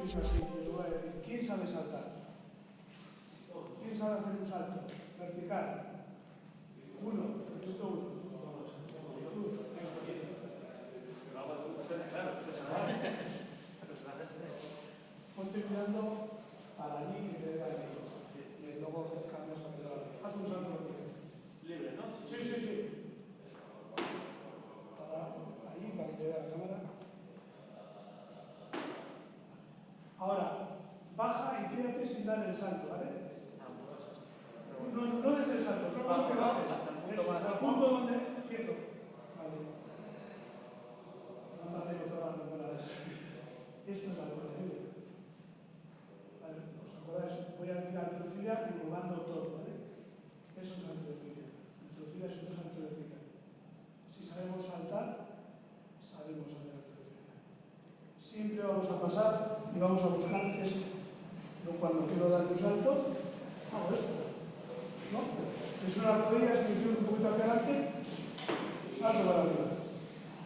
dice así, yo voy a decir, ¿quién sabe saltar? ¿Quién sabe hacer un salto vertical? Uno, necesito uno. Ponte mirando para allí que te vea lejos. Y luego cambias para que te vea. Haz un salto vertical. Libre, ¿no? Sí. Para allí, para que te vea la cámara. Ahora, baja y quédate sin dar el salto, ¿vale? No des el salto, solo lo que lo haces. Hasta el punto donde quieto. Vale. No te hago todas las memorias. Esto es la coreografía. Vale, ¿os acordáis? Voy a decir halterofilia engloando todo, ¿vale? Eso es halterofilia. Halterofilia es un salto vertical. Si sabemos saltar, sabemos hacer halterofilia. Siempre vamos a pasar y vamos a buscar esto. Yo cuando quiero dar un salto, hago esto. ¿No? Es una rodilla, es que un poquito hacia adelante, salto para arriba.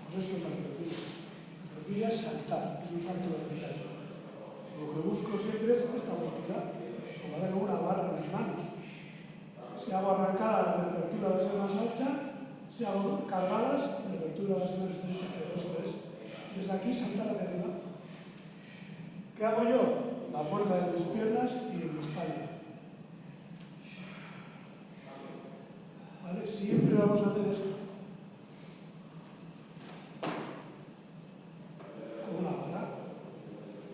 Pues esto es halterofilia. Halterofilia es saltar, es un salto vertical. Lo que busco siempre es esta velocidad, como hacer una barra en las manos. Si hago arrancadas, la apertura va a ser más ancha, si hago cargadas, la apertura va a ser más estrecha, pero eso es. Desde aquí saltar hacia arriba. ¿Qué hago yo? La fuerza de mis piernas y de mi espalda. ¿Vale? Siempre vamos a hacer esto. Con una barra.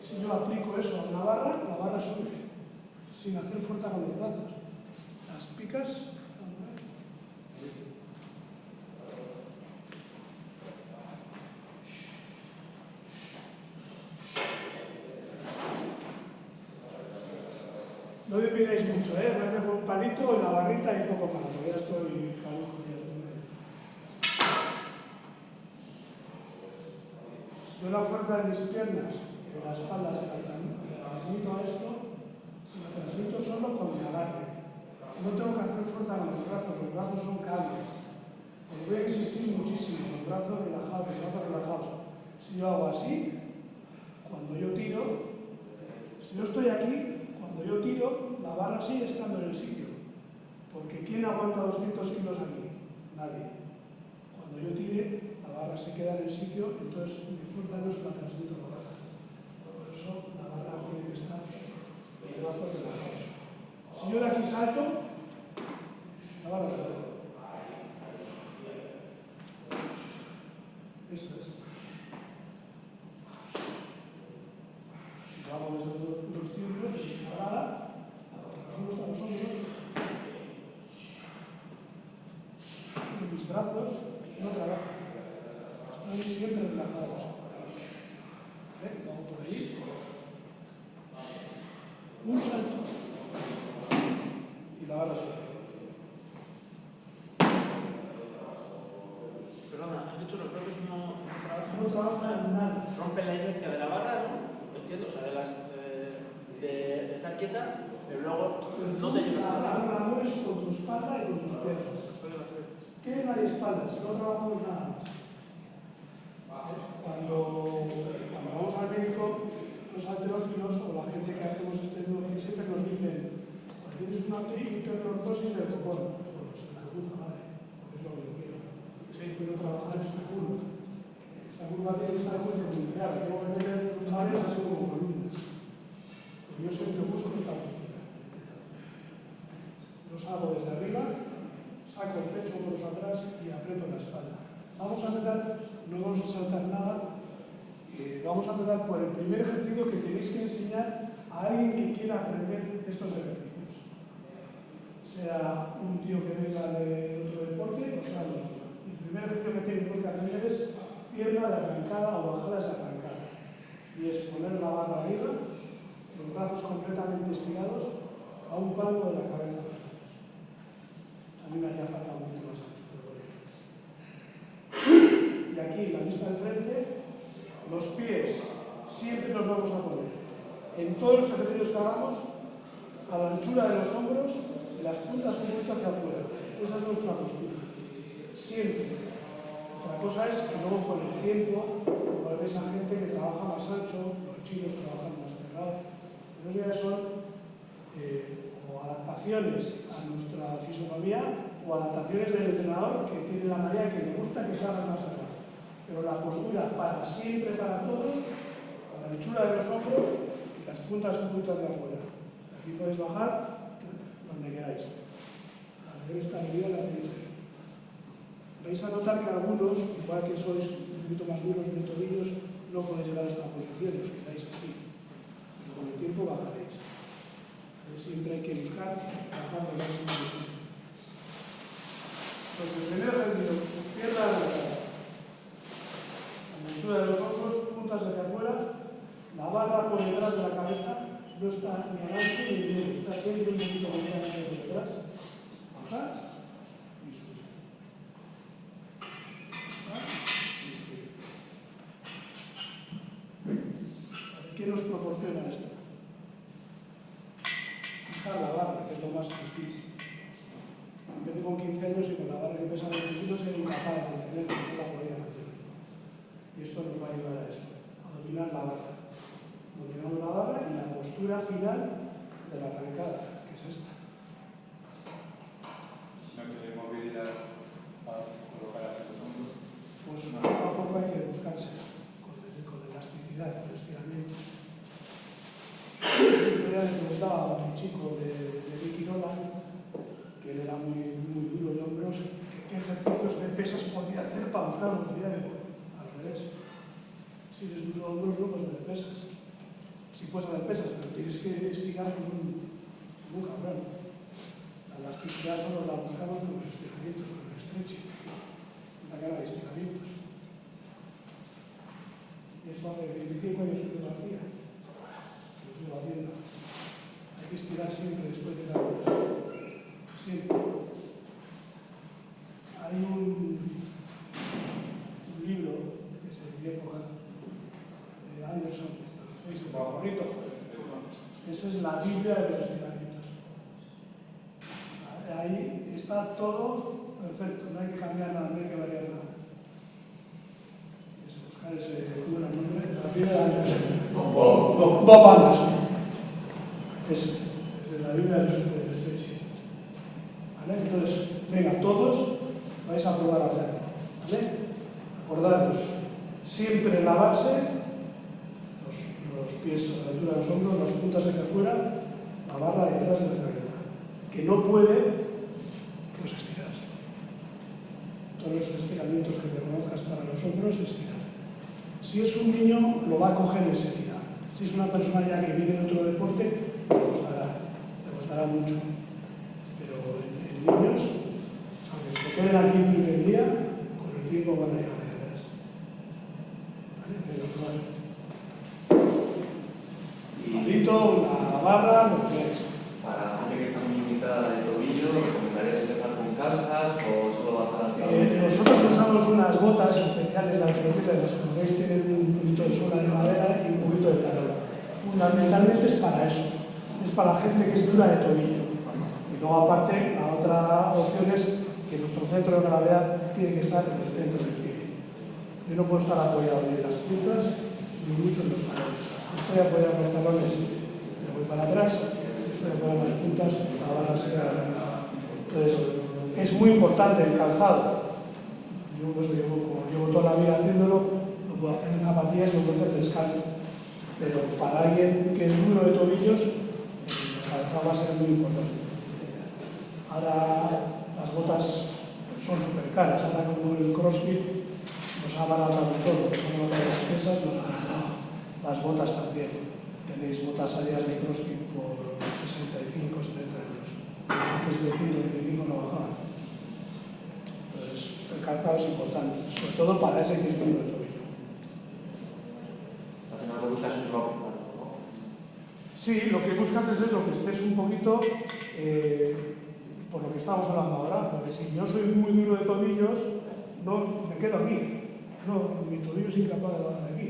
Si yo aplico eso a una barra, la barra sube, sin hacer fuerza con los brazos. Las picas. No me pidáis mucho, voy a hacer con un palito, la barrita y poco más, porque ya estoy calujo. Si yo la fuerza de mis piernas y de la espalda se la transmito a esto, se lo transmito solo con mi agarre. No tengo que hacer fuerza con los brazos son cables. Os voy a insistir muchísimo, los brazos relajados. Si yo hago así, cuando yo tiro, si yo estoy aquí, cuando yo tiro, la barra sigue estando en el sitio. Porque ¿quién aguanta 200 kilos aquí? Nadie. Cuando yo tire, la barra se queda en el sitio, entonces mi fuerza no se la transmito a la barra. Por eso la barra tiene que estar en los brazos relajados. Si yo de aquí salto, la barra sube. Esto es. Si lo hago desde los círculos, la barra, los hombros a los hombros, y mis brazos no trabajan. Están siempre relajados. Lo hago por ahí. Un salto. Y la barra sube. Perdona, has dicho los brazos no trabajan. No trabajan nada. Rompen la inercia de la barra, ¿no? Entiendo, o sea, de estar quieta, pero luego no te llevas a la nada. barra la mueves con tu espalda y con tus piernas. ¿Qué es la espalda? Si no trabajamos nada más. Cuando vamos al médico, los halterófilos o la gente que hacemos este siempre nos dicen: si tienes una hiperlordosis del copón, pues la puta madre, porque es lo que yo quiero. Quiero trabajar esta curva. Esta curva tiene que estar muy pronunciada, tengo que tener lumbares así como columnas. Porque yo siempre busco esta postura. Los hago desde arriba, saco el pecho, hombros atrás y aprieto la espalda. Vamos a empezar, no vamos a saltar nada, vamos a empezar por el primer ejercicio que tenéis que enseñar a alguien que quiera aprender estos ejercicios. Sea un tío que venga de otro deporte o sea otro. El primer ejercicio que tenéis que aprender es pierna de arrancada o bajadas de arrancada. Y es poner la barra arriba, los brazos completamente estirados a un palmo de la cabeza. A mí me haría falta mucho más ancho. Y aquí, en la lista del frente, los pies siempre los vamos a poner en todos los ejercicios que hagamos a la anchura de los hombros y las puntas un poquito hacia afuera. Esa es nuestra postura. Siempre. Otra cosa es que luego con el tiempo, como ves a gente que trabaja más ancho, los chinos trabajan más cerrado. entrenador. Los días son o adaptaciones a nuestra fisonomía o adaptaciones del entrenador que tiene la manera que le gusta que salga más atrás. Pero la postura para siempre, para todos, para la anchura de los hombros y las puntas un poquito hacia afuera. Aquí podéis bajar donde queráis. La mayor estabilidad la tenéis ahí. Vais a notar que algunos, igual que sois un poquito más duros de tobillos, no podéis llegar a esta posición, os quedáis así. Pero con el tiempo bajaréis. Siempre hay que buscar bajar lo máximo posible. Pues el primer ejercicio, cierra la cara. La anchura de los hombros, puntas hacia afuera, la barra por detrás de la cabeza no está ni adelante ni derecho, está siempre un poquito ligeramente por detrás. Bajar y subir. Bajar y subir. ¿Qué nos proporciona esto? Fijar la barra, que es lo más difícil. Empecé con 15 años y con la barra que pesa 20 kilos era incapaz de mantenerla, no la podía mantener. Y esto nos va a ayudar a eso, a dominar la barra. Dominamos la barra y la postura final de la arrancada, que es esta. Si no tiene movilidad para colocar así los hombros. Pues poco a poco hay que buscarse con elasticidad, con estiramiento. Siempre le preguntaba a un chico de Ricky Nolan, que él era muy duro de hombros, qué ejercicios de pesas podía hacer para buscar la movilidad de hombros. Al revés. Si eres duro de hombros, no puedes hacer pesas. Sí puedes hacer pesas, pero tienes que estirar como un cabrón. La elasticidad solo la buscamos con los estiramientos, con el stretching. Una cara de estiramientos. Y eso hace 25 años que lo hacía. Lo sigo haciendo. Hay que estirar siempre después de cada cosa. Siempre. Hay un libro que es de mi época, de Anderson, el favorito. Esa es la Biblia de los estiramientos. Ahí está todo perfecto, no hay que cambiar nada, no hay que variar nada. Es buscar ese nombre, la Biblia de Anderson. Bob Anderson. Es la Biblia de los estiramientos. ¿Vale? Entonces, venga, todos vais a probar a hacerlo. ¿Vale? Acordaros, siempre lavarse los pies a la altura de los hombros, las puntas hacia afuera, la barra detrás de la cabeza. Que no puede, pues estirar. Todos los estiramientos que te conozcas para los hombros, estirar. Si es un niño, lo va a coger enseguida. Si es una persona ya que viene de otro deporte, le costará mucho. Pero en niños, aunque se queden aquí el primer día, con el tiempo van a llegar a atrás. ¿Vale? Pero bueno. Palito, una barra, lo que es. Para gente que está muy limitada de tobillo, ¿recomendarías empezar con calzas o solo bajar hacia abajo? Nosotros usamos unas botas especiales de halterofilia, las conocéis, tienen un poquito de suela de madera y un poquito de talón. Fundamentalmente es para eso, es para la gente que es dura de tobillo. Y luego aparte, la otra opción es que nuestro centro de gravedad tiene que estar en el centro del pie. Yo no puedo estar apoyado ni en las puntas ni mucho en los talones. Si estoy apoyado en los talones, me voy para atrás. Si estoy apoyado en las puntas, la barra se queda adelante. Entonces, es muy importante el calzado. Yo pues, como llevo toda la vida haciéndolo, lo puedo hacer en zapatillas y lo puedo hacer descalzo. Pero para alguien que es duro de tobillos, el calzado va a ser muy importante. Ahora las botas son súper caras. Ahora como el CrossFit nos ha baratado todo, como las pesas nos ha baratado. Las botas también. Tenéis botas salidas de CrossFit por 65, 70 euros. Antes de 125 no bajaban. Entonces, el calzado es importante, sobre todo para ese que es duro de tobillo. Al final lo que buscas es ropa, ¿no? Sí, lo que buscas es eso, que estés un poquito, por lo que estamos hablando ahora, porque si yo soy muy duro de tobillos, no me quedo aquí. No, mi tobillo es incapaz de bajar aquí.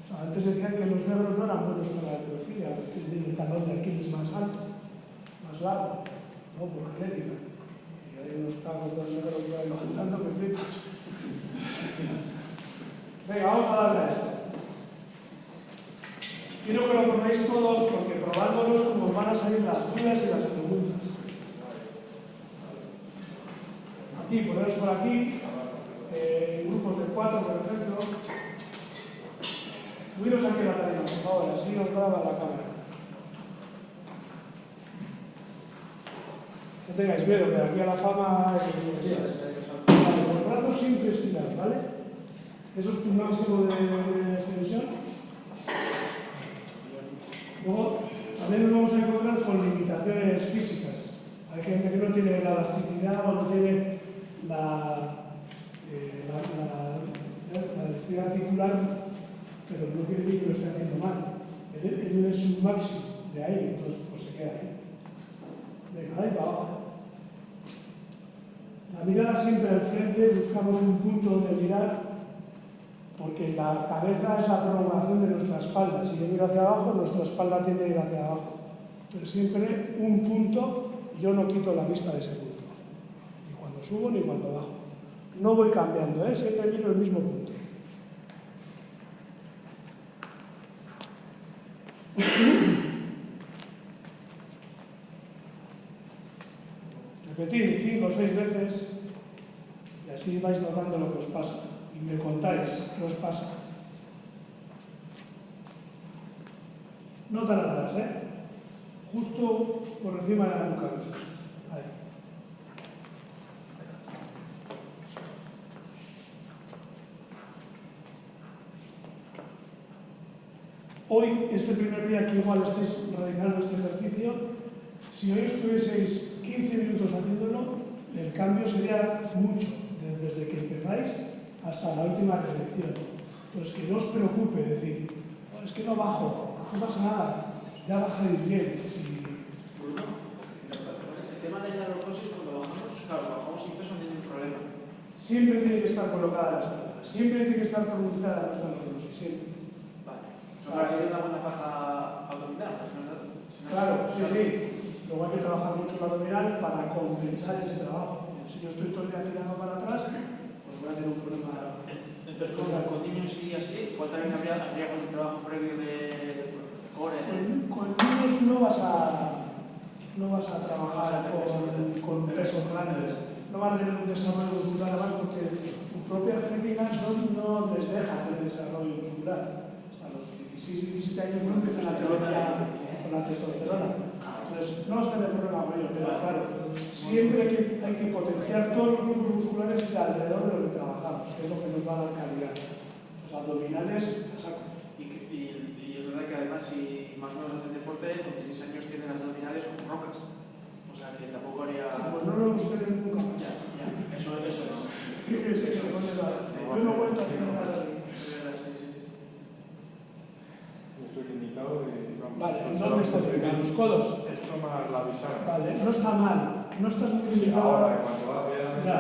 O sea, antes decían que los negros no eran buenos para la halterofilia, porque tienen el talón de Aquiles más alto, más largo, ¿no? Por genética. Y hay unos tacos de los negros que van levantando que flipas. Venga, vamos a darle a esto. Quiero que lo probéis todos porque probándolos como van a salir las dudas y las preguntas. Aquí, poneros por aquí, grupos de 4, por ejemplo. Subiros aquí a la tarima, por favor, así os graba la cámara. No tengáis miedo, que de aquí a la fama es con los brazos siempre estirados, ¿vale? Eso es tu máximo de extensión. Luego, también nos vamos a encontrar con limitaciones físicas. Hay gente que no tiene la elasticidad o no tiene la elasticidad articular, pero no quiere decir que lo esté haciendo mal. Él es su máximo de aire, entonces pues se queda ahí. Venga, ahí va. La mirada siempre al frente, buscamos un punto donde mirar, porque la cabeza es la prolongación de nuestra espalda. Si yo miro hacia abajo, nuestra espalda tiende a ir hacia abajo. Entonces siempre un punto, y yo no quito la vista de ese punto. Ni cuando subo ni cuando bajo. No voy cambiando, siempre miro el mismo punto. Repetir 5 o 6 veces y así vais notando lo que os pasa. Y me contáis qué os pasa. No tan atrás, justo por encima de la nuca. Ahí. Hoy es el primer día que igual estáis realizando este ejercicio. Si hoy estuvieseis 15 minutos haciéndolo, el cambio sería mucho, desde que empezáis hasta la última reflexión. Entonces, que no os preocupe decir, es que no bajo, no pasa nada, ya bajaréis bien. Bruno, el tema de la lorocosis, cuando bajamos, claro, bajamos sin peso, no hay ningún problema. Siempre tiene que estar colocada la espalda, siempre tiene que estar pronunciada nuestra lorocosis, siempre. Vale. Para que haya una buena faja abdominal. Claro, sí. Luego hay que trabajar mucho el abdominal para compensar ese trabajo. Si yo estoy todo el día tirando para atrás, pues voy a tener un problema. Entonces, con niños y así, igual también habría algún trabajo previo de core. Con niños no vas a trabajar con pesos grandes. No van a tener un desarrollo muscular además porque su propia genética no les deja tener desarrollo muscular. Hasta los 16, 17 años no empiezan a tener ya con la testosterona. Entonces, no vas a tener problema con ello, pero claro, siempre hay que potenciar todos los grupos musculares de alrededor de lo que trabajamos, que es lo que nos va a dar calidad. Los abdominales, exacto. Y es verdad que además, si más o menos hacen deporte, con 16 años tienen las abdominales como rocas. O sea, que tampoco haría... Como no lo hemos tenido nunca más. Ya, eso es. ¿Qué es eso? ¿Dónde va? Yo no cuento aquí nada. Estoy limitado y... Vale, ¿dónde estás limitado? ¿Los codos? Esto más la bisagra. Vale, no está mal. No estás muy limitado. Ahora, cuando va a Ya.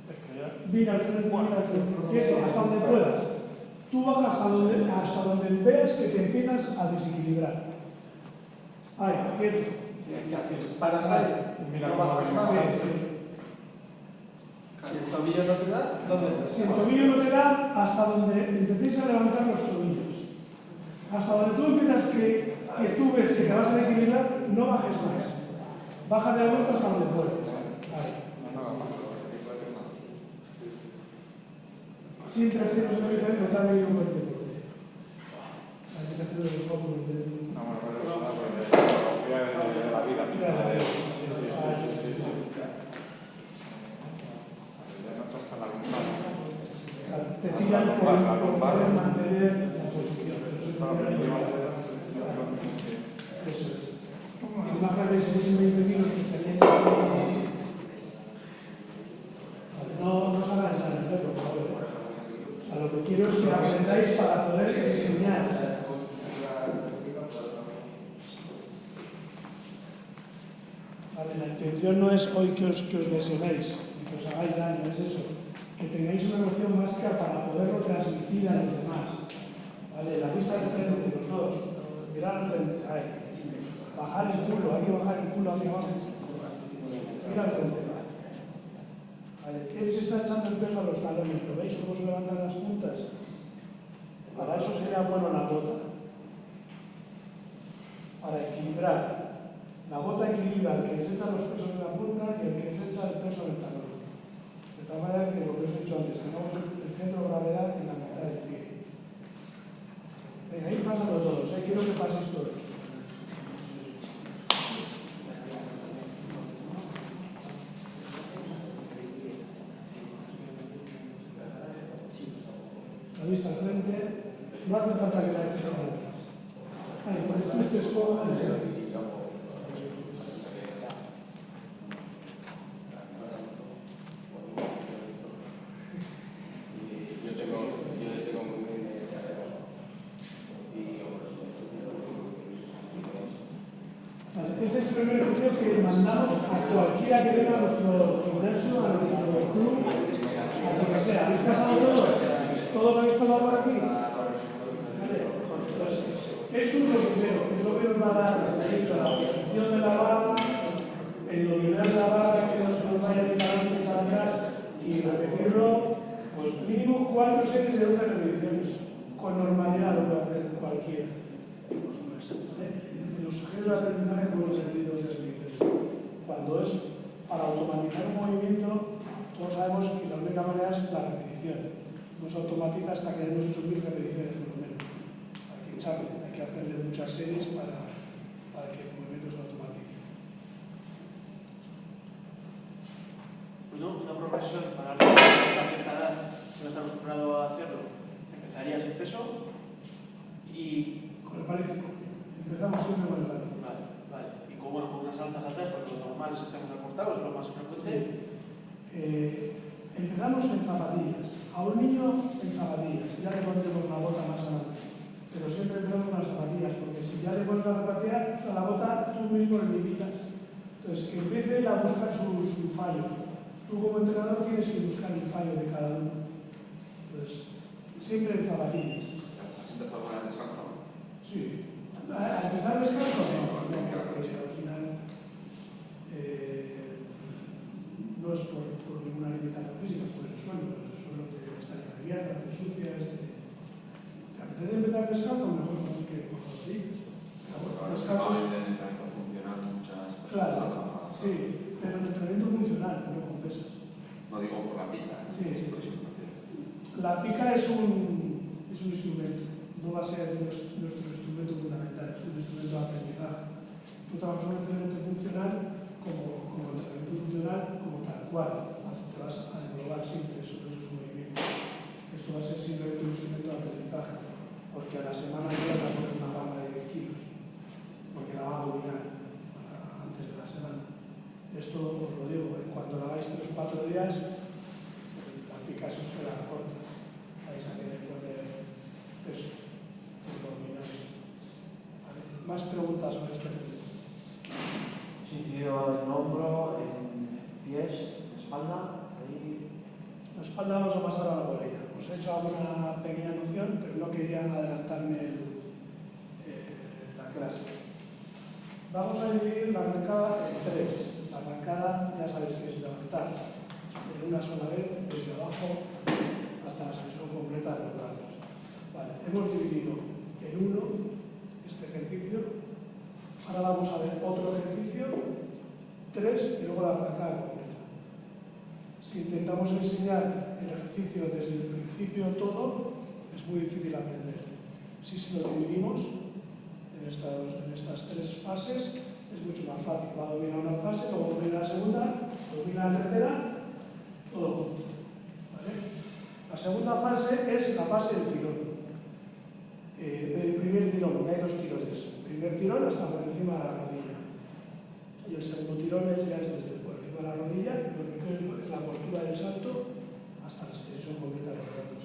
es que ya... Mira al frente, mira al frente. Eso, hasta donde puedas. Tú bajas hasta donde veas que te empiezas a desequilibrar. Ahí, quieto. Paras ahí. Mira no cómo bajas va más. Sí. Si el tobillo no te da, ¿dónde? Si el tobillo no te da, hasta donde empecéis a levantar los tobillos. Hasta donde tú empiezas que tú ves que te vas a equilibrar, no bajes más. Baja de vuelta hasta donde puedas. Ahí. Siempre es que no se me olvide notar bien un buen deporte. La aplicación de los ojos. No, bueno, pero es una filosofía de la vida misma. Ya no toca la lumbar. Te tiran por poder mantener la posición. Eso es. Y más grave es que 20 minutos que estarían no os hagáis nada, por favor. A lo que quiero es que aprendáis para poder enseñar. Vale, la intención no es hoy que os lesionéis y que os hagáis daño, es eso. Que tengáis una noción básica para poderlo transmitir a los demás. Vale, la vista al frente, los dos. Mirar al frente, ahí. Bajar el culo, hay que bajar el culo hacia abajo. Mira al frente. Vale, él se está echando el peso a los talones, ¿lo veis cómo se levantan las puntas? Para eso sería bueno la bota. equilibrar. La bota equilibra el que se echa los pesos en la punta y el que se echa el peso en el talón. De tal manera que, lo que os he dicho antes, tengamos el centro de gravedad en la mitad del pie. Venga, ir pasando todos, quiero que paséis todos. La vista al frente, no hace falta que la eches hacia atrás. Ahí, con esto es como de ser. Este es el primer ejercicio que mandamos a cualquiera que venga a nuestro gimnasio, a nuestro club, a lo que sea. ¿Habéis pasado todos? ¿Todos habéis pasado por aquí? Vale. Pues esto es lo primero, que es lo que nos va a dar la posición de la barra, el dominar la barra, que no se nos vaya ni para adelante ni para atrás, y repetirlo, pues mínimo 4 series de 12 repeticiones. Con normalidad lo puede hacer cualquiera. Los sujetos de aprendizaje como los servicios de servicios. Cuando es para automatizar un movimiento, todos sabemos que la única manera es la repetición. No se automatiza hasta que hayamos hecho 1000 repeticiones por lo menos. Hay que echarle, hay que hacerle muchas series para que el movimiento se automatice. Bueno, una progresión para alguien de cierta edad que no está acostumbrado a hacerlo. Empezaría sin peso y... Con el palítico. Empezamos siempre con el palítico. Vale. Y con unas alzas atrás, porque lo normal es que estemos acortados, es lo más frecuente. Empezamos en zapatillas. A un niño en zapatillas. Ya le pondremos la bota más adelante. Pero siempre empezamos con las zapatillas, porque si ya le pones la zapatilla, la bota tú mismo le limitas. Entonces, que empiece a buscar su fallo. Tú como entrenador tienes que buscar el fallo de cada uno. Entonces, siempre en zapatillas. ¿Has empezado con el descanso? Sí. ¿A empezar descanso? No, porque al final no es por ninguna limitación física, es por el suelo. El suelo te está ya abierta, te ensucia. ¿Te apetece empezar descanso? Mejor que cuando lo digas. Descanso es... funcionar muchas personas. Claro, sí, pero en entrenamiento funcional, no con pesas. No digo por la pica. Sí. La pica es un instrumento. No va a ser nuestro instrumento fundamental, es un instrumento de aprendizaje. Tú trabajas un entrenamiento funcional como entrenamiento funcional como tal cual. Te vas a englobar siempre sobre esos movimientos. Esto va a ser simplemente un instrumento de aprendizaje, porque a la semana no vas a poner una barra de 10 kilos, porque la va a dominar antes de la semana. Esto os lo digo, en cuanto lo hagáis 3 o 4 días, la pica se os queda corta. Vais a querer poner peso. ¿Vale? Más preguntas sobre este tema. Incidido en hombro, en pies, en espalda, ahí. La espalda vamos a pasar ahora por ella. Os he hecho alguna pequeña noción, pero no quería adelantarme la clase. Vamos a dividir la arrancada en 3. La arrancada ya sabéis que es levantar en una sola vez, desde abajo hasta la extensión completa de los brazos. Vale, hemos dividido en 1 este ejercicio. Ahora vamos a ver otro ejercicio, 3 y luego la arrancada completa. Si intentamos enseñar el ejercicio desde el principio todo, es muy difícil aprender. Si lo dividimos en estas 3 fases, es mucho más fácil. Va a dominar una fase, luego domina la segunda, domina la tercera, todo junto. ¿Vale? La segunda fase es la fase del tirón. El primer tirón, porque hay 2 tirones. El primer tirón hasta por encima de la rodilla. Y el segundo tirón ya es desde por encima de la rodilla, lo que es la postura del salto hasta la extensión completa de los brazos.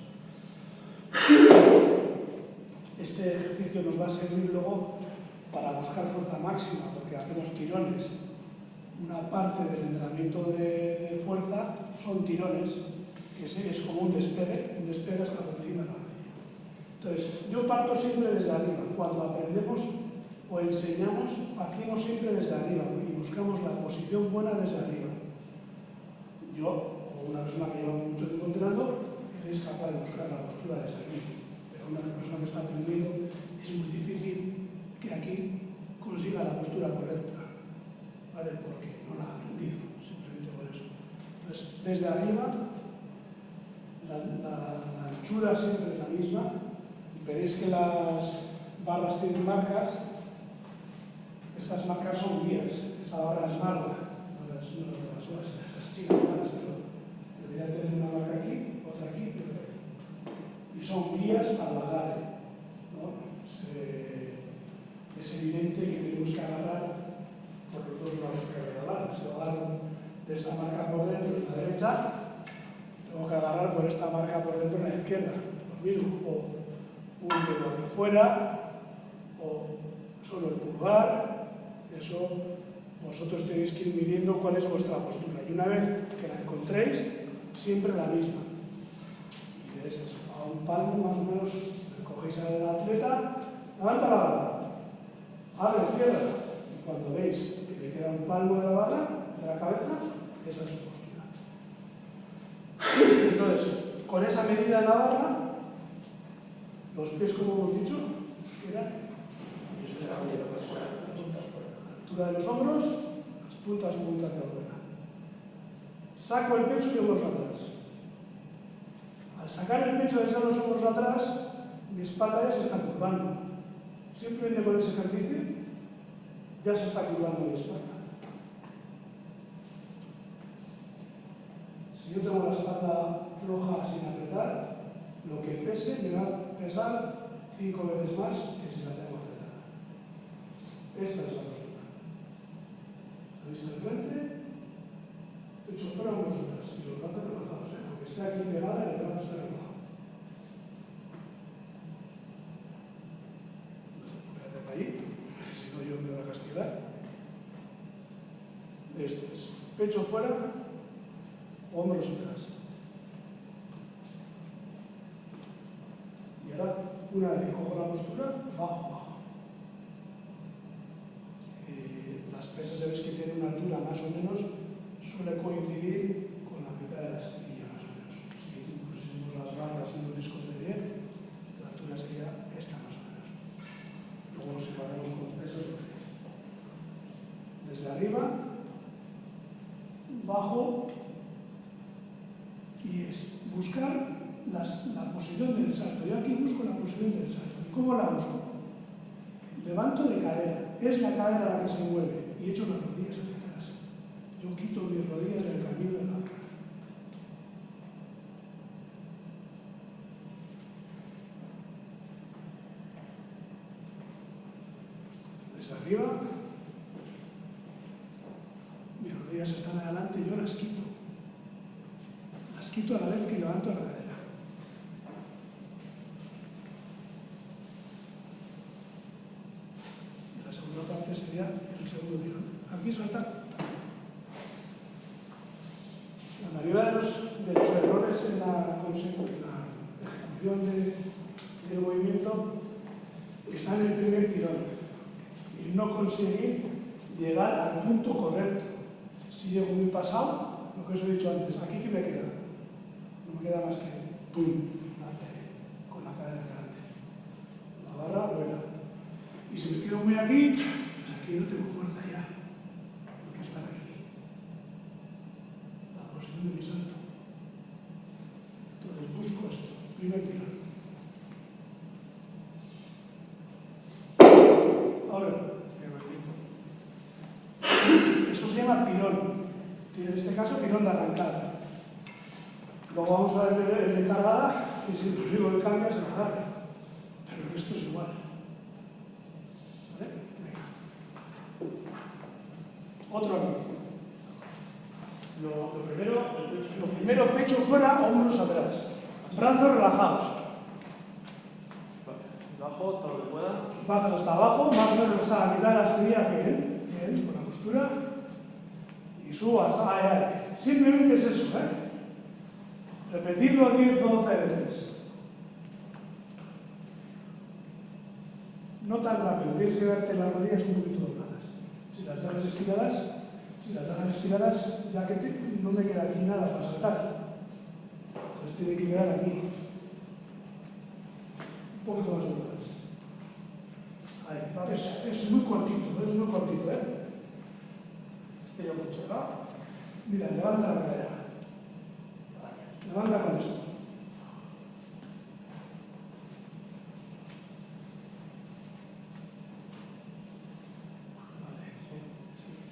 Este ejercicio nos va a servir luego para buscar fuerza máxima, porque hacemos tirones. Una parte del entrenamiento de fuerza son tirones, que es como un despegue hasta por encima de la rodilla. Entonces, yo parto siempre desde arriba. Cuando aprendemos o enseñamos, partimos siempre desde arriba y buscamos la posición buena desde arriba. Yo, o una persona que lleva mucho tiempo entrenando, es capaz de buscar la postura desde aquí. Pero una persona que está aprendiendo, es muy difícil que aquí consiga la postura correcta, ¿vale? Porque no la ha aprendido, simplemente por eso. Entonces, desde arriba, la anchura siempre es la misma. Veréis que las barras tienen marcas. Estas marcas son guías. Esta barra es mala, no es una de las barras, estas chicas malas, pero debería tener una marca aquí, otra aquí y otra aquí. Y son guías para el agarre, ¿no? Es evidente que tenemos que agarrar por los dos lados de la barra. Si lo agarro de esta marca por dentro en la derecha, tengo que agarrar por esta marca por dentro en la izquierda. Lo mismo, o un dedo hacia afuera, o solo el pulgar. Eso vosotros tenéis que ir midiendo cuál es vuestra postura. Y una vez que la encontréis, siempre la misma. Y es eso, a un palmo más o menos, cogéis al atleta, levanta la barra, abre, cierra. Y cuando veis que le queda un palmo de la barra, de la cabeza, esa es su postura. Entonces, con esa medida en la barra, los pies, como hemos dicho, eran la altura de los hombros, las puntas de afuera. Saco el pecho y hombros atrás. Al sacar el pecho y echar los hombros atrás, mi espalda ya se está curvando. Simplemente con ese ejercicio ya se está curvando mi espalda. Si yo tengo la espalda floja sin apretar, lo que pese me va a pesar 5 veces más que si la tengo apretada. Esta es la postura. La vista de frente, pecho fuera, hombros atrás y los brazos relajados. Aunque esté aquí pegada, el brazo está relajado. Voy a hacerla ahí, si no yo me va a castigar. Esto es. Pecho fuera, hombros atrás. Y ahora, una vez que cojo la postura, bajo. Las pesas de que tienen una altura más o menos suele coincidir con la mitad de la espinilla más o menos. Si pusiésemos las barras en un disco de 10, la altura sería esta más o menos. Luego si lo hacemos con pesas, desde arriba, bajo, y es buscar la posición del salto. Yo aquí busco la posición del salto. ¿Y cómo la uso? Levanto de cadera. Es la cadera la que se mueve. Y echo las rodillas hacia atrás. Yo quito mis rodillas del camino de la barra. Desde arriba, mis rodillas están adelante y yo las quito. Las quito a la vez que levanto la cadera. Y la segunda parte sería el segundo tirón. Aquí saltar. La mayoría de los errores en la ejecución del movimiento están en el primer tirón y no conseguir llegar al punto correcto. Si llego muy pasado, lo que os he dicho antes, aquí ¿qué me queda? No me queda más que ¡pum! Con la cadera delante. La barra vuela. Y si me quedo muy aquí, pues aquí no tengo fuerza ya. Tengo que estar aquí. La posición de mi salto. Entonces busco esto. Primer tirón. Ahora, eso se llama tirón. En este caso, tirón de arrancada. Luego vamos a ver el de cargada, y si el ritmo de carga se va a dar. Pero esto es igual. ¿Vale? Venga. Otro aquí. Lo primero, pecho fuera, hombros atrás. Brazos relajados. Bajo todo lo que pueda. Bajas hasta abajo, más o menos hasta la mitad de la espinilla, bien, con la postura. Y subo hasta ahí. Simplemente es eso, ¿eh? Repetirlo 10 o 12 veces. No tan rápido, tienes que darte las rodillas un poquito dobladas. Si las dejas estiradas, ya que no me queda aquí nada para saltar. Entonces tiene que quedar aquí. Un poquito más dobladas. Ahí. Es muy cortito, es muy cortito, ¿eh? Estiro mucho, ¿no? Mira, levanta la cadera. Levanta con esto.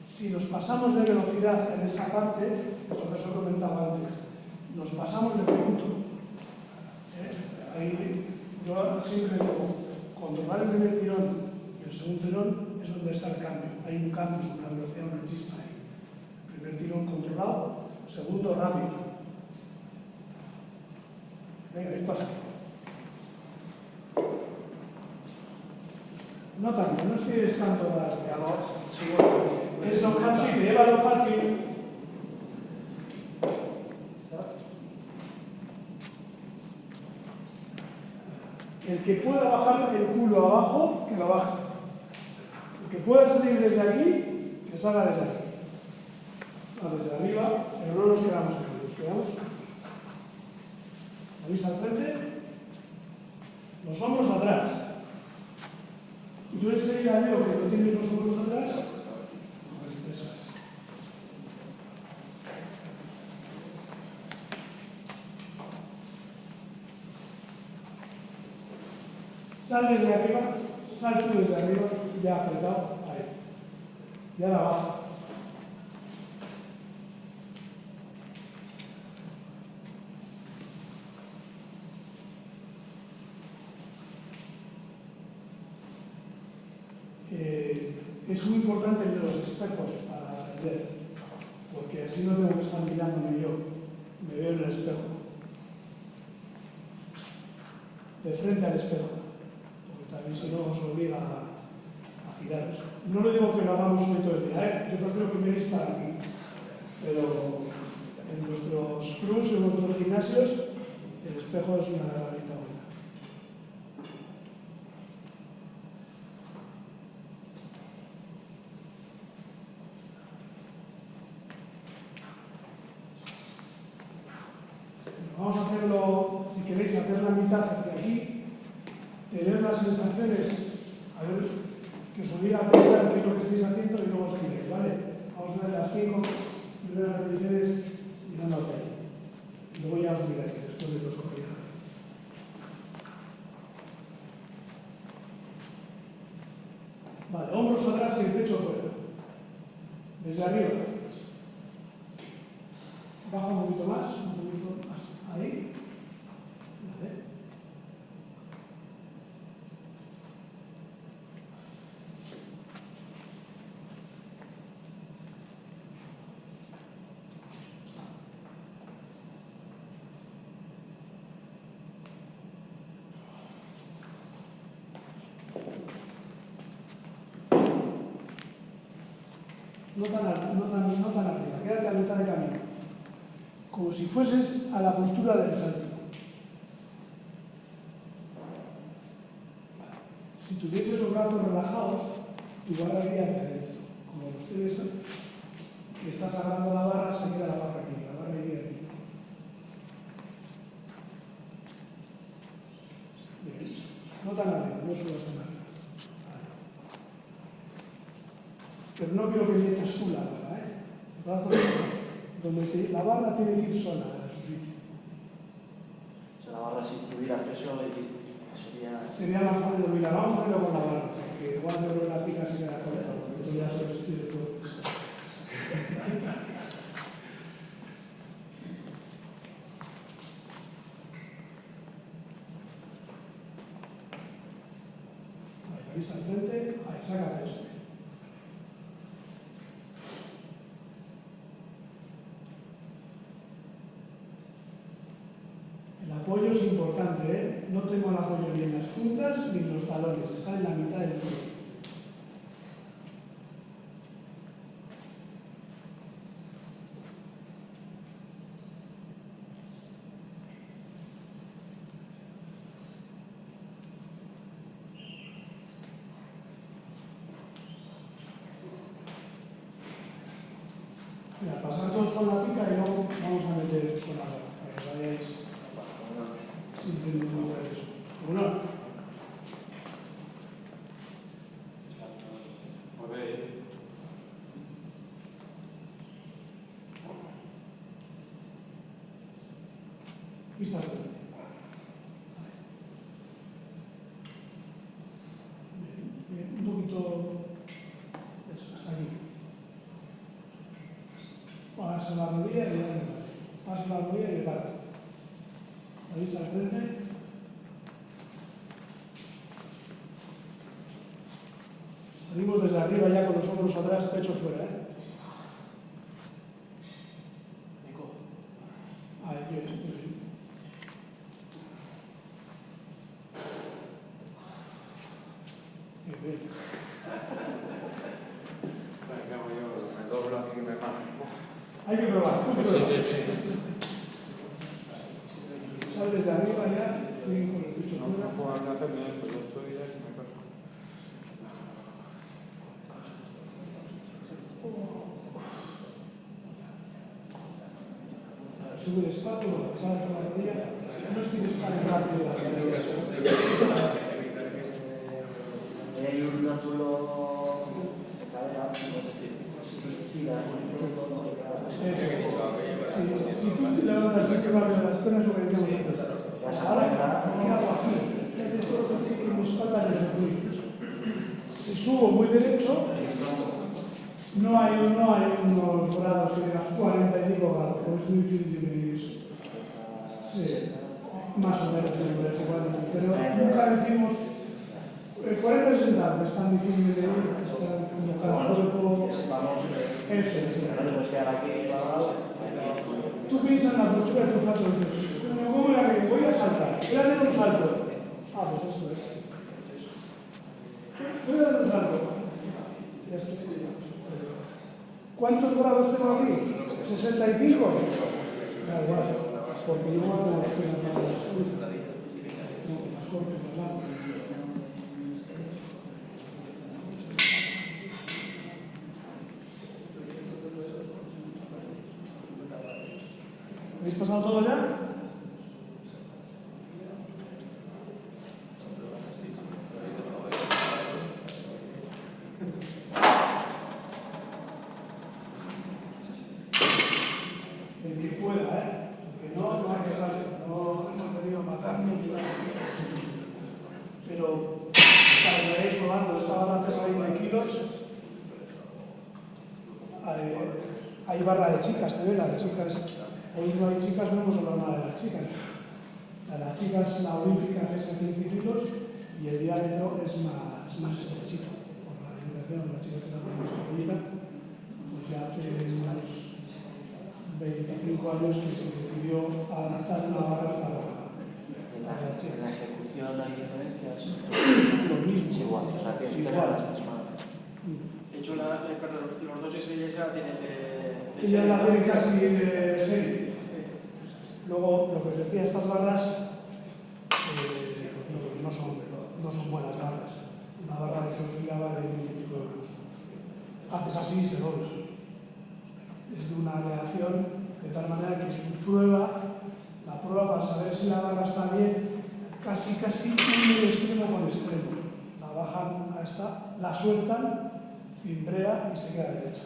Si nos pasamos de velocidad en esta parte, por eso he comentado antes, nos pasamos de punto. Ahí yo siempre digo, controlar el primer tirón y el segundo tirón es donde está el cambio. Hay un cambio, una velocidad, una chispa ahí. El primer tirón controlado, segundo rápido. Venga, ahí pasa. No tanto, no estés tanto más, es lo fácil, lleva lo fácil. El que pueda bajar el culo abajo, que lo baje. El que pueda salir desde aquí, que salga desde aquí. No, desde arriba, pero no nos quedamos aquí, nos quedamos la vista al frente, los hombros atrás. Y tú enseguida veo que no tienes los hombros atrás, pues te sales. Sal desde arriba, sal tú desde arriba, ya apretado, ahí. Ya la baja. Es muy importante los espejos para aprender, porque así no tengo que estar mirándome yo, me veo en el espejo, de frente al espejo, porque también si no os obliga a giraros. No le digo que lo hagamos hoy todo el día, yo prefiero que miréis para aquí, pero en nuestros clubs o en nuestros gimnasios el espejo es una herramienta buena. Vamos a hacerlo, si queréis, hacer la mitad hacia aquí, tener las sensaciones, a ver, que os obliga a pensar qué es lo que estáis haciendo y luego os giréis, ¿vale? Vamos a ver las 5 primeras repeticiones y no hacia ahí. Y luego ya os miráis, después de que os corrija. Vale, hombros atrás y el pecho fuera. Desde arriba. Baja un poquito más, ahí. Vale. No tan arriba, quédate a mitad de camino. Como si fueses a la postura del salto. Si tuvieses los brazos relajados, tu barra iría hacia adentro. Como ustedes que estás agarrando la barra, se queda la barra aquí, la barra iría aquí. Bien. No tan arriba, no subas tan arriba. Pero no quiero que metas tú la barra, ¿eh? Brazos relajados. Donde la barra tiene que ir sola a su sitio. O sea, la barra si tuviera peso sería... Sería más fácil de mirar. Vamos a hacerlo con la barra, que igual de la pica se queda corta, porque tú ya sabes que es fuerte. Ahí, la vista al frente, ahí, saca peso. El apoyo es importante, ¿eh? No tengo el apoyo ni en las puntas ni en los talones, está en la mitad del pie. Mira, pasar todos con la pica y luego vamos a meter con la barra, para que vayáis sintiendo mucho eso. Uno. Vista al frente. Bien, un poquito eso, hasta aquí. Pasa la rodilla y ya me paro. Paso la rodilla y me paro. La vista al frente. Salimos desde arriba ya con los hombros atrás, pecho fuera, ¿eh? Nico. Ahí, bien, muy bien. Bien, bien. Me doblo aquí y me mato. Hay que probar. Hay que probar. Sí. Sal desde arriba ya, bien con el pecho No fuera. puedo hacerme esto, yo estoy ya y me caso. Sube despacio, sale con la rodilla. No estires tan rápido la cadera. Hay un ángulo de cadera, es decir, si tú estiras un poco, Si tú te levantas muy rápido las piernas, lo que decíamos antes. Ahora, ¿qué hago aquí? Fíjate todo lo que dice que mi espalda no se fue. Si subo muy derecho, no hay unos grados que digas 45 grados, porque es muy difícil de medir eso. Sí, más o menos, pero nunca decimos 40-60, que es tan difícil de medir, como cada cuerpo. Eso es. Tú piensas en la postura de tus saltos, pero ¿cómo era que voy a saltar? Voy a hacer un salto. Ah, pues eso es. Voy a hacer un salto. Ya estoy. ¿Cuántos grados tengo aquí? ¿65? Da igual, porque yo no tengo las piernas más largas. No, las cortes más largas. ¿Habéis pasado todo ya? El que pueda, ¿eh? Porque no hay que darle, no hemos venido a matarnos. Pero para que veáis probando, esta barra pesa 20 kilos. Hay barra de chicas también, la de chicas. Hoy no hay chicas, no hemos hablado nada de las chicas. La de las chicas, la olímpica, pesa 15 kilos y el diámetro es más estrechito. Por la alimentación, las chicas tienen más pequeñita, porque hace unos 25 años que se decidió adaptar una barra para las en chicas. la ejecución hay diferencias. Lo mismo. Es igual, o sea, que Igual. De hecho, los dos SLS la tienen de Ella la serie. tiene casi de serie. Luego, lo que os decía, estas barras pues no son buenas barras. Una barra que se oscilaba de 1000 y pico euros. Haces así y se dobla. Es de una aleación de tal manera que su prueba, la prueba para saber si la barra está bien, casi une extremo con extremo. La bajan a esta, la sueltan, cimbrea y se queda derecha.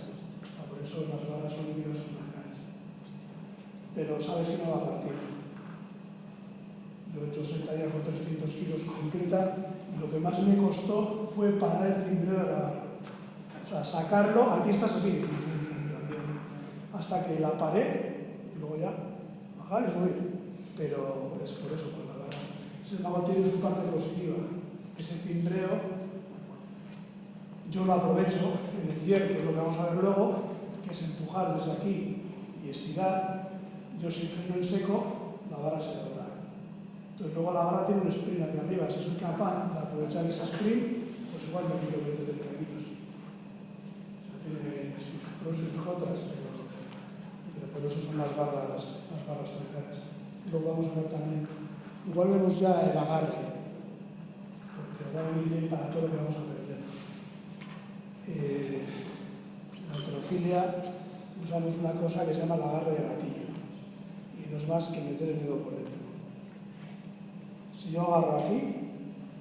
Por eso las barras olímpicas son más caras. Pero sabes que no va a partir. Yo he hecho sentadilla con 300 kilos concreta y lo que más me costó fue parar el cimbreo de la barra. O sea, sacarlo, aquí estás así, hasta que la paré y luego ya bajar y subir. Pero es por eso, con la barra. Sin embargo, tiene su parte positiva. Ese cimbreo yo lo aprovecho en el hierro, que es lo que vamos a ver luego, que es empujar desde aquí y estirar. Yo si freno en seco, la barra se dobla. Entonces luego la barra tiene un sprint hacia arriba. Si soy capaz de aprovechar ese sprint, pues igual me quito 20-30 kilos. O sea, tiene sus pros y sus contras, pero por eso son las barras tan caras. Luego vamos a ver también, igual vemos ya el agarre, porque os da un bien para todo lo que vamos a aprender. En la halterofilia usamos una cosa que se llama el agarre de gatillo y no es más que meter el dedo por dentro. Si yo agarro aquí,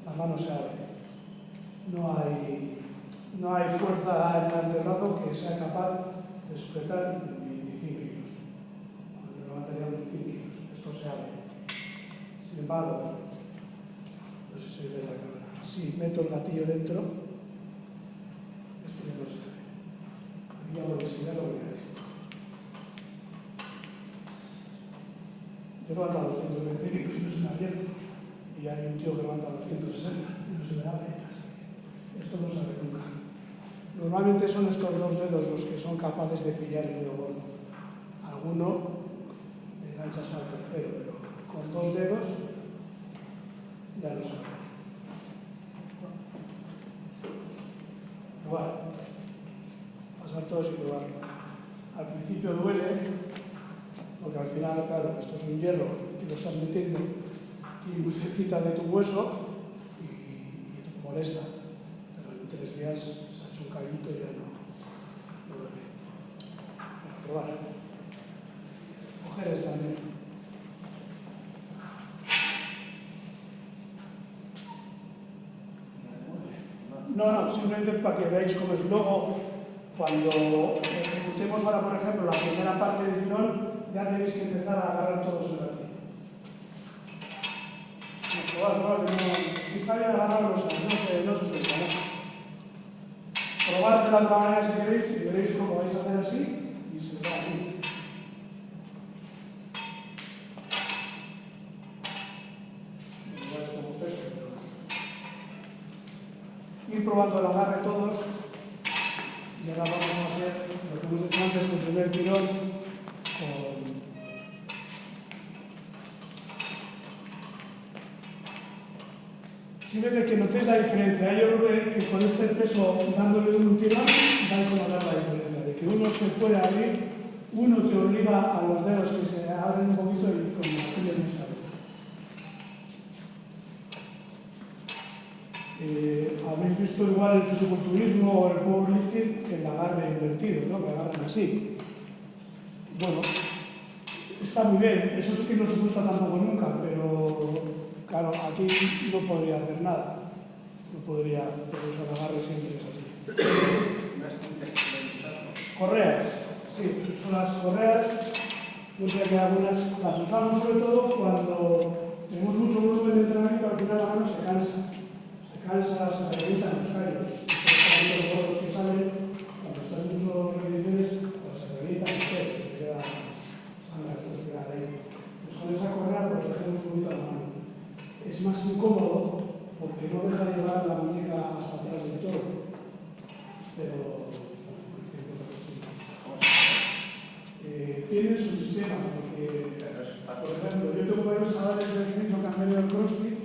la mano se abre. No hay fuerza en el antebrazo que sea capaz de sujetar 25 kilos. No levantaría 25 kilos. Esto se abre. estripado. No sé si se ve en la cámara. Si meto el gatillo dentro, esto ya no se ve. Aquí hago de enseñar lo que hay. Yo levanto a 220 y no se me ha abierto. Y hay un tío que levanta a 260 y no se me abre. Esto no se abre nunca. Normalmente son estos dos dedos los que son capaces de pillar el dedo gordo. Alguno enganchas al tercero, pero con dos dedos ya no se abre. Probar. Pasar todos y probar. Al principio duele, porque al final, claro, esto es un hierro que lo estás metiendo aquí muy cerquita de tu hueso y te molesta. Pero en 3 días se ha hecho un callito y ya no duele. Bueno, probar. Mujeres también. No, simplemente para que veáis cómo es. Luego, cuando ejecutemos ahora, por ejemplo, la primera parte del tirón, ya tenéis que empezar a agarrar todos el gatillo. Probar, si está bien agarrado, no se suelta, ¿no? Probad de la otra manera si queréis, y veréis cómo vais a hacer así, y se va aquí. Ir probando el agarre todos, y ahora vamos a hacer lo que hemos hecho antes, el primer tirón con... Simplemente que notéis la diferencia. Yo creo que con este peso, dándole un tirón, vais a notar la diferencia. De que uno se puede abrir, uno te obliga a los dedos que se abren un poquito y con los pies no se abren. Habéis visto igual el fisiculturismo o el powerlifting que el agarre invertido, ¿no? Que agarran así. Bueno, está muy bien. Eso sí que no se suelta tampoco nunca, pero claro, aquí no podría hacer nada. No podría, pero eso el agarre siempre es así. Correas. Sí, son las correas. Yo sé que algunas las usamos sobre todo cuando tenemos mucho volumen de entrenamiento, al final la mano se cansa. Se realizan los callos. Los gordos que salen, cuando estás en muchas repeticiones, pues se realizan los callos, se queda sangre, pues queda ahí. Pues con esa correa protegemos un poquito la mano. Es más incómodo porque no deja de llevar la muñeca hasta atrás del todo. Pero tiene su sistema, porque, por ejemplo, yo tengo varios chavales de ejercicio que han venido al CrossFit,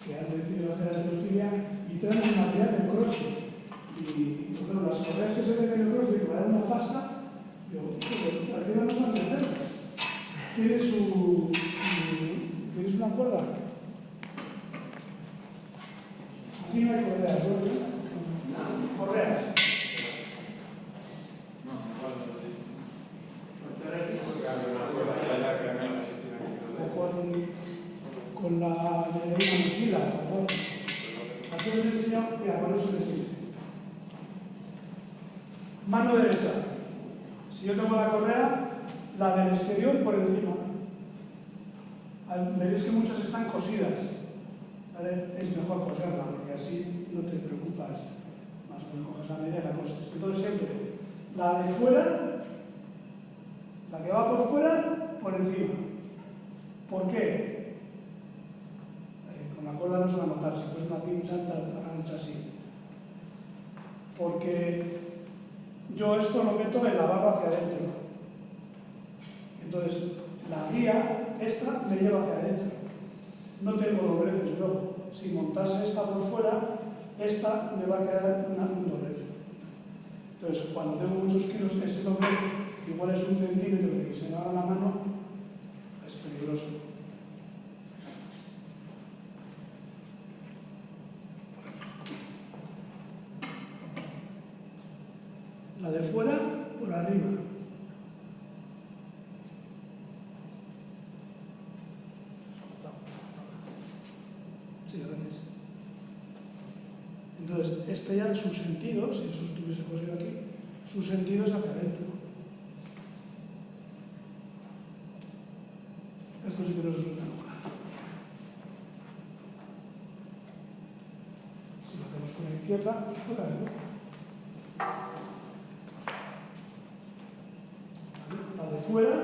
que han decidido hacer halterofilia y traen un material del CrossFit. Y por ejemplo, las correas que se ven en el CrossFit que dan una pasta, digo, al final no van a hacerlas. ¿Tienes una cuerda? Aquí no hay correas, ¿no? Correas. O con la de una mochila, ¿no? Aquí os enseño, mira, con eso les sirve. Mano derecha. Si yo tengo la correa, la del exterior por encima. Veréis que muchas están cosidas. ¿Vale? Es mejor coserla, porque así no te preocupas. Más o menos coges la medida y la coses. Entonces siempre, la de fuera, la que va por fuera, por encima. ¿Por qué? Con la cuerda no se va a notar, si fuese una cincha ancha así. Porque yo esto lo meto en la barra hacia adentro. Entonces, la guía, esta, me lleva hacia adentro. No tengo dobleces luego. Si montase esta por fuera, esta me va a quedar un doblez. Entonces, cuando tengo muchos kilos, ese doblez, igual es 1 centímetro de que se me haga la mano, es peligroso. La de fuera, por arriba. Sí, gracias. Entonces, este ya en su sentido, si eso estuviese cosido aquí, su sentido es hacia adentro. Esto sí que no se suelta nunca. izquierda, pues fuera, ¿no? La de fuera,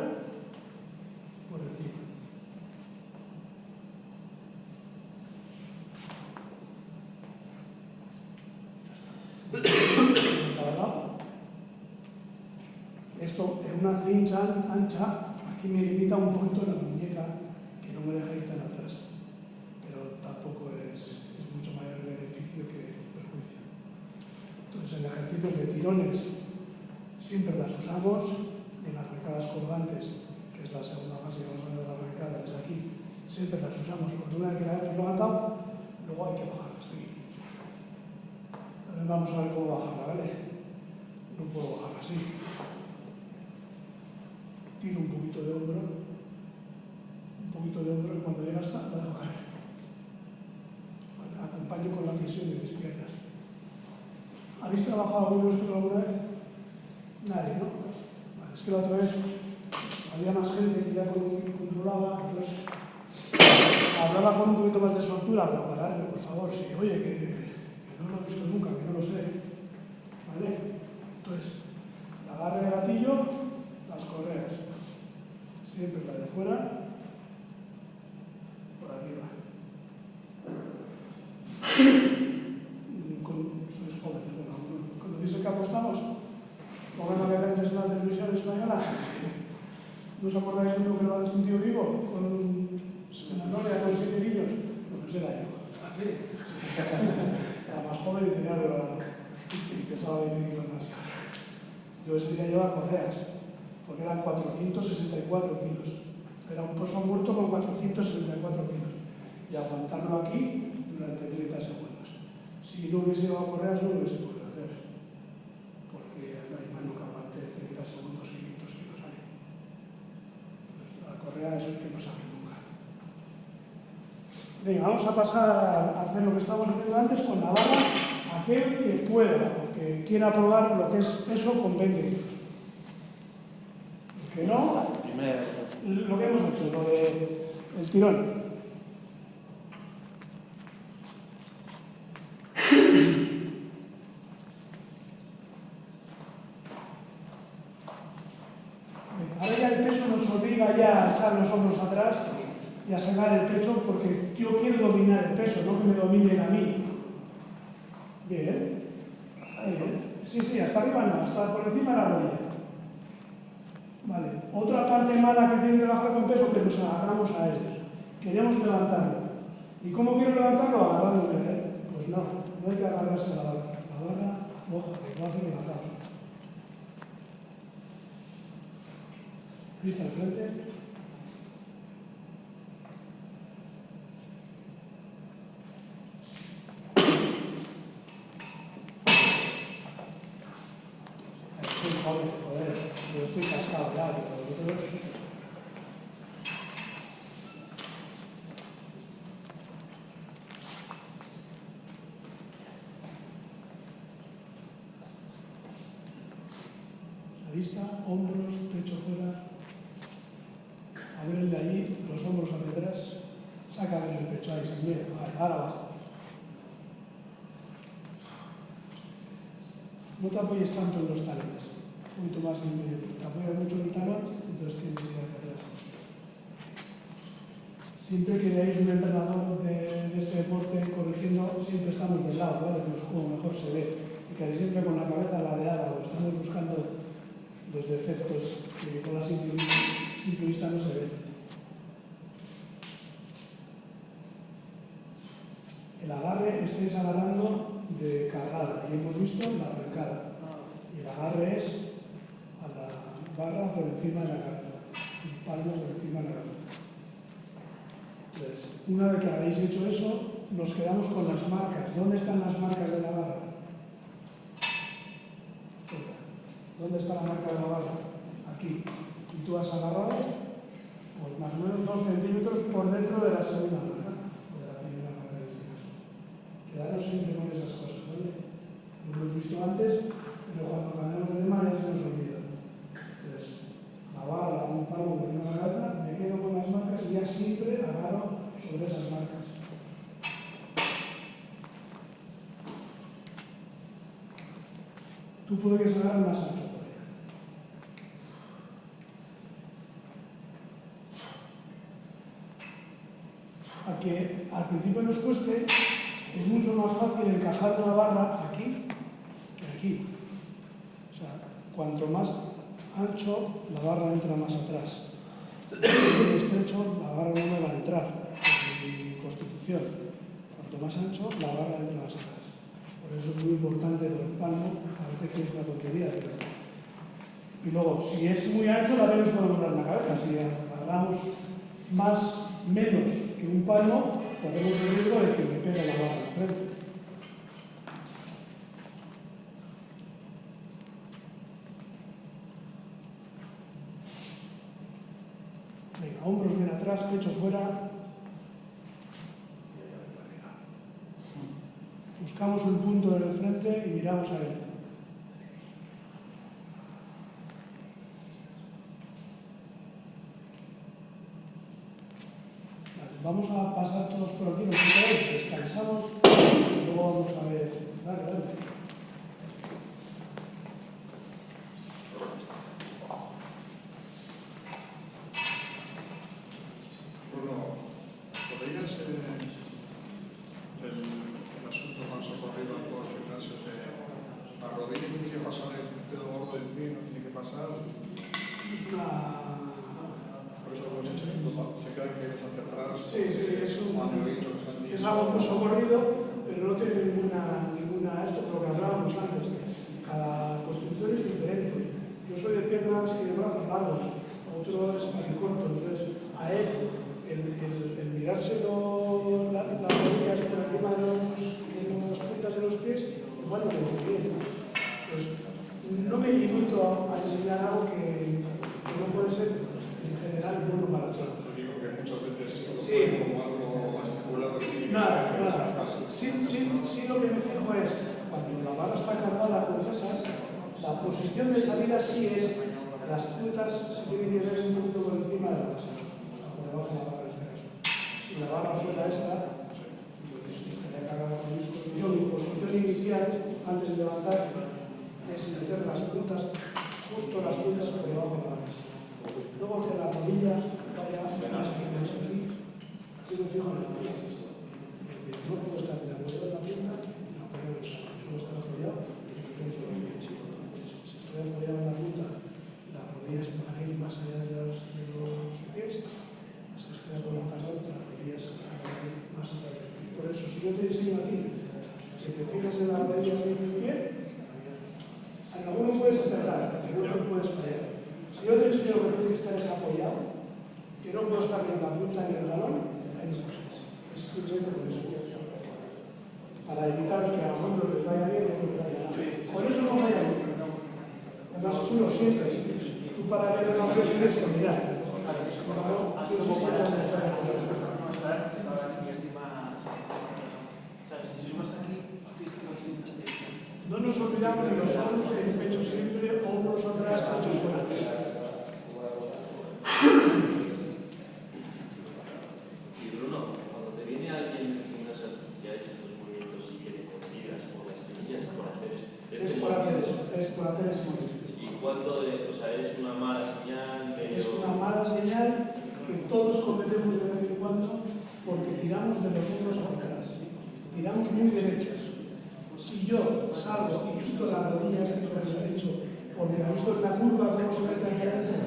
por encima. Cada lado. Esto en una cincha ancha, aquí me limita un poquito la muñeca, que no me deja ir tan atrás. Pero tampoco es mucho mayor beneficio que perjuicio. Entonces, en ejercicios de tirones siempre las usamos, en las arrancadas colgantes, que es la segunda fase que vamos a ver de la arrancada desde aquí, siempre las usamos porque una vez que la hemos levantado, luego hay que bajarla hasta aquí. También vamos a ver cómo bajarla, ¿vale? No puedo bajarla así. Tiro un poquito de hombro y cuando llega hasta la dejo caer. Vale, acompaño con la flexión de mis piernas. ¿Habéis trabajado alguno de esto alguna vez? Nadie, ¿no? Vale, es que la otra vez había más gente que ya controlaba, entonces hablaba con un poquito más de soltura, pero pararme, por favor, sí, oye, que no lo he visto nunca, que no lo sé. ¿Vale? Entonces, el agarre de gatillo, las correas. Siempre la de fuera, por arriba. Sois jóvenes, bueno, ¿conocéis el que apostamos? Programa que antes en la televisión española. ¿No os acordáis de uno que va de un tío vivo? Con una novia con 7 niños. Pues era yo. Era más joven y tenía verdad. Y pesaba 20 kilos más. Yo ese día llevaba correas, porque eran 464 kilos. Era un peso muerto con 464 kilos. Y aguantarlo aquí durante 30 segundos. Si no hubiese llevado correas, no lo hubiese podido hacer. Porque no hay mano que aguante 30 segundos y 500 kilos ahí. Entonces, la correa es el que no sabe nunca. Venga, vamos a pasar a hacer lo que estábamos haciendo antes con la barra. Aquel que pueda, o que quiera probar lo que es eso con 20 kilos. El que no, lo que hemos hecho, lo del tirón. Ahora ya el peso nos obliga ya a echar los hombros atrás y a sacar el pecho porque yo quiero dominar el peso, no que me dominen a mí. Bien. Bien. Sí, hasta arriba no, hasta por encima de la rodilla. Vale. Otra parte mala que tiene que bajar con peso que nos agarramos a ellos. Queremos levantarlo. ¿Y cómo quiero levantarlo? Agarrándome, Pues no hay que agarrarse a la barra. La barra, ojo, lo hace relajado. Vista al frente. Estoy joven, joder, yo estoy cascado ya, pero vosotros... La vista, hombros, pecho fuera. A ver el de allí, los hombros hacia atrás. Saca bien el pecho ahí, sin miedo. Vale, ahora abajo. No te apoyes tanto en los talones. Un poquito más en medio. Te apoyas mucho en el talón, entonces tienes que ir hacia atrás. Siempre que veáis un entrenador de este deporte corrigiendo, siempre estamos del lado, ¿vale? Como mejor se ve. Y casi siempre con la cabeza ladeada, o estamos buscando los defectos que con la simple vista no se ven. El agarre estáis agarrando de cargada, y hemos visto la arrancada. Y el agarre es a la barra por encima de la cabeza, el palmo por encima de la cabeza. Entonces, una vez que habéis hecho eso, nos quedamos con las marcas. ¿Dónde están las marcas de la barra? ¿Dónde está la marca de la barra? Aquí. Y tú has agarrado, pues más o menos 2 centímetros por dentro de la segunda marca, o de la primera marca en este caso. Quedaros siempre con esas cosas, ¿vale? Lo hemos visto antes, pero cuando cambiamos de tema ya se nos olvida. Entonces, la barra, un palo por encima de la cabeza, me quedo con las marcas y ya siempre agarro sobre esas marcas. tú podrías agarrar más ancho por ahí. A que al principio nos cueste, es mucho más fácil encajar una barra aquí que aquí. O sea, cuanto más ancho, la barra entra más atrás. Si es estrecho, la barra no me va a entrar, por mi constitución. Cuanto más ancho, la barra entra más atrás. Por eso es muy importante lo del palmo, parece que es una tontería, pero... Y luego, si es muy ancho, también nos podemos dar en la cabeza. Si agarramos menos que un palmo, podemos el riesgo de que me pegue la barra de frente. Venga, hombros bien atrás, pecho fuera. Buscamos un punto en el frente y miramos a él. Vamos a pasar todos por aquí, descansamos y luego vamos a ver. Dale, dale. Bruno, ¿podrías el asunto más ocurrido en todos los gimnasios de la rodilla tiene que pasar el dedo gordo del pie, no tiene que pasar? Eso es una... Por eso lo hemos hecho, se queda que es hacia atrás. Sí, es es algo muy socorrido, pero no tiene ninguna esto, lo que hablábamos antes. Cada constitución es diferente. Yo soy de piernas y de brazos largos, otro es corto, entonces a él el mirárselo las rodillas por encima de las puntas de los pies, igual no me lo bien. Pues no me limito a enseñar algo que no puede ser en general bueno para todos. Yo digo que muchas veces Sí. como algo estipulado que Nada. Sí, lo que me fijo es, cuando la barra está cargada con pesas, la posición de salida sí es, las puntas se tienen que ver un poquito por encima de la base, o sea, por debajo de la barra en este caso. Si la barra fuera esta, pues estaría cargada con disco. Yo, mi posición inicial, antes de levantar, es meter las puntas, justo las puntas por debajo de la base. Luego que la rodilla vaya más aquí, así me fijo en la rodilla. No puedo estar ni apoyado en la pierna ni apoyado en el suelo. Solo estar apoyado y si estoy apoyado en la punta, las rodillas van a ir más allá de los pies. Si estoy apoyado en el talón, las rodillas van a ir más allá del pie. Por eso, si yo te enseño a ti, si te fijas en las rodillas de tu pie, en alguno puedes acertar, en otro puedes fallar. Si yo te enseño que tienes que estar apoyado, que no puedo estar ni en la punta ni en el talón, hay dos cosas. Es simplemente por eso. Para evitar que a algunos les vaya bien y a otros les vaya mal. Por eso no vaya bien. Además, tú lo sientes. Tú para ver el cambio tienes que mirar. No nos olvidamos de los hombros en el pecho siempre, hombros atrás, pecho fuera. Y Bruno, cuando te viene alguien que ha hecho estos movimientos y quiere corridas por las espinillas por hacer Es por hacer eso, es por hacer ese movimiento. ¿Y cuánto o sea, es una mala señal? Es una mala señal que todos cometemos de vez en cuando porque tiramos de los hombros hacia atrás. Tiramos muy derechos. Si yo salgo y visto las rodillas, que es lo que se ha dicho, porque ha visto en la curva cómo se mete hacia adentro,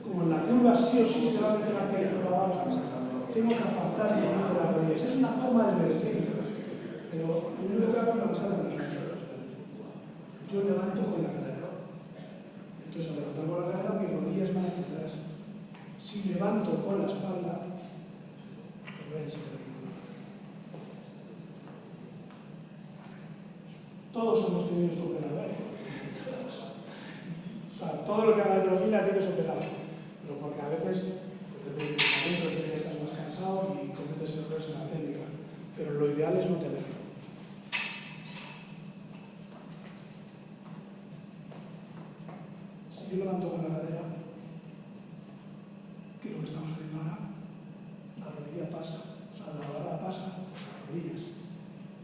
como en la curva sí o sí se va a meter hacia adentro la barra, tengo que apartar el de las rodillas. Es una forma de decir, pero lo único que hago es levantar con la cadera. Yo levanto con la cadera. Entonces, al levantar con la cadera, mis rodillas van hacia atrás. Si levanto con la espalda, pues ven, se queda aquí. Todos hemos tenido esto operado, ¿eh? O sea, todo lo que haga hidrofila tienes operado. Pero porque a veces, pues depende del momento que ya estás más cansado y cometes errores en la técnica. Pero lo ideal es no tenerlo. Si yo levanto con la cadera, que es lo que estamos haciendo ahora, la rodilla pasa, o sea, la barra pasa por las rodillas.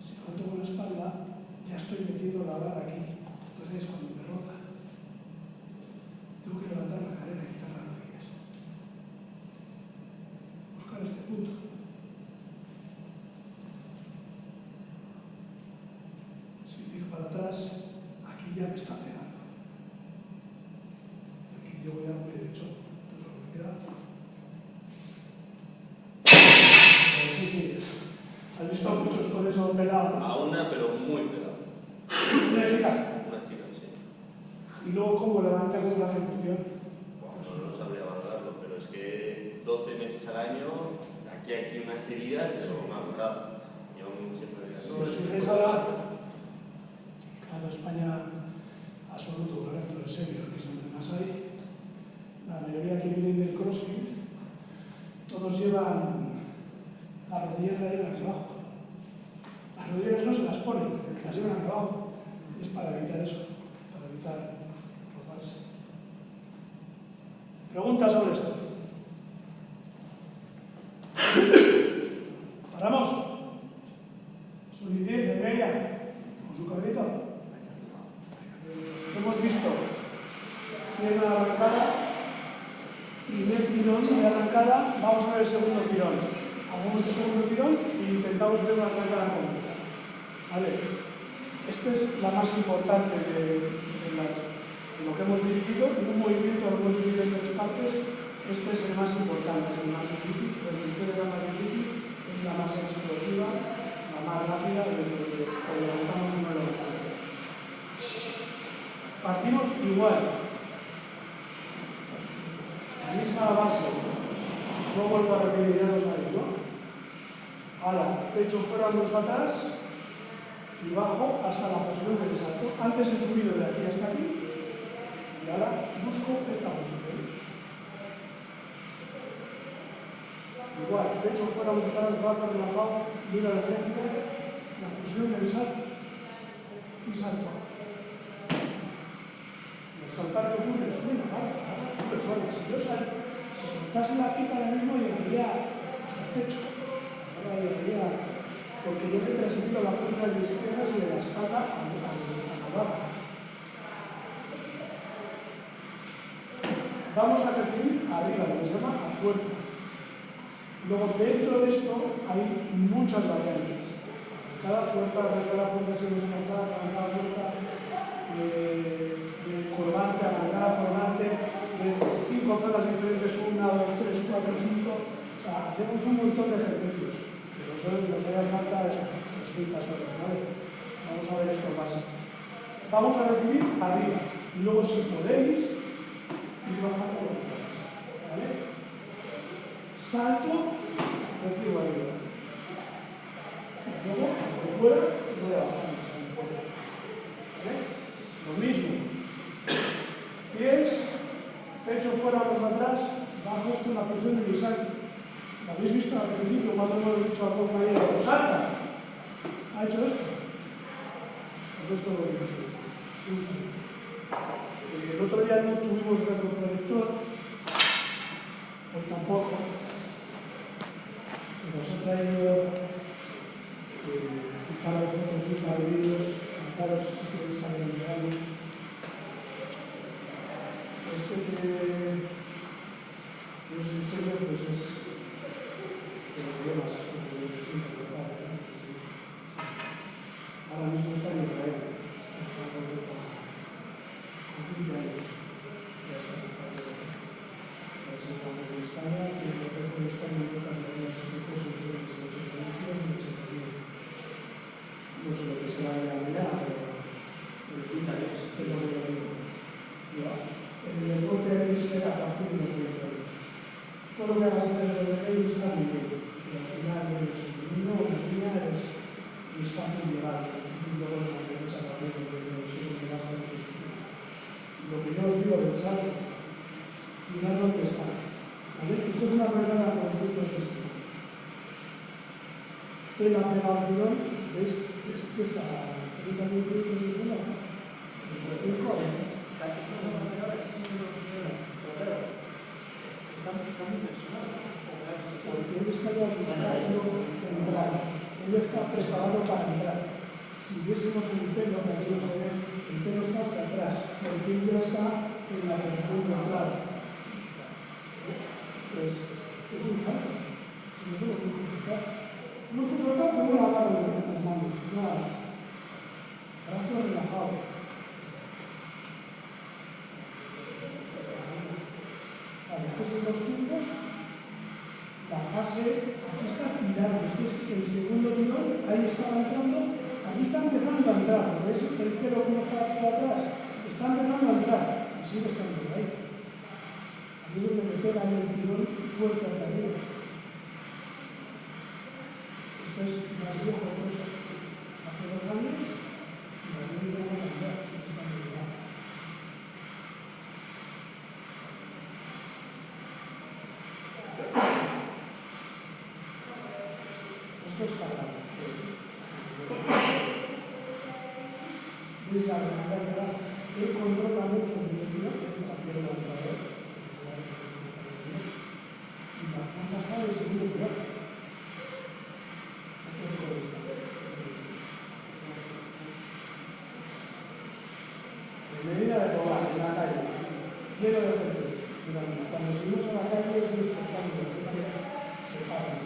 Si levanto con la espalda, ya estoy metiendo la barra aquí. Entonces, cuando muy pegado. Una chica. Una chica, sí. Y luego, ¿cómo levanta con la ejecución? No lo sabría valorarlo, pero es que 12 meses al año, aquí hay unas heridas, pero me ha durado. Yo siempre digo Si os fijáis ahora, claro, España absoluto, por ejemplo, en serio, que es donde más hay, la mayoría que vienen del CrossFit, todos llevan las rodilleras hacia abajo. Las rodilleras no se las ponen, las llevan hacia abajo. Y es para evitar eso, para evitar rozarse. Preguntas sobre esto. ¿Paramos? Suficiente, media, con su cabellito. Hemos visto pierna arrancada, primer tirón de arrancada, vamos a ver el segundo tirón. Hacemos el segundo tirón e intentamos ver una arrancada completa. ¿Vale? Esta es la más importante de lo que hemos dividido. En un movimiento lo hemos dividido en 3 partes. Este es el más importante, es el más difícil. El tercero es la más difícil, es la más explosiva, la más rápida de cuando levantamos uno de los otros. Partimos igual. La misma base. No vuelvo a repetir, ya lo sabéis, ¿no? Ahora, pecho fuera, hombros atrás y bajo hasta la posición del salto. Antes he subido de aquí hasta aquí y ahora busco esta posición. Igual, pecho fuera, hombros atrás, brazo relajado, mira la frente, la posición del salto y salto. Y al saltar, ¿qué ocurre? Sube la barra, sube sola. Si yo salto, si soltase la pica ahora mismo, llegaría hasta el pecho. Ahora llegaría, porque yo te transmito la fuerza de mis piernas y de la espalda a la barra. Vamos a recibir arriba, lo que se llama a fuerza. Luego, dentro de esto hay muchas variantes. Cada fuerza se nos enfoca, cada fuerza de colgante, arrancada, colgante, de 5 zonas diferentes, 1, 2, 3, 4, 5. O sea, hacemos un montón de ejercicios, que nos haría falta 300 horas, ¿vale? Vamos a ver esto básico. Vamos a recibir arriba, y luego si podéis, ir bajando los brazos, ¿vale? Salto, recibo arriba. Luego, aunque pueda, voy a bajar. ¿Vale? Lo mismo. Pies, pecho fuera, manos atrás, bajo esto en la posición de mi salto. ¿Lo habéis visto al principio cuando hemos dicho a compañero, salta? ¿Ha hecho esto? Pues esto es lo que yo soy. El otro día no tuvimos retroproyector, hoy tampoco. Nos ha traído un par de fotos y un par de vídeos, contaros si queréis saber los regalos. Este que os enseño pues es de los idiomas, como lo necesito, ¿no? Ahora mismo está en Israel, está con 15 años. Ya está en España, y el proyecto de España busca las equipos diferentes de los servicios y los servicios. No sé lo que será ya mañana, pero en fin, es lo que yo digo. En el deporte hay que ser a partir de los 20 años. Todo lo que hagas antes de los 20 años está muy bien. Y al final eres un niño o una niña y es fácil llegar. Es difícil luego de mantenerse a partir de los 20 años. Es lo que más hace que sufrir. Y lo que yo os digo del salto, mirad dónde está. ¿Vale? Esto es una regla con puntos estos. Pega al tirón, ¿veis? Esto está. ¿Veis también que es el suelo? El joven. Está muy flexionado. Porque él está ya buscando entrar. Él está preparado para entrar. Si viésemos el pelo, que aquí no se ve, el pelo está hacia atrás, porque él ya está en la posición de entrar. Pues es un salto. Si no se lo busco soltar. Busco soltar con una mano en las manos, nada más. Brazos relajados. Estos son los puntos, la fase, aquí está tirando, este es el segundo tirón, ahí estaba entrando, aquí está empezando a entrar, ¿veis el pelo como está aquí atrás? Está empezando a entrar y sigue estando ahí. Aquí es donde me pega el tirón fuerte hacia arriba. Esto es más viejo, esto es hace 2 años y aquí no tengo que cambiar, sigue estando igual. Esto es cargado. ¿Veis la realidad que da? Él controla mucho el director, él también lo ha y la fuerza está en el segundo pilar. En medida de probar en la calle, quiero de gente, cuando subimos a la calle es un espectáculo, se para.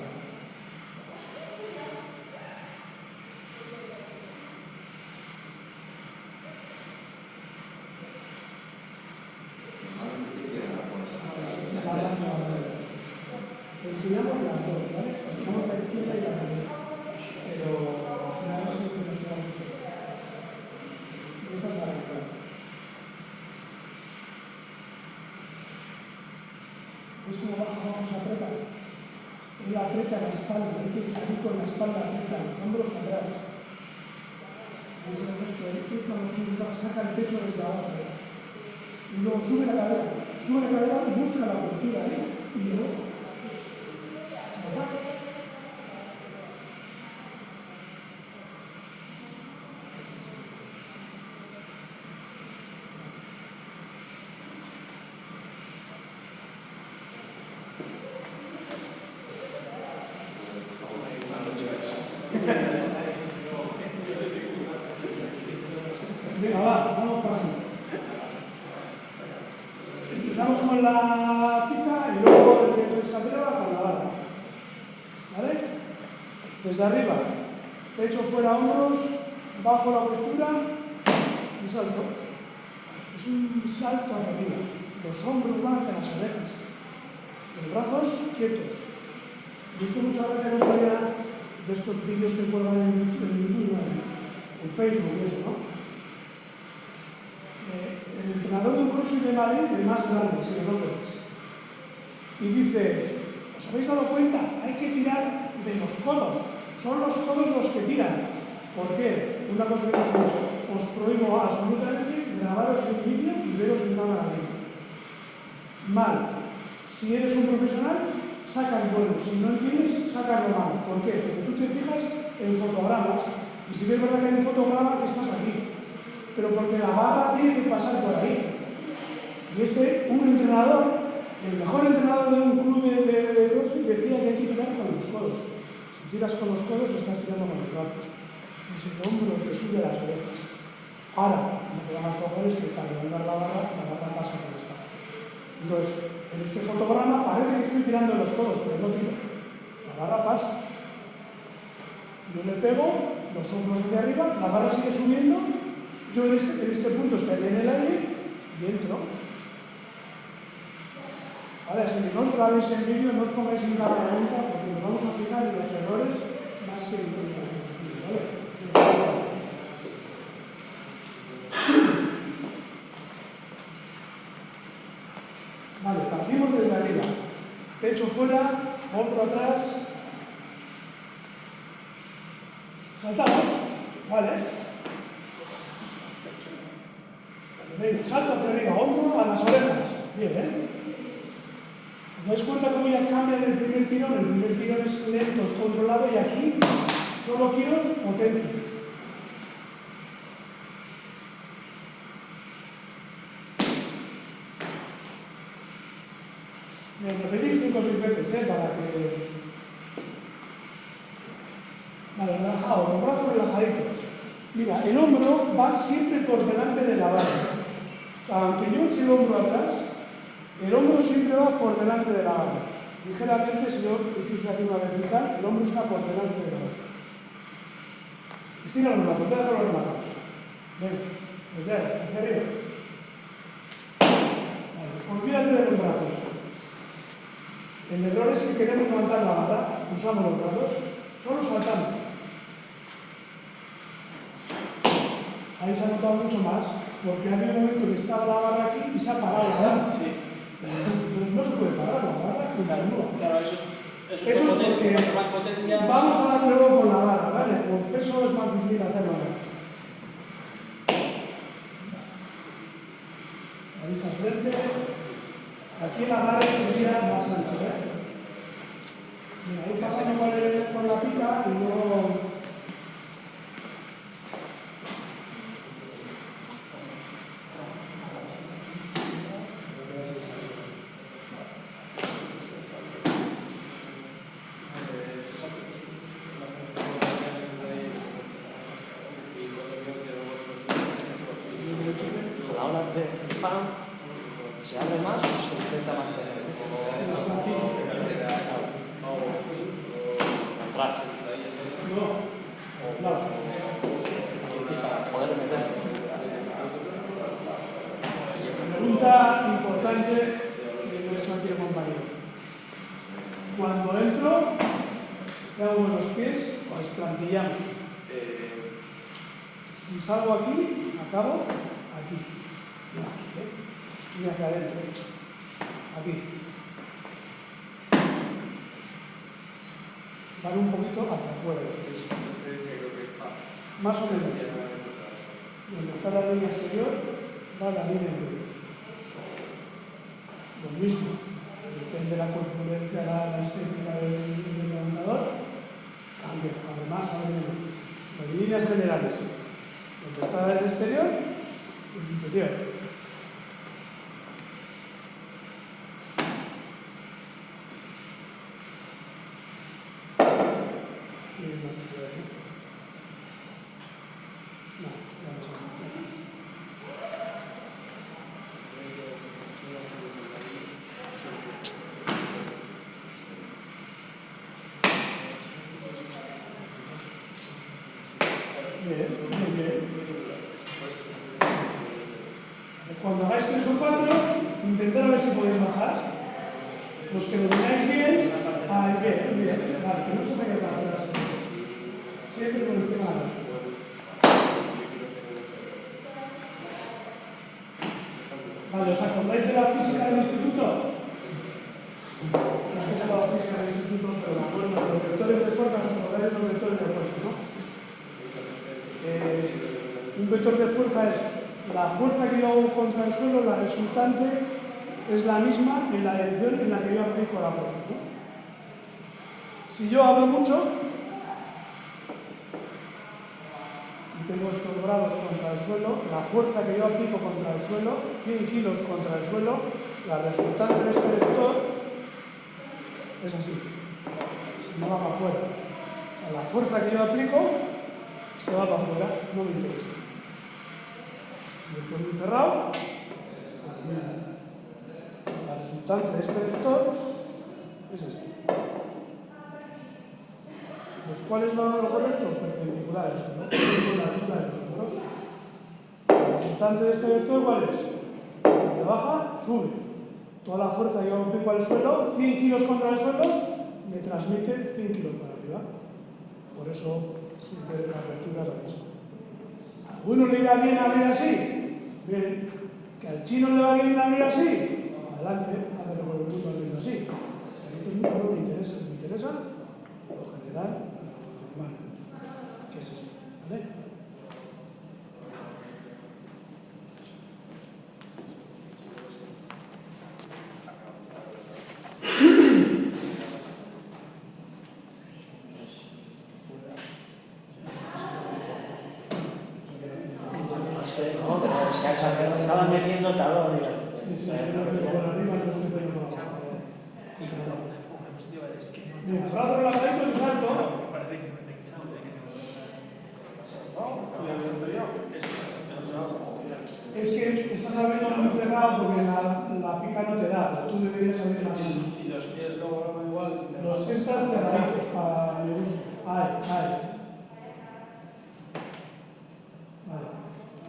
Enseñamos las dos, ¿vale? Enseñamos la izquierda y la derecha, pero al final no sé qué nos vamos a hacer. Esta es la verdad. ¿Ves cómo vamos a apretar? Él aprieta la espalda, hay que salir con la espalda aprieta, los hombros atrás. ¿Ves el gesto? Él echa los hombros, saca el pecho desde abajo. Y luego sube la cadera y busca la postura, y luego venga, vamos para aquí. Empezamos con la pica y luego el que se atreva con la barra. ¿Vale? Desde arriba, pecho fuera, hombros, bajo la postura y salto. Es un salto hacia arriba. Los hombros van hacia las orejas. Los brazos quietos. He visto muchas veces el otro día de estos vídeos que cuelgan en YouTube, en Facebook y eso, ¿no? El entrenador de un CrossFit de Madrid, el más grande, Sir Roberts, y dice, ¿os habéis dado cuenta? Hay que tirar de los codos. Son los codos los que tiran. ¿Por qué? Una cosa que os prohíbo absolutamente, grabaros en vídeo y veros en cámara lenta. Mal. Si eres un profesional, sacas bueno. Si no entiendes, sacas lo malo. ¿Por qué? Porque tú te fijas en fotogramas. Y si ves verdad que hay un fotograma, estás aquí. Pero porque la barra tiene que pasar por ahí. Y un entrenador, el mejor entrenador de un club de CrossFit, decía que hay que tirar con los codos. Si tiras con los codos, estás tirando con los brazos. Es el hombro que sube las orejas. Ahora, lo que da más cojones es que para levantar la barra pasa por esta. Entonces, en este fotograma parece que estoy tirando los codos, pero no tiro. La barra pasa. Yo le pego los hombros hacia arriba, la barra sigue subiendo, yo en este punto estaría en el aire y entro. Ahora, si no os grabéis el vídeo, no os pongáis en la pregunta, porque nos vamos a fijar en los errores más que en los positivos, ¿vale? Vale, partimos desde arriba. Pecho fuera, hombro atrás. Saltamos, ¿vale? Venga, salto hacia arriba, hombro a las orejas. Bien, ¿eh? ¿Os dais cuenta cómo ya cambia del primer tirón? El primer tirón es lento, es controlado y aquí solo quiero potencia. Bien, repetir 5 o 6 veces, para que... Vale, relajado, los brazos relajaditos. Mira, el hombro va siempre por delante de la barra. O sea, aunque yo eche el hombro atrás, el hombro siempre va por delante de la barra. Ligeramente, si yo hiciese aquí una vertical, el hombro está por delante de la barra. Estira los brazos, deja los brazos. Ven, desde ahí, hacia arriba. Vale, olvídate de los brazos. El error es que queremos levantar la barra, usamos los brazos, solo saltamos. Ahí se ha notado mucho más, porque hay un momento que estaba la barra aquí y se ha parado, ¿verdad? Sí. Entonces no se puede parar, la barra continúa. Claro, eso es Eso es potencia. porque Cuanto más potencia, más... vamos a darle luego con la barra, ¿vale? Por peso es más difícil hacerlo ahora. Ahí está frente. Aquí el agarre sería más ancho, ¿eh? Mira, ahí pasando por la pica y luego... A la hora de pan, ¿se abre más o se intenta mantener? Atrás. No, claro. Para poder meterse. Pregunta importante que me ha hecho aquí el compañero. Cuando entro, ¿qué hago con los pies? Pues plantillamos. Si salgo aquí, acabo aquí. Y aquí, ¿eh? Y hacia adentro. Aquí. Van un poquito hacia afuera los pies. Más o menos. Donde está la línea exterior, va la línea interior. Lo mismo. Depende de la corpulencia, la estética del levantador. Cambia más o menos. Las líneas generales. Donde está el exterior, el interior. ¿Quién más se ve? No, ya no sé. Bien, muy bien. Cuando hagáis 3 o 4, intentad a ver si podéis bajar. Los que lo miráis bien, bien, vale, que no se vaya para atrás. Siempre por encima de la... Vale, ¿os acordáis de la física del instituto? No sé si es la física del instituto, pero me acuerdo de los vectores de fuerza, os acordáis de los vectores de fuerza, ¿no? Un vector de fuerza es la fuerza que yo hago contra el suelo, la resultante es la misma en la dirección en la que yo aplico la fuerza, ¿no? Si yo hablo mucho y tengo estos grados contra el suelo, la fuerza que yo aplico contra el suelo, 100 kilos contra el suelo, la resultante de este vector es así, se me va para afuera. O sea, la fuerza que yo aplico se va para afuera, no me interesa. Si esto es muy cerrado, la resultante de este vector es este. Pues, ¿cuál es lo correcto? Perpendicular a esto, ¿no? Con la altura de los números. La resultante de este vector, ¿cuál es? Cuando baja, sube. Toda la fuerza que yo aplico al suelo, 100 kilos contra el suelo, me transmite 100 kilos para arriba. Por eso siempre la apertura es la misma. ¿A alguno le irá bien abrir así? Bien. ¿Que al chino le va bien abrir así? Adelante, hazlo por el mundo abriendo así. A mí no me interesa. Me interesa lo general, lo normal. ¿Qué es esto? ¿Vale? No, pero es que a esa gente estaban metiendo talón. Sí, por arriba no estoy poniendo por abajo. Mira, salto relajadito y salto. Es que estás abriendo muy cerrado porque la pica no te da, pero tú deberías abrir más. Y los pies luego igual. Los pies están cerraditos para mi gusto. Vale.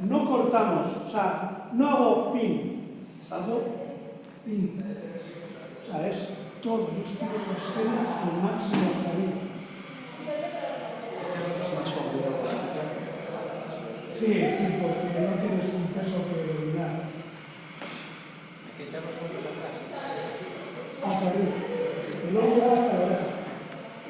No cortamos, o sea, no hago pin, hago pin. O sea, es todo. Yo estiro las piernas al máximo hasta arriba. Sí, porque no tienes un peso que dominar. Hay que echarnos un poco atrás. Hacia arriba. El hombro hacia la oreja.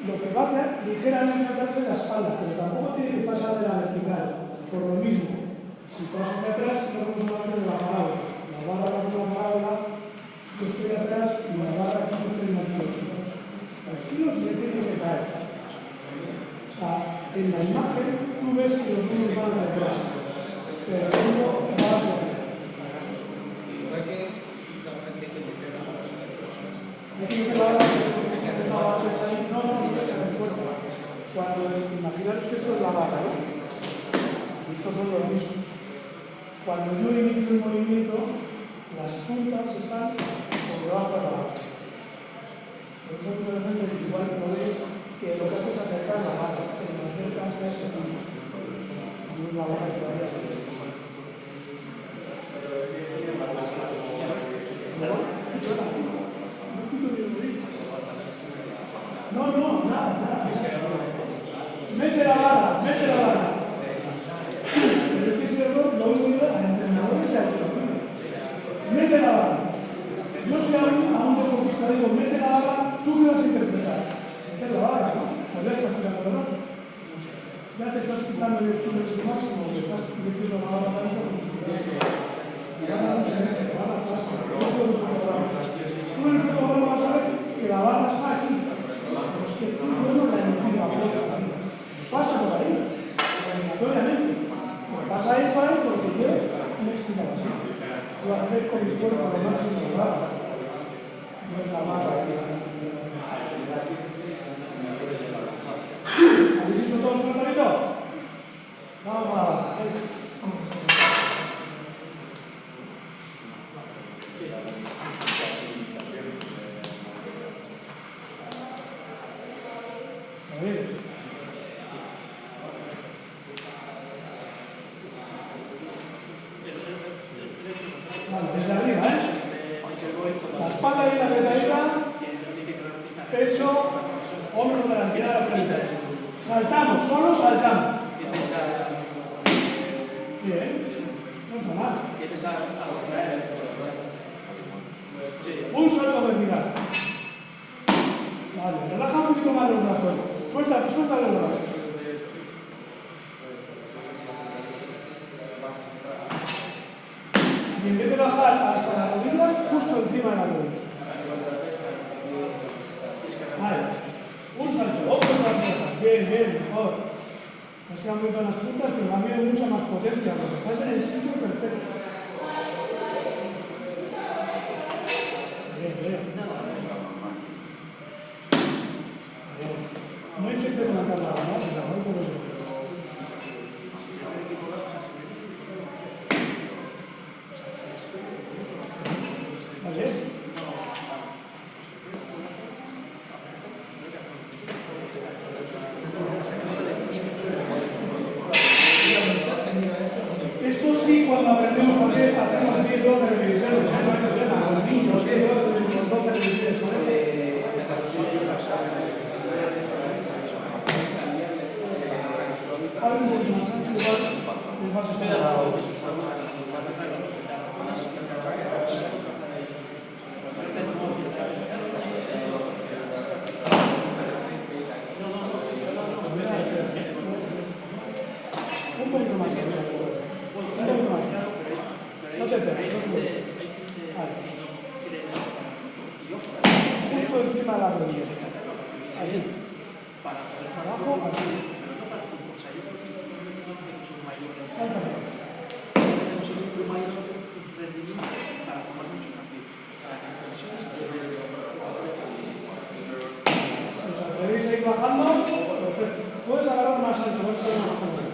Lo que va a hacer ligeramente atrás de la espalda, pero tampoco tiene que pasar de la vertical. Por lo mismo, si paso hacia atrás, no vamos solamente de la parábola. La barra va con la parábola, yo estoy atrás y la barra aquí no estoy aquí los hilos. Los hilos se tienen que caer. O sea, en la imagen tú ves que los hilos van hacia atrás, pero el hilo va hacia atrás. Igual que hay que meter las cosas. Hay que meter la barra, no, es el cuerpo. Cuando imaginaros que esto es la barra, ¿no? Estos son los discos. Cuando yo inicio el movimiento, las puntas están por debajo de la barra. Por eso muchas veces igual podéis que lo que hace es acercar la barra, que me acerca hasta ese punto. No es la barra que todavía no. No, nada. Mete la barra. Pero es que ese error lo he oído a entrenadores de alterofilia. Mete la barra. Yo soy a un deportista, digo, mete la barra, tú me vas a interpretar. Mete la barra, ¿no? Pues ya estás tirando la barra. Ya te estás quitando el estímulo máximo, te estás metiendo la barra para el y ahora no se mete, la barra pasa. Tú en el fútbol vas a ver que la barra está aquí. Pero es que tú no la emitimos a vos también. Pasa por ahí, obligatoriamente. Pasa ahí para ahí porque yo me estiro así. Yo acerco mi cuerpo lo máximo de la barra. No es la barra que ¿habéis hecho todos un ratito? Vamos a la barra. Vale, desde arriba, la espalda bien apretadita, pecho, hombro delantera de la frente. Saltamos, solo saltamos. Bien, no está mal. Un salto vertical. Vale, relaja un poquito más los brazos. Suelta los brazos. Y en vez de bajar hasta la rodilla, justo encima de la rodilla. Vale. Un salto, otro salto. Bien, mejor. Has quedado muy con las puntas, pero también mucha más potencia, porque estás en el sitio perfecto. Bien. No intentes levantar la mano, pero no puedo ver. ¿Vale? Esto sí, cuando aprendemos a hacer, hacemos 10, 12 repeticiones, no hay problema. Los niños, 10, 12 repeticiones, Ahora un poquito más ancho, les vas a estar a la hora. Un poquito más ancho. No te pegues, Vale. Justo encima de la rodilla. Aquí. Abajo, aquí. Si os atrevéis a ir bajando, perfecto. Puedes agarrar más ancho, más ancho.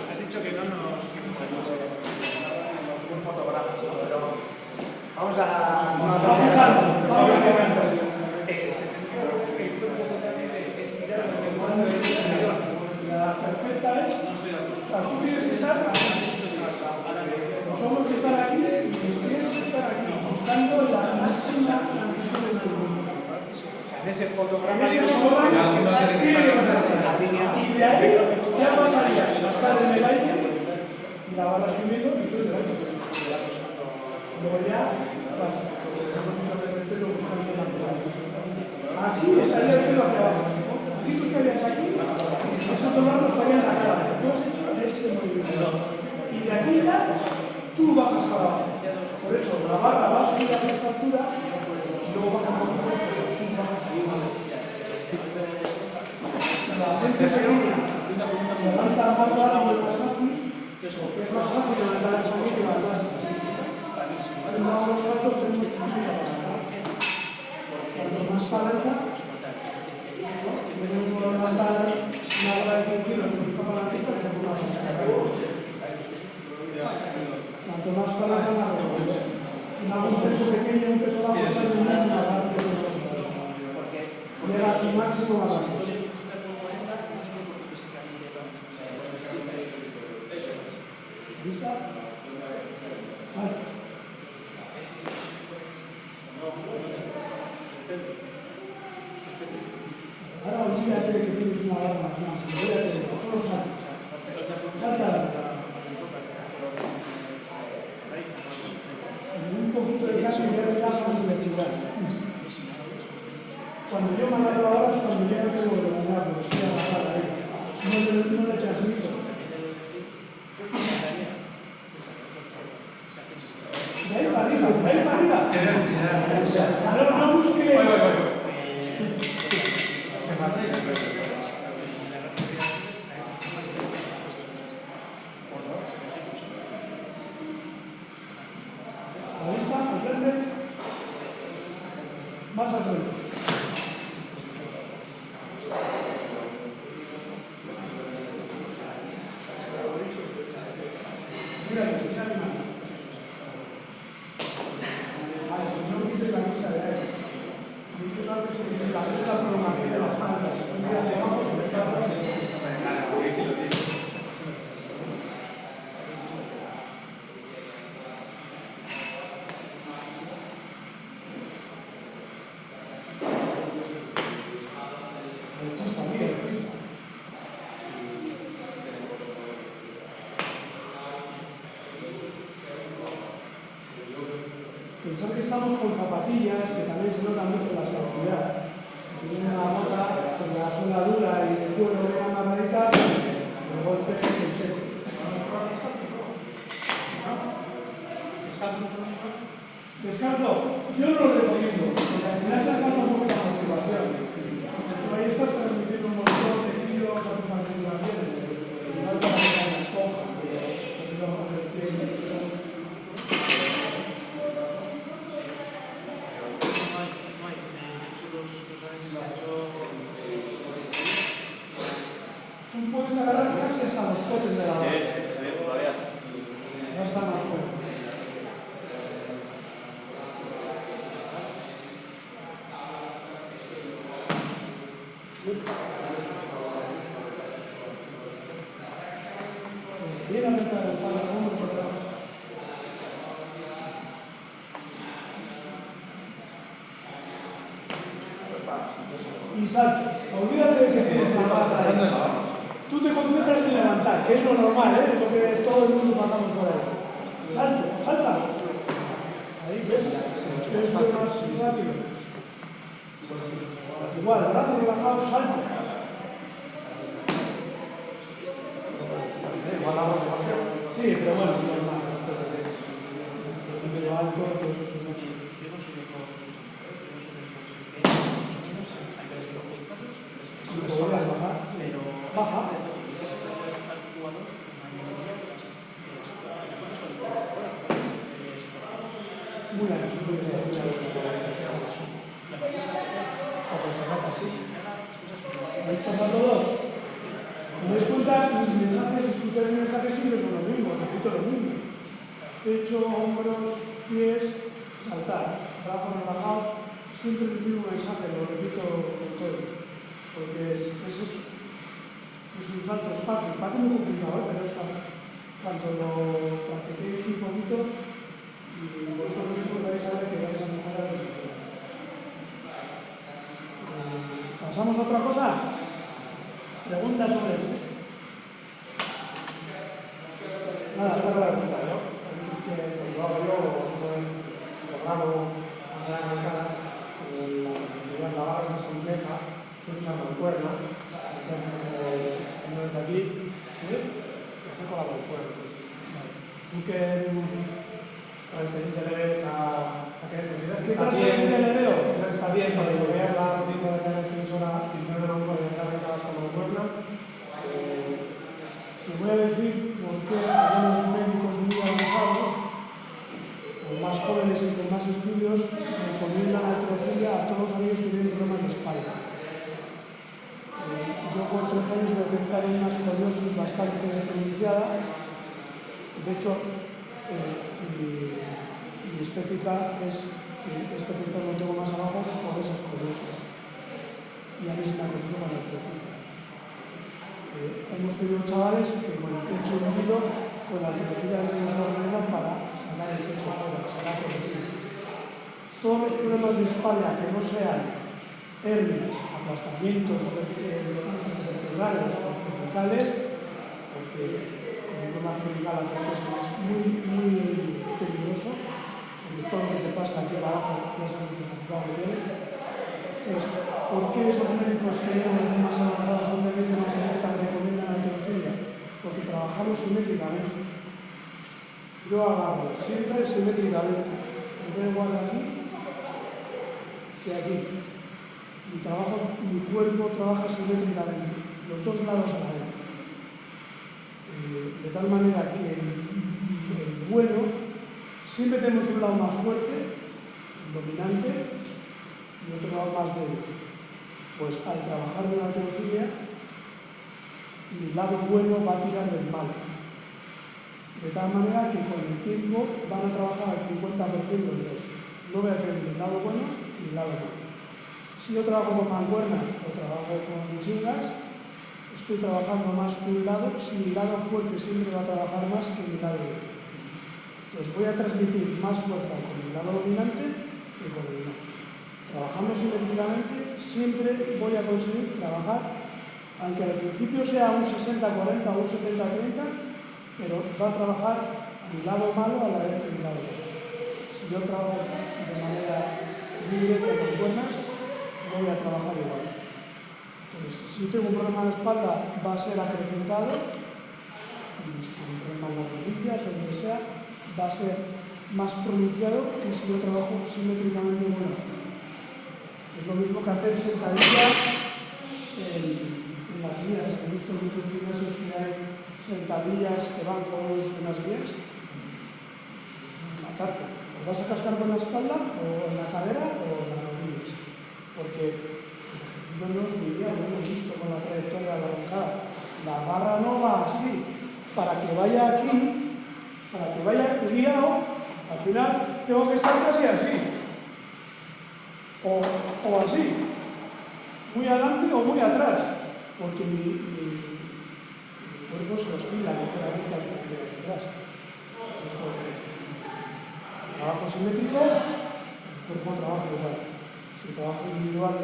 Has dicho que no nos un fotograma, pero vamos a la perfecta es, o sea, tú tienes que estar aquí. Los hombros que están aquí y los pies que están aquí, buscando la máxima amplitud del movimiento. en ese fotograma. bañas, tiene que pasar. Y de ahí ya pasarías a estar en el aire y la barra subiendo y tú te vas. Luego ya vas. Aquí estaría el pelo hacia abajo. Aquí tú estarías aquí, y esos dos lados estarían en la cara. Tú has hecho ese movimiento. Y de aquí ya tú bajas para abajo. Por eso la barra va a subir a esta altura y luego baja un poco, tú bajas ahí. La gente se une, levanta más rápido las máquinas, que es más fácil levantar las máquinas que levantar las máquinas. Si no hago los saltos, tenemos una cosa para sacar. Cuanto más palanca, tenemos que levantar una bola de 100 kilos con esta palanquita, tenemos más palanca. Cuanto más palanca, más rápido. Si hago un peso pequeño, un peso bajo, sale mucho más rápido. Llega a su máximo más rápido. ¿Lista? Vale. Ahora olvídate de que tienes una barra más. Olvídate de eso, solo salta. Salta. Un poquito de cambio y ya le das más velocidad. Cuando yo me agarro ahora es cuando ya no tengo velocidad, porque estoy agarrado ahí. No le transmito. De ahí para arriba, de ahí para arriba. No busques. ¿La vista? ¿Al frente? Más al frente. Mira, mira mi mano. Vale, pues no quites la vista de ahí. Y tú sabes que la prolongación de las plantas. Mira hacia abajo y está abajo. Pensar que estamos con zapatillas, que también se nota mucho la estabilidad. Si tienes una bota con la suela dura y el cuero de una radical, el golpe es en seco. Descanso, yo no lo recomiendo, porque al final te falta un poco la motivación. Tú ahí estás transmitiendo un montón de kilos a tus articulaciones, y no te vas a sacar la esponja, porque no vamos a hacer pie y tú puedes agarrar casi hasta los potes de la barra. Sí, todavía. No está más fuerte. Bien apretada la espalda, hombros atrás. Y salto. Olvídate de que tienes la barra ahí. Tú te concentras en levantar, que es lo normal, es lo que todo el mundo pasamos por ahí. Salto, salta. Ahí ves, es lo más rápido. Igual, brazos relajados, salto. Sí, pero bueno, normal. Pero alto, pues eso es así. Si podrías bajar, baja. Muy ancho, muy así. ¿Habéis pasado dos? Cuando escuchas mis mensajes, escuchar mis mensajes siempre son lo mismo, repito lo mismo. Pecho, hombros, pies, saltar, brazos relajados, siempre el mismo mensaje, lo repito con todos. Porque es eso. Es un salto, es fácil, parece muy complicado, pero es fácil. Cuando lo practiquéis un poquito, y vosotros mismos vais a ver que vais a mejorar el ¿Pasamos a otra cosa? Preguntas sobre esto. Nada, está claro, ¿no? Es que cuando hago yo, lo grabo a gran escala, la barra más compleja, suele usar mancuerna, hacer como desde aquí, ¿sí? Y hacer con la mancuerna. Vale. ¿Tú qué transferencia le ves a qué consideras que está bien? ¿Crees que está bien para desarrollar la política de la extensora y hacer una mancuerna y arrancar esta mancuerna? Te voy a decir por qué algunos médicos muy avanzados, o más jóvenes y con más estudios, recomiendan halterofilia a todos aquellos que tienen problemas de espalda. Yo con 3 años detectaron una escoliosis bastante pronunciada. De hecho, mi estética es que este pezón lo tengo más abajo por esas escoliosis. Y a mí se me ha corrido con la halterofilia. Hemos tenido chavales que con el pecho hundido, con la halterofilia de la rodilla para sacar el pecho afuera, sacar por encima. Todos los problemas de espalda que no sean hernias, aplastamientos vertebrales o cervicales, porque con el problema cervical es muy peligroso, porque todo lo que te pasa aquí abajo ya sabes lo complicado que tiene. Pues, ¿por qué esos médicos que son más avanzados, son de mente más abierta, recomiendan halterofilia? Porque trabajamos simétricamente. Yo agarro siempre simétricamente. Me da igual aquí que aquí. Mi cuerpo trabaja simétricamente, los dos lados a la vez. De tal manera que el bueno, siempre tenemos un lado más fuerte, el dominante, y otro lado más débil. Pues al trabajar en la halterofilia, mi lado bueno va a tirar del mal. De tal manera que con el tiempo van a trabajar al 50% los dos. No voy a tener ni lado bueno ni lado malo. Si yo trabajo con mancuernas o trabajo con chingas, estoy trabajando más con un lado, si mi lado fuerte siempre va a trabajar más que mi lado débil. Entonces voy a transmitir más fuerza con mi lado dominante que con el lado. Trabajando simétricamente, siempre voy a conseguir trabajar, aunque al principio sea un 60-40 o un 70-30, pero va a trabajar mi lado malo a la vez que mi lado bueno. Si yo trabajo de manera libre con mancuernas, no voy a trabajar igual. Entonces, si tengo un problema en la espalda, va a ser acrecentado, y si tengo un problema en las rodillas o donde sea, va a ser más pronunciado que si yo trabajo simétricamente en una. Es lo mismo que hacer sentadillas en las guías. He visto muchos gimnasios que hay sentadillas que van con unas guías. Es matarte. O vas a cascar con la espalda, o en la cadera, o en las rodillas. Porque no nos lo hemos visto con la trayectoria de la arrancada. La barra no va así. Para que vaya aquí, para que vaya guiado, al final tengo que estar casi así. O así, muy adelante o muy atrás, porque mi cuerpo se oscila ligeramente hacia atrás. Trabajo simétrico, el cuerpo trabaja igual. Si trabajo individual,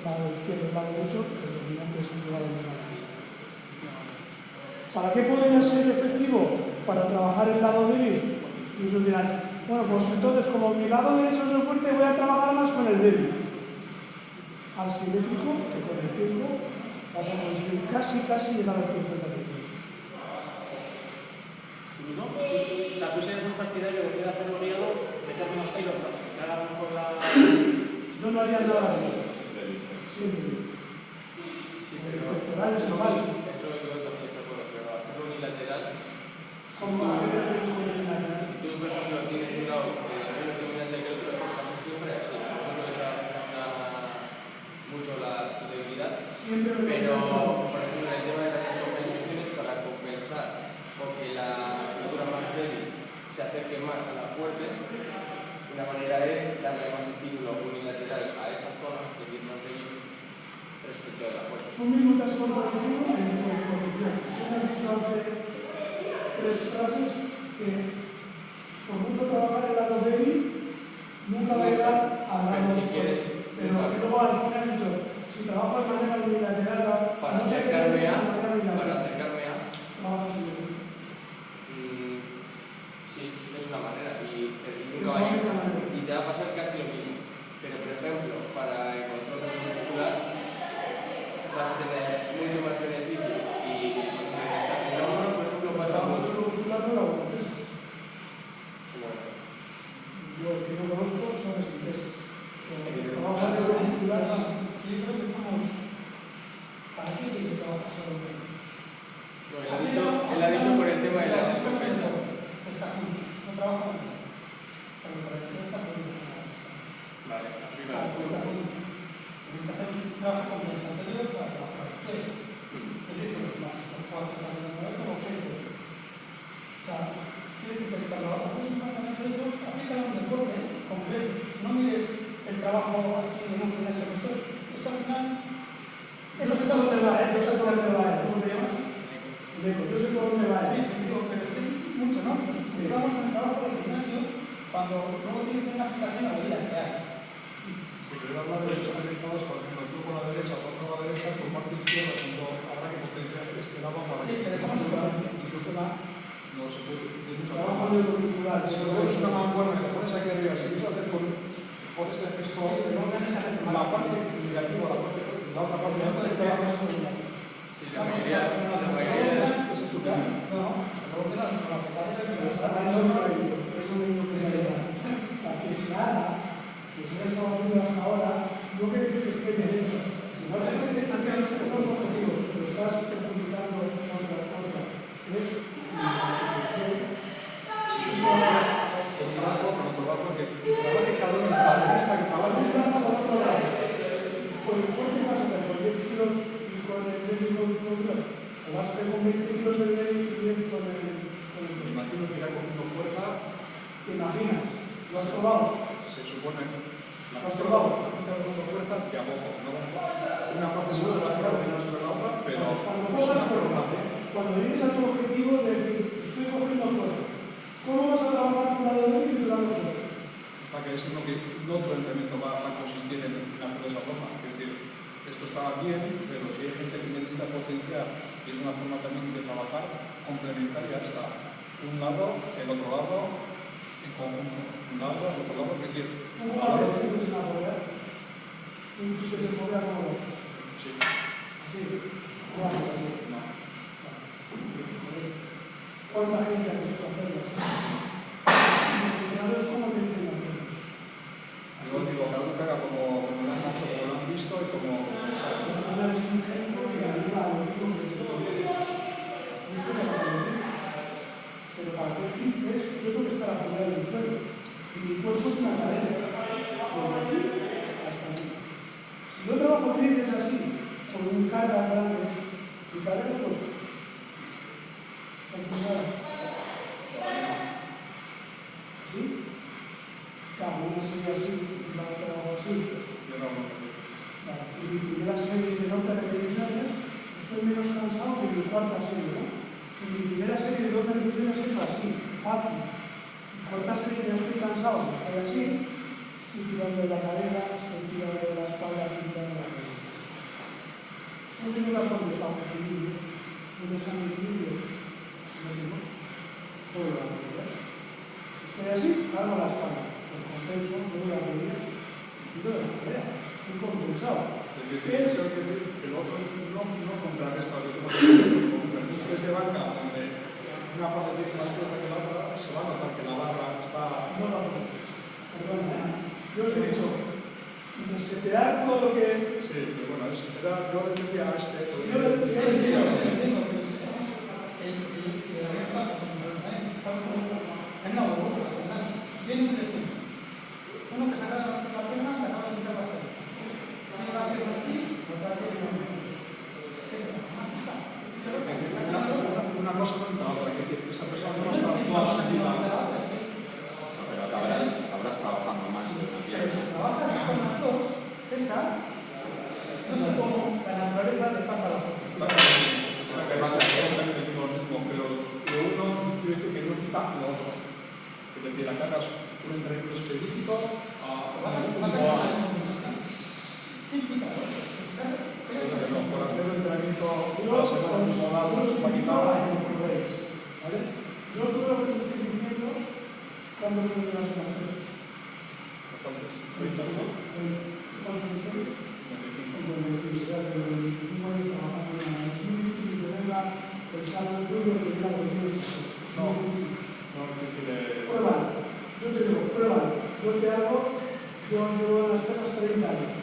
lado izquierdo y lado derecho, el dominante es el lado dominante. ¿Para qué podría ser efectivo? Para trabajar el lado débil. Y ellos dirán, bueno, pues entonces como mi lado derecho es el fuerte, voy a trabajar más con el débil. Asimétrico, que con el tiempo vas a conseguir casi llegar al 50%. ¿No? O sea, tú serías un partidario de hacer un guiado, meter unos kilos para acercar a lo mejor la... Yo no haría nada de eso. Sí, pero pectorales no vale. Eso es lo que yo también estoy de acuerdo, pero hacerlo unilateral. ¿Cómo a qué te refieres con unilateral? Si tú, por ejemplo, tienes un lado menos dominante que el otro, eso pasa siempre así. Por eso que trabajas mucho tu debilidad. Pero, por ejemplo, el tema de las compensaciones, para compensar porque la estructura más débil se acerque más a la fuerte, una manera es darle más estímulo unilateral a esa zona que tiene más débil respecto de la fuerte. Tú mismo te has contradicido en tu exposición. Tú me has dicho hace 3 frases que por mucho trabajar el lado débil, nunca va a llegar al lado fuerte. Pero luego al final he dicho, si trabajo el te va a pasar casi lo mismo. Pero, por ejemplo, para el control muscular vas a tener mucho más beneficio y en el hombro, por ejemplo, pasa mucho. muscular no lo hago con pesas. Bueno, Yo el que yo conozco son las pesas. El trabajo neuromuscular. Sí, yo creo que estamos. ¿Para qué quieres trabajar solo con él? no, él ha dicho por el tema de la descompensa. No trabajo con él. Pero para eso está poniendo. Vale, Tienes que hacer un trabajo compensatorio para trabajar usted. Yo soy de los más, los cuatro están en la derecha o seis. O sea, quiere decir que cuando haces un tratamiento de esos, aplícalo en el deporte completo. No mires el trabajo así en un gimnasio. Esto al final. Eso sé por dónde va, ¿eh? Yo sé por dónde va, ¿eh? ¿Cómo te llamas? Deco, yo sé por dónde va, Sí, ¿eh? digo, pero es que es mucho, ¿no? Nos fijamos en el trabajo del gimnasio cuando luego tienes una aplicación a la vida real. Si queremos hablar de estabilizados, por ejemplo, tú con la derecha, toca la derecha, tu parte izquierda, cuando habrá que potenciar este lado para Sí, pero ¿cómo se potencia? Entonces no se puede de mucha Trabajo forma. neuromuscular. Si lo pones una mancuerna y lo pones aquí arriba y empiezas a hacer con este gesto, la parte negativa, la otra parte, No puedes trabajar solo ya. Sí, la mayoría es estupendo. No, luego te das con la secadera y Eso me digo que se haga. O sea, que se haga, que se ha estado haciendo hasta ahora, no quiere decir que esté bien hecho. No es que estás creando unos objetivos, pero estás perjudicando otra. Es Con un brazo, con otro brazo, que trabaje cada uno en la vista, que trabaje un brazo con otro lado. Con el fuerte vas a hacer con 10 kilos y con el débil con 5 kilos. O vas a hacer con 20 kilos el débil y 10 con el Me fuerte. imagino que irá cogiendo fuerza, ¿Te imaginas? ¿Lo has probado? se supone, la ¿Has gente probado? va cogiendo fuerza, que a poco, ¿no? Una parte se puede coordinar sobre la otra, pero Cuando es cojas una fuerza, forma. cuando llegues a tu objetivo de decir, estoy cogiendo fuerza, ¿cómo vas a trabajar tu lado débil y tu lado fuerte? Está que es lo que no otro entrenamiento va a consistir en hacer de esa forma. Es decir, esto está bien, pero si hay gente que necesita potenciar y es una forma también de trabajar complementaria, está un lado, el otro lado, en conjunto. Un lado, el otro lado, es decir, ¿Cómo haces ejercicios en apoyar? ¿Un ejercicio en apoyar cómo lo haces? sí, Así. ¿Cómo haces así? no. ¿Cuánta gente ha visto hacerlo así? Los entrenadores, ¿cómo te dicen hacerlo? Yo digo, cada uno que haga como lo han hecho, como lo han visto y como saben. Los entrenadores es un ejemplo que ayuda a lo mismo que yo soy. Y esto es para hacer pero para hacer tríceps, yo tengo que estar apoyado en el suelo. Y mi cuerpo es una cadena. Desde aquí hasta aquí. Si yo trabajo tríceps así, con un carga grande, mi cadera pues está inclinada. ¿Sí? Claro, una serie así, y la otra así. Yo no lo sé. Vale, y mi primera serie de 12 repeticiones, estoy menos cansado que mi cuarta serie, ¿no? Y mi primera serie de 12 repeticiones es así, fácil. Mi cuarta serie ya estoy cansado, estoy así, estoy tirando de la cadera, estoy tirando de la espalda, estoy tirando de la cadera. No tengo una sonrisa, un equilibrio, un desequilibrio, no tengo todo lo hago, ¿ves? Si estoy así, hago la espalda, los compenso, me voy a rodillas y tiro de la cadera, estoy compensado. Es decir, eso quiere decir que el otro no contrarresta lo que tú me dices. Con un press de banca donde una parte tiene más fuerza que la otra, se va a notar que la barra está. No lo hago. Perdona, ¿eh? Yo os he dicho, resetear todo lo que... Sí, pero bueno, eso te da, yo le entendía a este. Si yo le decía, Viene un lesión. Uno que saca la pierna, la acaba de quitar la serie. Tiene la pierna así, otra pierna así está. Es decir, una cosa no entra a otra, es decir, esa persona no está toda su vida. Pero acabarás trabajando más. Pero si trabajas con las dos, esa, no sé cómo, la naturaleza te pasa la cosa. Está que más también decimos lo mismo, pero lo uno quiere decir que no quita lo otro. Es decir, acá hagas un entrenamiento específico por hacer un entrenamiento una semana mismo lado, va a quitar. ¿Vale? Yo todo lo que os estoy diciendo, cuando se me las cosas. yo te hago, yo llevo las cosas 30 años,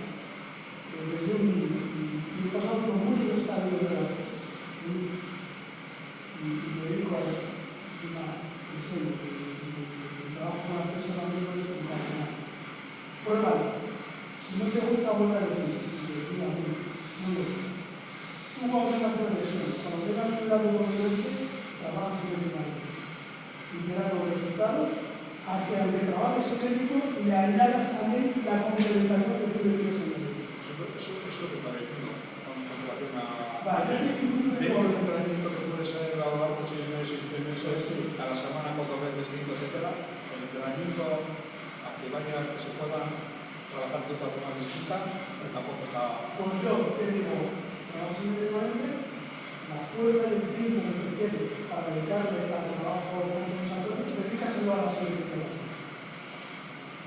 desde un niño, y he pasado por muchos estadios de las cosas, muchos, y me dedico a eso, enseño, y trabajo con las personas amigos en caminar. Pues vale, si no te gusta volver a ti, no me gusta. Tú cuando tengas una lesión, cuando tengas un lado docente, trabajas en el médico y verás los resultados a que aunque trabajes en médico le añadas también la complementación que tú le tienes en el médico. Eso es lo que está diciendo con relación a... Vale, Digo, el entrenamiento que puede ser a lo largo de 6 meses, 7 meses, a la semana 4 veces, 5, etc. El entrenamiento a que vaya, que se pueda trabajar de otra forma distinta, tampoco está... Pues yo te digo, trabajas individualmente, la fuerza y el tiempo que te quede para dedicarle al trabajo compensatorio, dedícaselo a la salud.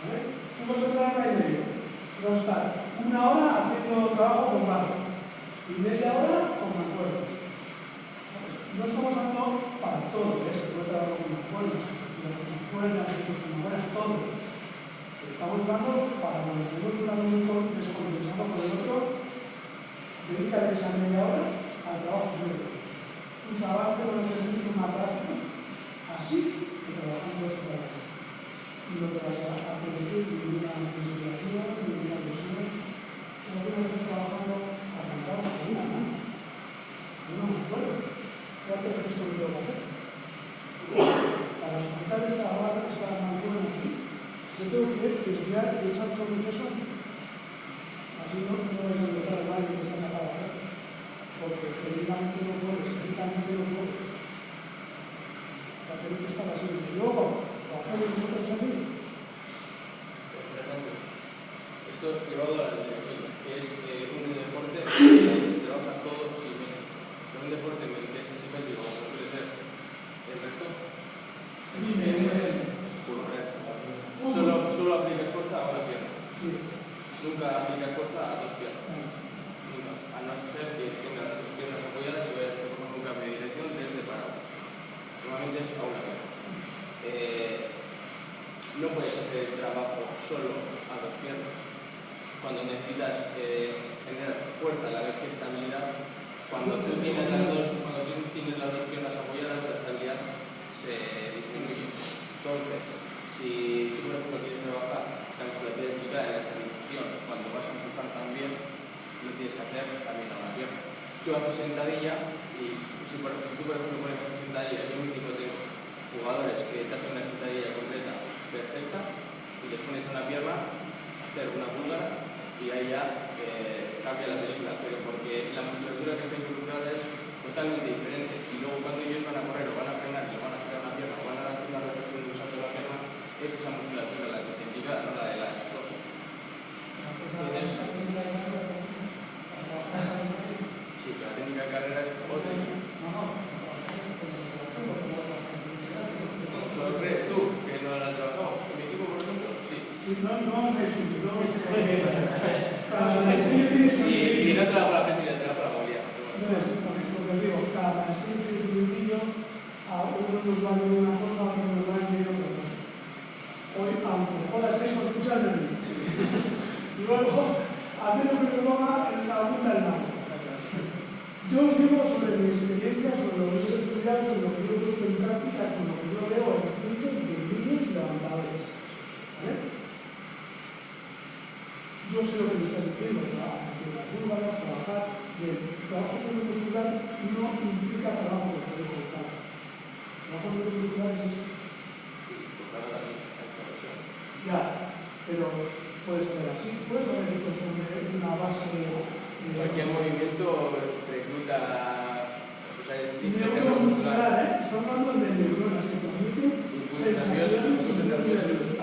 ¿Vale? Tú vas a entrar a medio, vas a estar 1 hora haciendo trabajo con barro y media hora con mancuernas. No estamos hablando para todo esto, no trabajo con mancuernas, todo. Estamos hablando para cuando tenemos un alumno descompensado con el otro, dedícale esa media hora al trabajo suyo. Tus avances van a ser mucho más rápidos, así que trabajando eso para ti. Y no te vas a producir ninguna desviación, ninguna lesión. No estás trabajando arrancado con una mano. No me acuerdo. Fíjate que esto lo tengo que hacer. Para soltar esta barra, esta mancuerna aquí, yo tengo que desviar y echar todo mi peso. Así no vais a encontrar a nadie que se haga nada. Porque técnicamente no puedes, técnicamente no puedes. Va a tener que estar así. Y luego, lo hacemos nosotros aquí. Por ejemplo, esto llevado a la dirección, que es un deporte que se trabaja todo simétrico. Un deporte en el que es asimétrico, como suele ser el resto. Solo aplicas fuerza a una pierna. Sí. Nunca aplicas fuerza a 2 piernas. Nunca. A no ser que tengas las 2 piernas apoyadas y vayas a hacer un cambio de dirección desde parado. Normalmente es a una pierna. No puedes hacer el trabajo solo a 2 piernas. Cuando necesitas generar fuerza a la vez que estabilidad, cuando tú tienes las dos piernas apoyadas, la estabilidad se disminuye. Entonces, si tú, por ejemplo, quieres trabajar la musculatura implicada en la estabilización, cuando vas a empujar también, lo tienes que hacer también a una pierna. Tú haces sentadilla y si tú, por ejemplo, pones una sentadilla, yo mítico tengo jugadores que te hacen una sentadilla completa perfecta y les pones una pierna, hacer una búlgara y ahí ya cambia la película, pero porque la musculatura que está involucrada es totalmente diferente y luego cuando ellos van a correr o van a frenar y van a hacer una pierna o van a hacer una rotación usando la pierna, es esa musculatura la que está implicada, no la de las dos. Entonces, sí, pero la técnica de carrera es otra. ¿Solo crees tú que no la trabajamos? ¿En mi equipo, por ejemplo? Sí. Si no vamos a discutir, no vamos a discutir. Cada maestría tiene su Y no trabajo la flexibilidad, trabajo la movilidad. No es lo que digo, cada maestría tiene su brillo, a uno nos vale una cosa, a otro nos vale otra cosa. Hoy, aunque os jodas, estáis escuchando a mí. Luego, hacer lo que me ponga en la bunda del mar. Yo os digo sobre mi experiencia, sobre lo que yo he estudiado, sobre lo que yo he puesto en práctica, sobre lo que yo veo en cientos de niños y levantadores. ¿Vale? Yo sé lo que me está diciendo, que las búlgaras, trabajar bien. Trabajo muscular no implica trabajo de poder colocar. Trabajo muscular es eso. Ya, pero puedes hacer así, puedes hacer esto sobre una base de... Cualquier movimiento recluta, o sea, neuromuscular, estamos hablando de neuronas que transmiten sensaciones y nervios.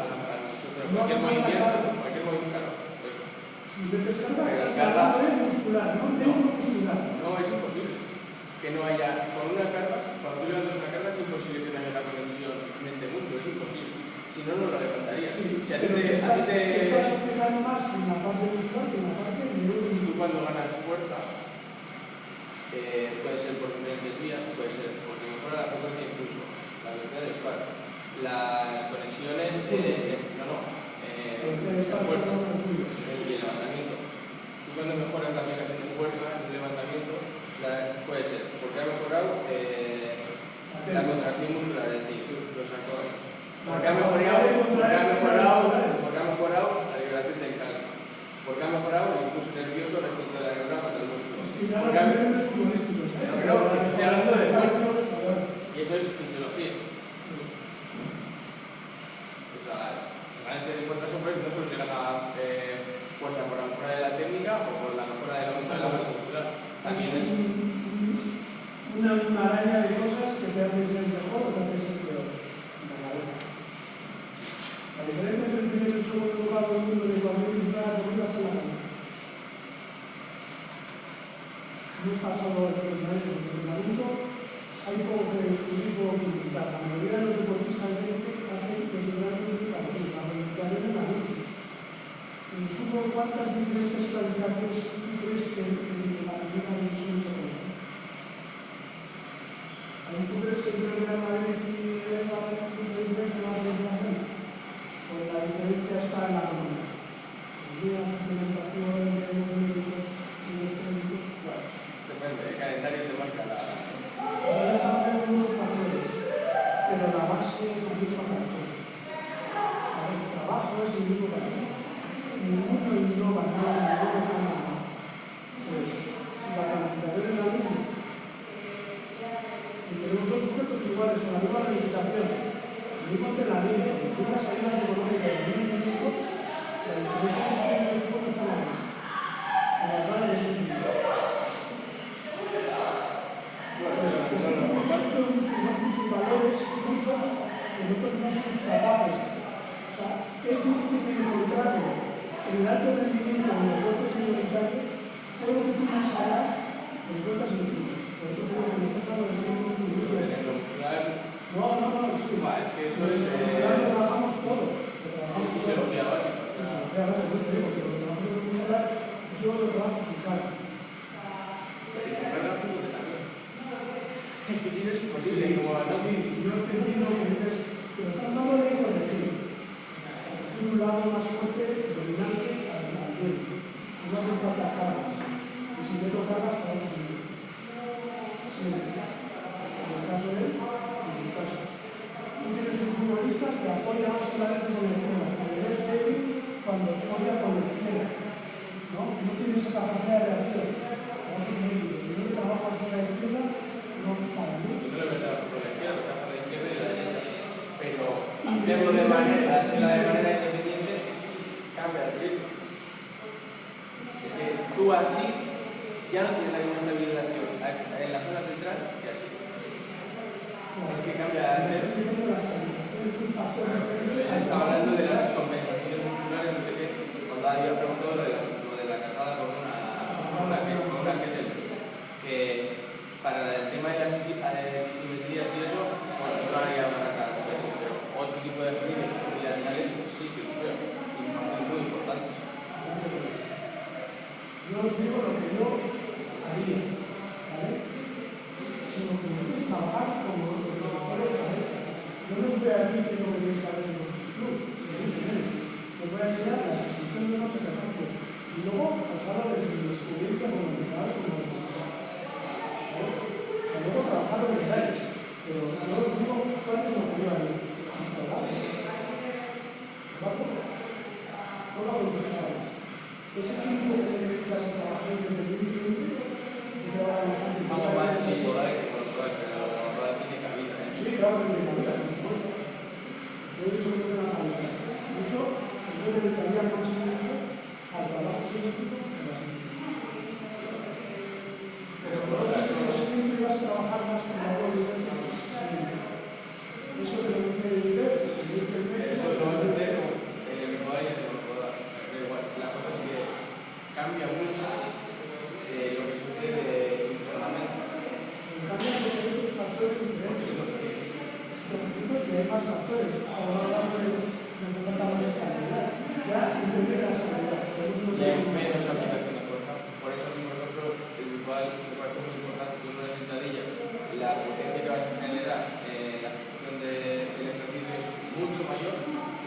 cualquier movimiento, Si te descargas, estás hablando de muscular, no neuromuscular. No, es imposible que no haya, con una carga, cuando tú levantas una carga es imposible que no haya una conexión mente-músculo, es imposible. Si no, no la levantarías. Sí, si a pero ti te, estás fijando más en la parte muscular que en la parte neuromuscular. Tú cuando ganas fuerza, puede ser por diferentes vías, puede ser porque mejora la frecuencia incluso, la velocidad de disparo. Las conexiones, no está solo el entrenamiento, hay poco que discutir, poco que inventar. La mayoría de los deportistas de élite hacen los entrenamientos muy parecidos, la planificación en la mente. En el fútbol, ¿cuántas diferentes planificaciones tú crees que en la primera división se conocen? ¿Tú crees que el Real Madrid y el va a tener mucha diferencia en la planificación? Pues la diferencia está en la economía. La suplementación de los médicos y los técnicos. Bueno, depende, el calendario te marca la... Ahora estamos viendo unos factores, pero la base es la misma para todos. El trabajo es el mismo para todos. Ninguno innova nada, ninguno cambia nada. Pues, si la planificación es la misma, y tenemos dos sujetos iguales con la misma planificación, el mismo entrenamiento, las mismas salidas económicas, los mismos equipos, la diferencia entre los sujetos está la misma. En la cual es el mismo. Muchos valores, muchos que nosotros no somos capaces. O sea, es difícil encontrarlo en el alto rendimiento en los deportes minoritarios, todo lo que tú vas a dar, lo encuentras en el fútbol. Por eso creo que nosotros lo tenemos un libro. No, sí. Es que eso es... Lo trabajamos todos. Fisiología básica. Fisiología básica, yo digo que lo que trabajamos en muscular, yo lo trabajo sin cara. Y comprar el fútbol también. Es que si no es imposible, como vas a Sí, yo te entiendo que dices, pero están dando de corregir. Corregir un lado más fuerte, dominante al viento. No hace falta cargas. Y si meto cargas, podemos subir. Siempre. En el caso de él, en el caso. Tú tienes un futbolista que apoya más la derecha con la izquierda, que le ves débil cuando apoya con la izquierda. ¿No? No tiene esa capacidad de reacción. Trabajos médicos. Si no trabajas con la izquierda, no para mí. Yo creo que trabajo con la izquierda, trabajo con la izquierda y la derecha. Pero hacerlo de manera independiente cambia el ritmo. Es que tú así ya no tienes la misma estabilización en la zona central que así. Es que cambia el ritmo. Estaba hablando de las compensaciones musculares, no sé qué, cuando había preguntado lo de la cargada con una raqueta, que para el tema de las disimetrías y eso, bueno, no haría una cargada completa, pero otro tipo de ejercicios bilaterales sí que los veo, y muy importantes. Yo os digo lo que yo haría, ¿vale? Sino que nosotros trabajar como los profesores pareja. Yo no os voy a decir qué es lo que tenéis que hacer en los clubs, ni mucho menos. Os voy a enseñar la ejecución de unos ejercicios. Y luego os hablo de mi experiencia como entrenador, como entrenador. O sea, luego trabajar lo que queráis, pero yo os digo cuál es lo que yo haría. ¿Vale? Con los profesores. Ese tiempo que le dedicas a trabajar independientemente, te va a dar un Vamos más individual que con todo, pero la verdad tiene cabida. Sí, claro que tiene cabida, por supuesto. Yo he dicho que tiene una cabida. De hecho, yo dedicaría más tiempo al trabajo psicológico que a la psicología. Pero por otro lado, siempre vas a trabajar más con la doble siempre. Eso te lo dice el IBEF, te lo dice el MED. Eso lo vas a hacer en el igual y en el igual. Pero igual, la cosa es que cambia mucho lo que sucede internamente. Cambia porque hay otros factores diferentes. Que hay más factores. Ahora hablamos de más estabilidad. Ya entender la estabilidad. Y hay menos aplicación de fuerza. Por eso, por ejemplo, el igual me parece muy importante que una sentadilla, la potencia que vas a generar en la ejecución del ejercicio es mucho mayor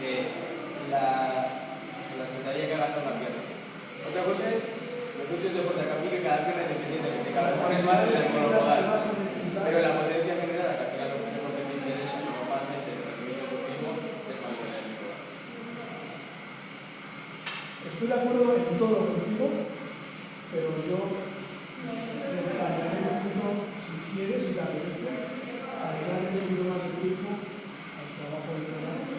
que la sentadilla que hagas a una pierna. Otra cosa es los puntos de fuerza que aplique cada pierna independientemente. Cada vez pones más en el monopodal. Pero la potencia generada, que al final lo que te interesa normalmente en el rendimiento deportivo, es mayor en el micro. Estoy de acuerdo en todo contigo, pero yo plantearé un poquito, si quieres, si te apetece, a darle un poquito más de tiempo al trabajo del programa.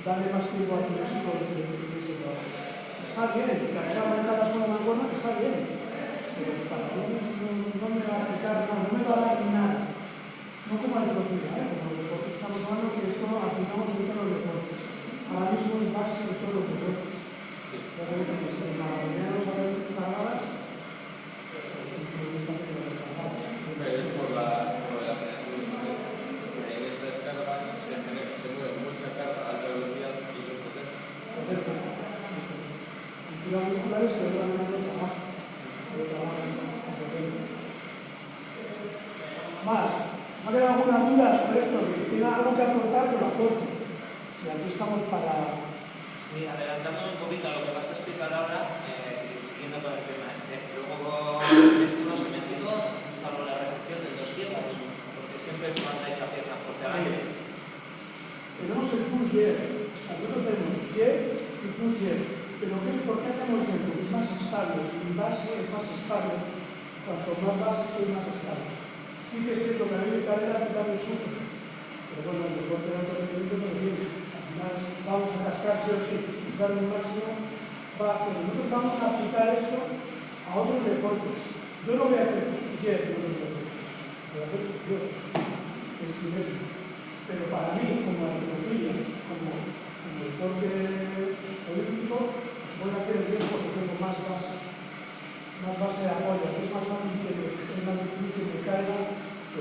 Darle más tiempo a tu músico de ese trabajo. Está bien, que haya marcadas con una buena, está bien, pero para mí no me va a aplicar nada, no me va a dar nada. No como al profesional, como el deporte. Estamos hablando que esto lo aplicamos en todos los deportes. Ahora mismo es base de todos los deportes. Ya os he dicho que sí, alguna duda sobre esto, que tiene algo que aportar, que lo aporte. Si aquí estamos para... Sí, adelantándome un poquito a lo que vas a explicar ahora, y siguiendo con el tema luego esto no se metido, salvo la recepción de 2 tiempos, porque siempre mandáis la pierna fuerte al aire. Tenemos el push yer, o sea, nosotros tenemos yer y push yer, pero ¿por qué hacemos yer? Porque es más estable, mi base es más estable, cuanto más base estoy más estable. Sí que es cierto que a nivel de cadera que también sufre, pero bueno, el deporte de alto rendimiento no lo tiene. Al final vamos a cascar sí o sí, usar el máximo, pero nosotros vamos a aplicar esto a otros deportes. Yo no voy a hacer yer en otros deportes, voy a hacer yo, el simétrico. Pero para mí, como halterofilia, como deporte olímpico, voy a hacer el yer porque tengo más base de apoyo, es más fácil que es más difícil que me caiga que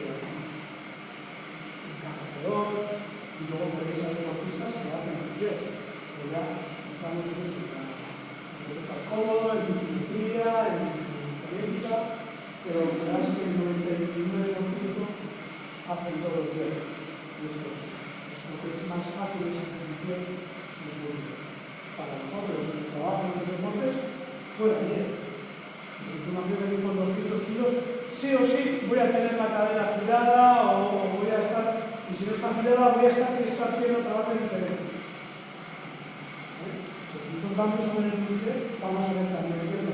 encaja peor, y luego podéis haber deportistas que hacen el yer, pero ya estamos en eso, en estás cómodo, en tu simetría, en tu política, pero verás que el 99% hacen todos los yer. Porque es más fácil esa condición para nosotros en el trabajo en los deportes fuera ayer. Yo me acuerdo que con 200 kilos sí o sí voy a tener la cadera girada o voy a estar, y si no está girada voy a estar que esta pierna trabaja diferente. Pues nosotros vamos a ver el museo, vamos a ver también el pierna,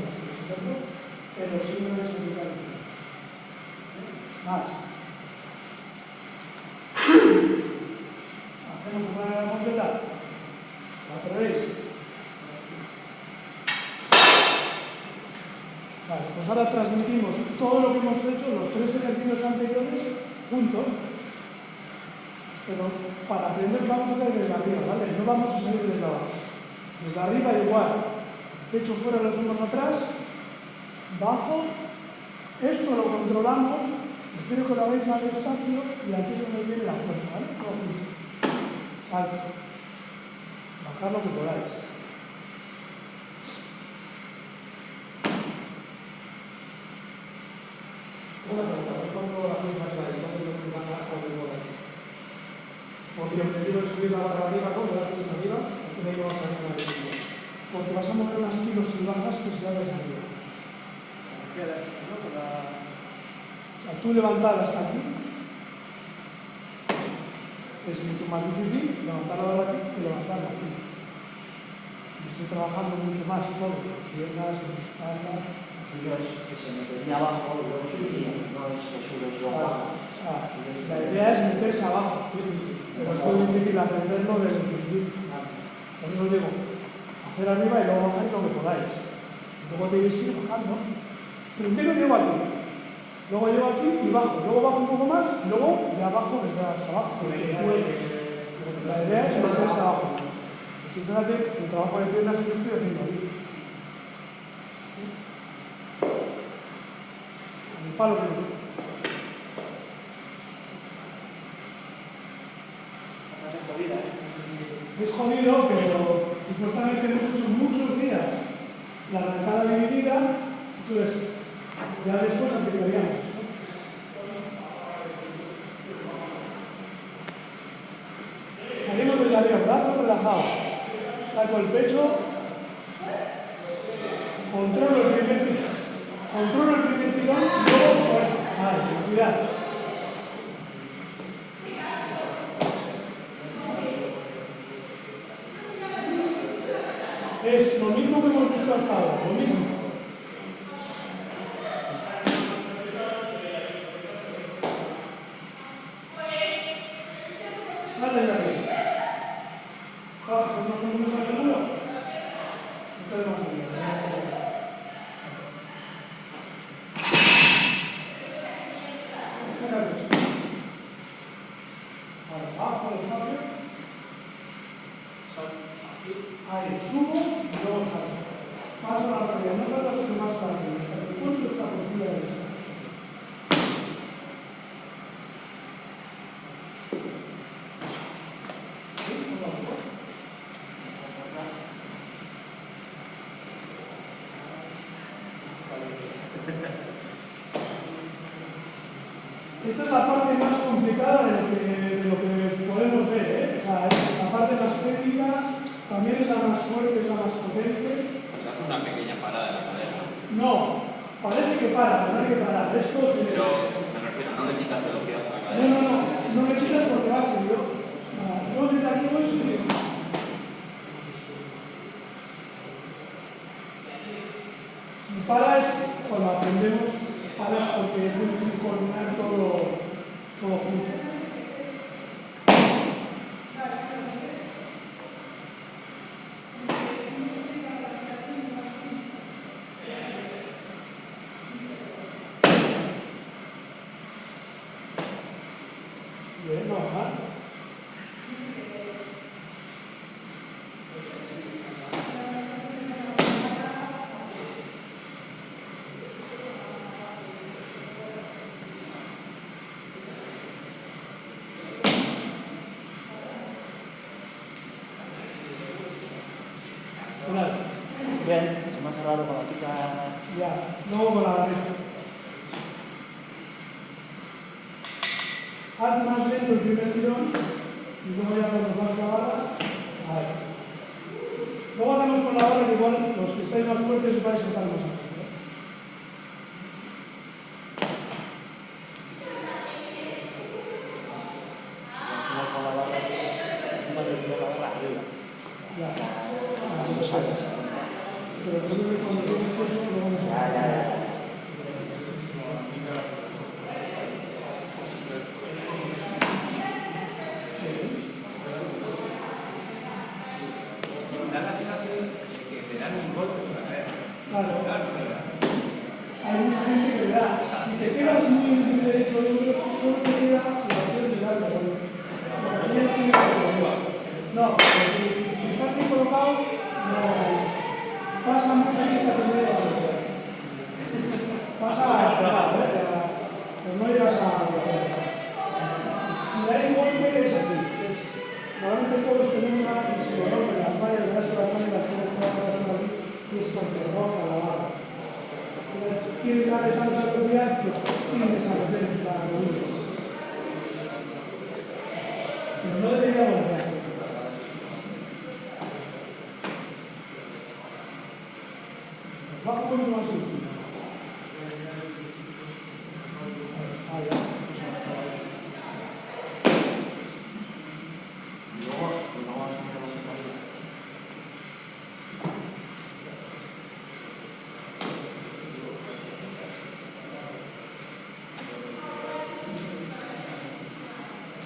pero sí no es obligatorio. Más. Hacemos una manera completa. ¿La atrevéis? Vale, pues ahora transmitimos todo lo que hemos hecho, los 3 ejercicios anteriores, juntos. Pero para aprender vamos a hacer desde arriba, ¿vale? No vamos a salir desde abajo. Desde arriba igual. Pecho fuera, los hombros atrás. Bajo. Esto lo controlamos. Prefiero que lo hagáis más despacio y aquí es donde viene la fuerza, ¿vale? Salto. Bajar lo que podáis. Una pregunta, ¿cuándo la fuerza es ahí? ¿Cuándo lo que baja hasta donde podáis? O si el objetivo es subir la barra arriba, ¿no? ¿La tienes arriba? ¿O tú no vas a mover la arriba? Porque vas a mover más kilos y bajas que si la ves arriba. O sea, tú levantar hasta aquí es mucho más difícil levantar la barra aquí que levantarla aquí. Y estoy trabajando mucho más todo, piernas, espalda. Lo suyo es que se metería abajo y luego subía, no es que subes luego abajo. O sea, la idea es meterse abajo, pero es muy difícil aprenderlo desde el principio. Por eso digo, hacer arriba y luego bajar lo que podáis. Y luego tenéis que ir bajando. Primero llego aquí. Luego llego aquí y bajo, luego bajo un poco más y luego ya bajo desde hasta abajo. La idea es meterse abajo. Aquí fíjate el trabajo de piernas que yo estoy haciendo ahí. El palo que es jodido, pero supuestamente hemos hecho muchos días la arrancada dividida, entonces ya después aplicaríamos esto. Salimos desde arriba, brazos relajados, saco el pecho, controlo el primer tirón y luego fuerte. Vale, velocidad. Es lo mismo que hemos visto hasta ahora, lo mismo. Sale de aquí. Baja, pues no tengo mucha altura. Échale más arriba. Saca el peso. Ahora, bajo, despacio. Ahí, subo y luego salto. Paso a la partida, no salto sino más para arriba. Hasta que encuentro esta postura de esa. Esta es la parte más complicada. complicada de lo que podemos ver, ¿eh? O sea, es la parte más técnica, también es la más fuerte, es la más potente. Se hace una pequeña parada en la cadera. No, parece que para, pero no hay que parar. Esto se... Pero me refiero, no le quitas velocidad a la cadera. No me quitas porque va seguido. Yo desde aquí voy subiendo. Si paras, cuando aprendemos, paras porque es muy difícil coordinar todo junto. Bien, normal. Bien, se me ha cerrado con la pica. Ya, luego con la derecha. Haz más lento el primer tirón y luego ya cuando vas la barra. Ahí. Luego hacemos con la barra que igual los que estáis más fuertes vais a estar más altos. Con la barra, más de la barra arriba. Ya. Pero cuando tienes peso, luego no se Ya. Da la sensación de que te dan un golpe en la cadera. Claro. Hay mucha gente que le da. Si te quedas muy derecho de otros, solo te queda situación de darle golpe. No, pero si estás bien colocado, no pasa mucha gente a tener la velocidad. Pasa a pegar, pero no llegas a golpear. Si hay un golpe es aquí. Normalmente todos tenemos a que se lo rompen las vallas, las vallas las tenemos todas aquí y es porque roza la barra. Quieres dar esa velocidad, pues tienes a meter la rodilla. Pero no debería golpear. Bajo un poquito más difícil. Ya.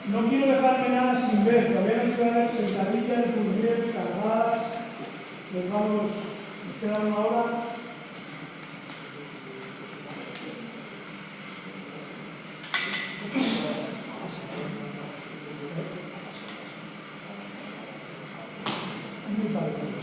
No quiero dejarme nada sin ver, todavía nos quedan sentadillas, pulsieres, cargadas, nos queda una hora. Muy parecido.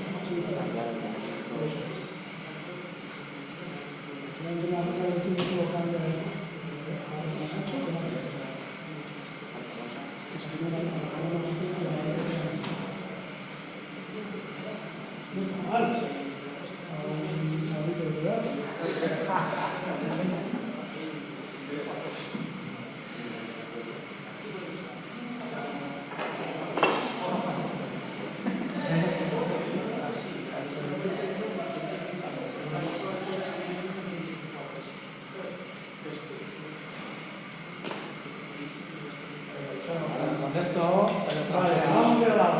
Esto, vale, vamos de lado.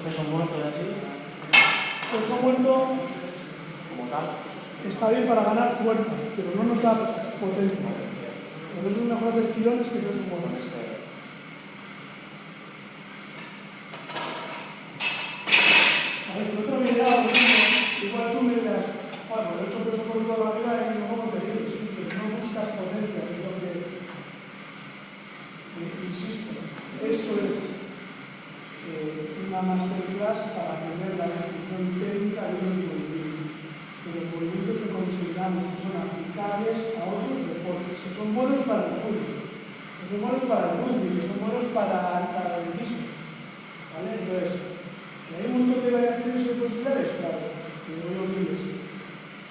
Peso muerto y así. Peso muerto Como tal. está bien para ganar fuerza, pero no nos da potencia. Por eso es mejor hacer tirones que peso muerto. A ver, el otro video, igual tú me dirás, bueno, he hecho peso muerto a la vida y no como te digo, sí, pero no buscas potencia, que es lo que insisto. Esto es una masterclass para aprender la ejecución técnica de unos movimientos. De los movimientos que consideramos que son aplicables a otros deportes, que son buenos para el fútbol, que son buenos para el rugby, que son buenos para el atletismo. ¿vale? Entonces, ¿que hay un montón de variaciones y posibilidades? Claro, que no lo mides.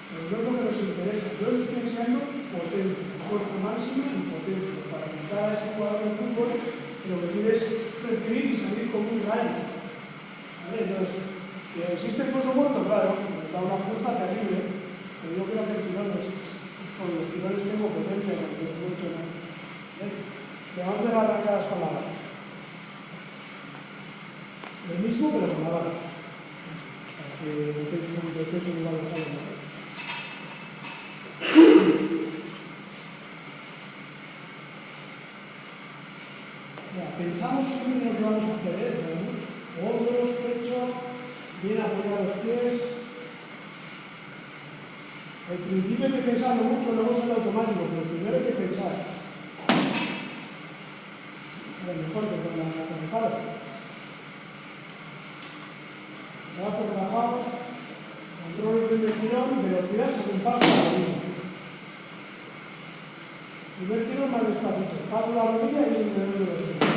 Pero no es lo que nos interesa. Yo os estoy enseñando potencia, fuerza máxima y potencia. Para montar a ese jugador de fútbol, lo que quieres recibir y salir como un rayo. ¿Vale? Entonces, que existe el peso muerto, claro, me da una fuerza terrible, pero yo quiero hacer tirones. Con los tirones tengo potencia, con el peso muerto no. Le vamos a hacer arrancadas con la barra. Lo mismo, pero con la barra. Para que metéis un poquito de peso y vamos a ver mejor. Pensamos siempre en lo que vamos a hacer, ¿no? Hombros, pecho, bien apoyar los pies. Al principio hay que pensarlo mucho, luego sale automático, pero primero hay que pensar. Es mejor que con el palo. Brazos relajados, control el primer tirón, velocidad según paso la rodilla. Primer tirón más despacito, paso la rodilla y me doy velocidad.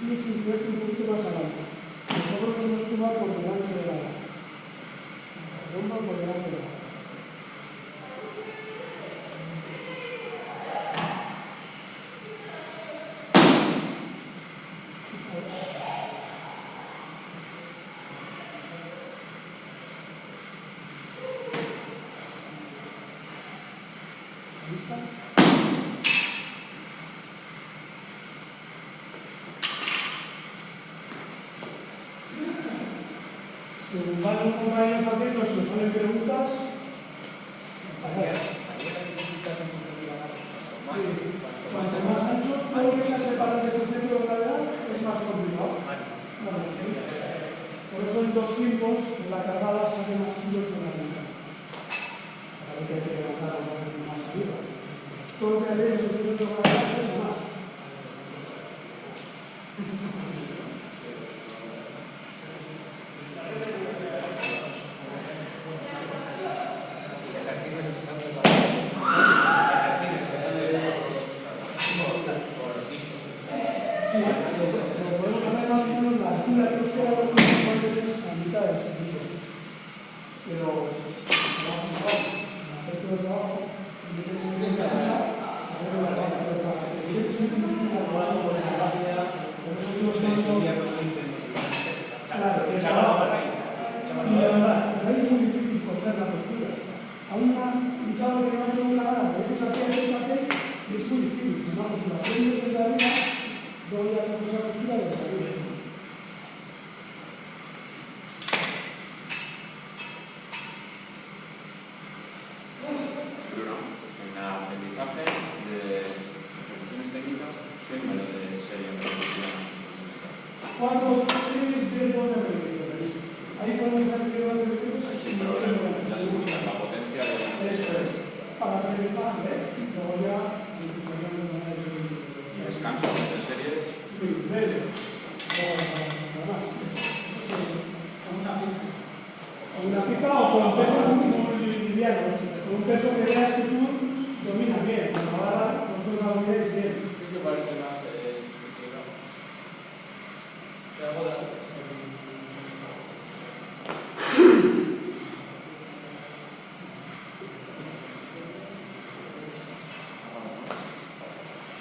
Tienes que incluirte un poquito más adelante. Nosotros hemos hecho más por delante de la barra. Rompa por delante de la barra. ¿Lista? Según van los compañeros haciendo, si os salen preguntas, cuanto más ancho, todo lo que se separa de tu centro de gravedad es más complicado. Por eso en dos tiempos, en la cargada sale más kilos que en la punta. Para que hay que levantar más arriba. Todo lo que hay en el centro de gravedad es más.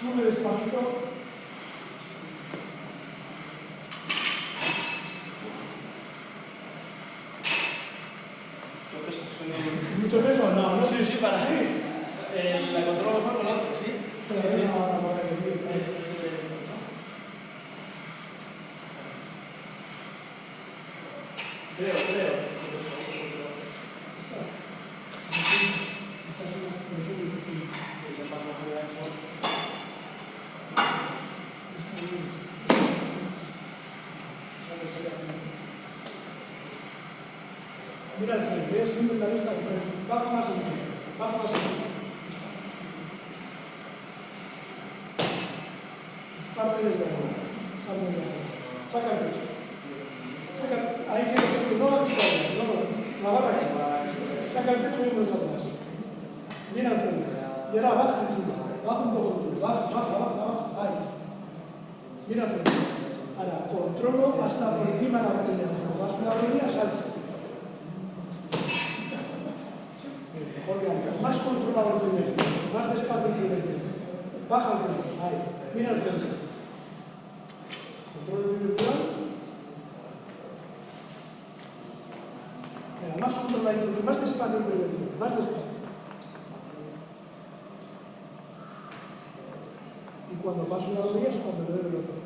Sube despacito. ¿Mucho peso? No, no. Sí, sí, para sí. La controlo mejor con la otra, sí. Pero sí, no, creo. Mira el frente, siempre la vista al frente. Baja más el frente. Baja más el frente. Parte desde arriba. Parte desde arriba. Saca el pecho. Saca, ahí que no la quita, no, la barra aquí. Saca el pecho y unos atrás. Mira al frente. Y ahora baja, chicos. Baja un poco. Baja. Ahí. Mira frente. Ahora, controlo hasta por encima de la rodilla. Cuando vas con la rodilla, salto. Mejor que antes. Más controlado el primer tiempo. Más despacio el primer tiempo. Baja el primer. Ahí. Mira el frente. Controlo el primer tiempo. Mira, más controlado. Más despacio el primer tiempo. Más despacio. Y cuando paso la rodilla es cuando le doy velocidad.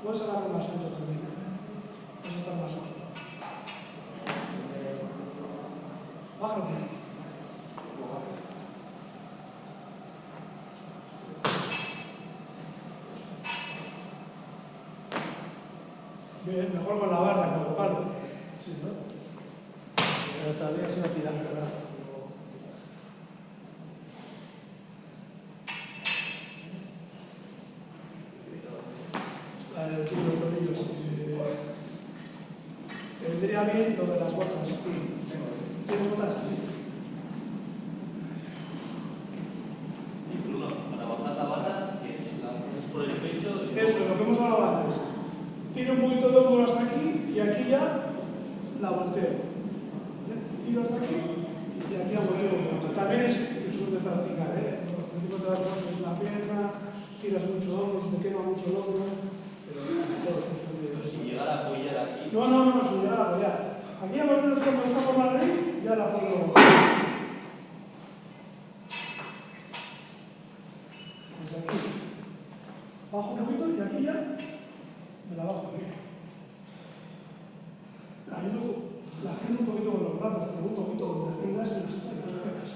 Puedes agarrar más ancho también. Puedes estar más ancho. Bájalo. Bien, mejor con la barra, con el palo. Sí, ¿no? Pero todavía se va a tirar, ¿verdad? Está el tubo de tornillos. Te vendría bien lo de las botas. ¿Tienes botas? Y Bruno, para bajar la barra, ¿qué es? ¿La pones por el pecho? Eso es lo que hemos hablado antes. Tiro un poquito de hombro hasta aquí y aquí ya la volteo. ¿Vale? Tiro hasta aquí y aquí ya volteo un poquito. También es de practicar, ¿eh? Al principio te das la pierna, tiras mucho hombro, se te quema mucho el hombro, pero todo es cuestión de... Pero si llegara a apoyar aquí... No, sin llegar a apoyar. Aquí a volver cuando está por la nariz, ya la puedo... Pues aquí. Bajo un poquito y aquí ya me la bajo aquí. Ahí luego la freno un poquito con los brazos, pero un poquito donde frenas en las piernas.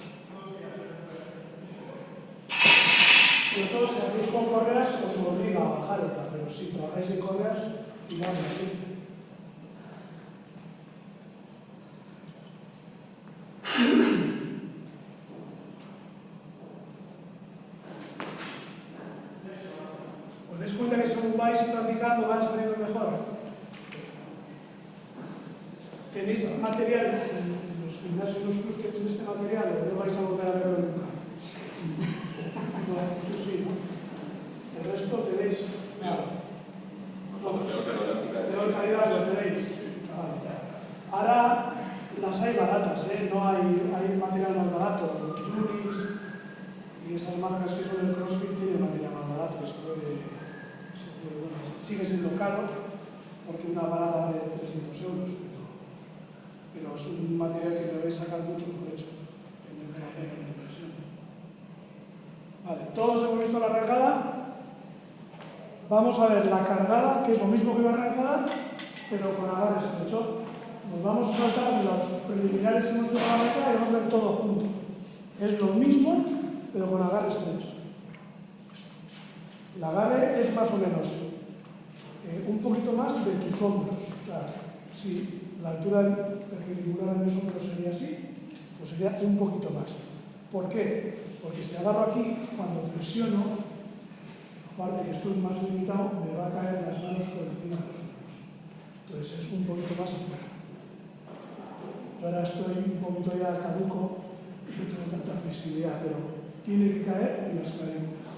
Sobre todo si hacéis con correas os obliga a bajar, pero si trabajáis sin correas, tirad así. ¿Os dais cuenta que según vais practicando van saliendo mejor? Tenéis material, en los gimnasios, los clubs que tenéis este material, o no vais a volver a verlo nunca. No, tú sí, ¿no? El resto tenéis. Peor calidad lo tenéis. Vale. Ahora las hay baratas, ¿eh? No hay material más barato. Junix y esas marcas que son el CrossFit tienen material más barato. Bueno, sigue siendo caro porque una balada vale 300 euros. Pero es un material que debéis sacar mucho provecho. Que merece la pena la inversión. Vale, todos hemos visto la arrancada. Vamos a ver la cargada, que es lo mismo que la arrancada, pero con agarre estrecho. Nos vamos a saltar los preliminares que hemos hecho la arrancada y vamos a ver todo junto. Es lo mismo, pero con agarre estrecho. El agarre es más o menos un poquito más de tus hombros. O sea, si la altura perpendicular de mis hombros sería así, pues sería un poquito más. ¿Por qué? Porque si agarro aquí, cuando flexiono, aparte que estoy más limitado, me va a caer las manos por encima de los hombros. Entonces es un poquito más afuera. Ahora estoy un poquito ya caduco, no tengo tanta flexibilidad, pero tiene que caer en las clavículas.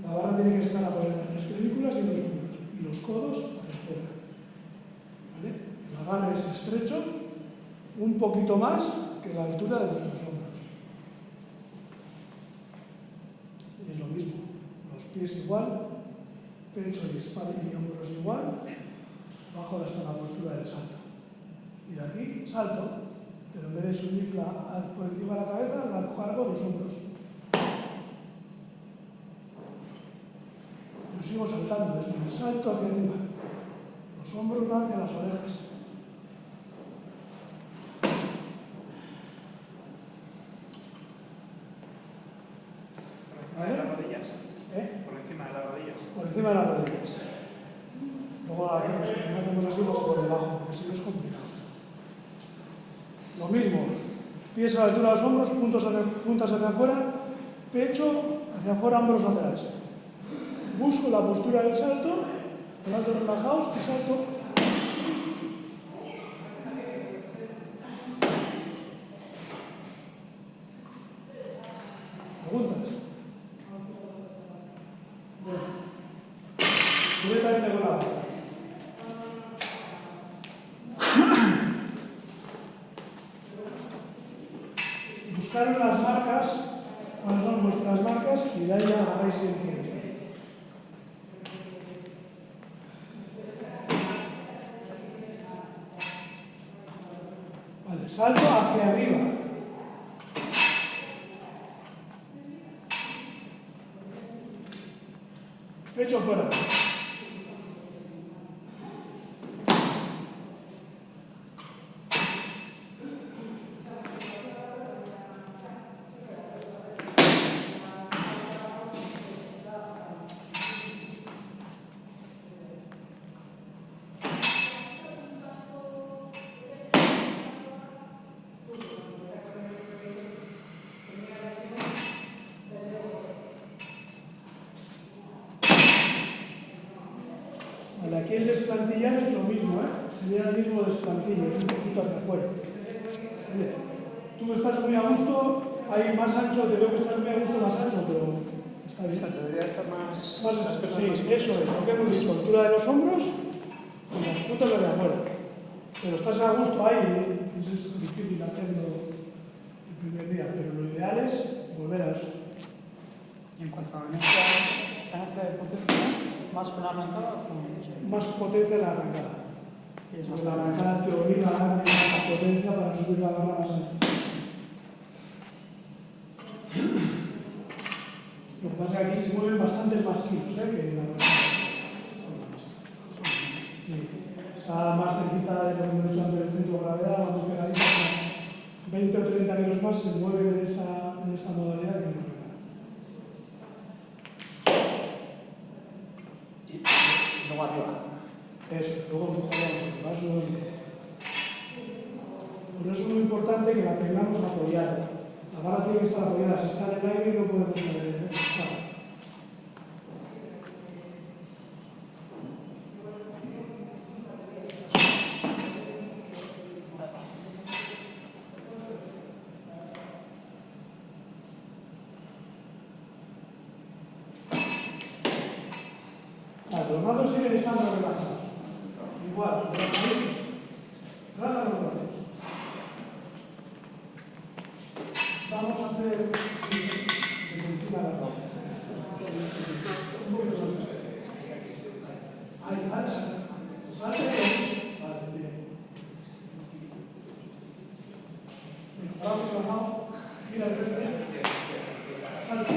La barra tiene que estar apoyada en las clavículas y en los hombros, y los codos hacia afuera. ¿Vale? El agarre es estrecho, un poquito más que la altura de nuestros hombros. Y es lo mismo. Los pies igual, pecho y espalda y hombros igual, bajo hasta la postura del salto. Y de aquí salto, pero en vez de subirla por encima de la cabeza, la cargo los hombros. Yo sigo saltando, es un salto hacia arriba. Los hombros van hacia las orejas. ¿Por encima de las rodillas? ¿Eh? Por encima de las rodillas. Por encima de las rodillas. Luego hacemos así luego por debajo, porque si no es complicado. Lo mismo, pies a la altura de los hombros, puntas hacia afuera, pecho hacia afuera, hombros atrás. Busco la postura del salto, brazos relajados y salto. directamente con la bata. Buscaron las marcas, cuáles son vuestras marcas, y de ahí ya agarráis el que. Vale, salto hacia arriba. Pecho fuera. Aquí el desplantillar es lo mismo, sería el mismo desplantillo, es un poquito hacia afuera. Mira, tú estás muy a gusto, hay más ancho, te veo que estás muy a gusto más ancho, pero está bien. Debería estar más... Sí, eso es, lo que hemos dicho, altura de los hombros y las putas de afuera. Pero estás a gusto ahí, y es difícil hacerlo el primer día, pero lo ideal es volver a eso. Y en cuanto a ganancia de potencia, más con la arrancada, más potencia en la arrancada. Y es Porque más la arrancada te obliga a darle más potencia para subir la barra más alta. Lo que pasa es que aquí se mueven bastantes más kilos que en la arrancada. Sí. Está más cerquita de lo que hemos dicho antes del centro de gravedad, más pegadita, 20 o 30 kilos más se mueven en esta modalidad que en la arrancada. Luego arriba. Eso, luego empujamos. Por eso es muy importante que la tengamos apoyada. La barra tiene que estar apoyada. Si está en el aire no podemos estar. Los brazos siguen estando relajados. Igual, relaja los brazos. Vamos a hacer desde encima de la ropa. Un poquito más. Ahí, vale, salte. Vale, bien. Brazo relajado. Mira el frente. Salte.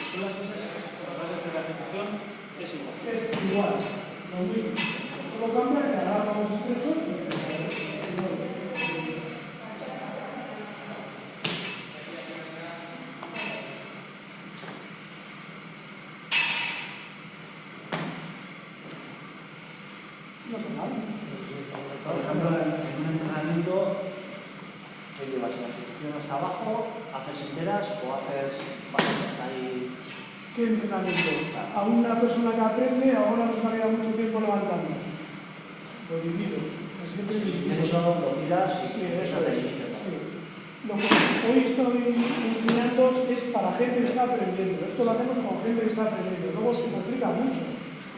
Son las bases de la ejecución, es igual. Es igual, lo mismo. solo cambia que ahora vamos estrechos. No son mal. Por ejemplo, en un entrenamiento, ¿qué llevas? ¿La ejecución hasta abajo? ¿Haces enteras o bajas hasta ahí? ¿Qué entrenamiento? ¿A una persona que aprende o a una persona que lleva mucho tiempo levantando? Lo divido. Siempre divido. Eso lo tiras y sí, eso haces es. enteras. Sí. Lo que hoy estoy enseñando es para gente que está aprendiendo. Esto lo hacemos con gente que está aprendiendo. Luego se complica mucho.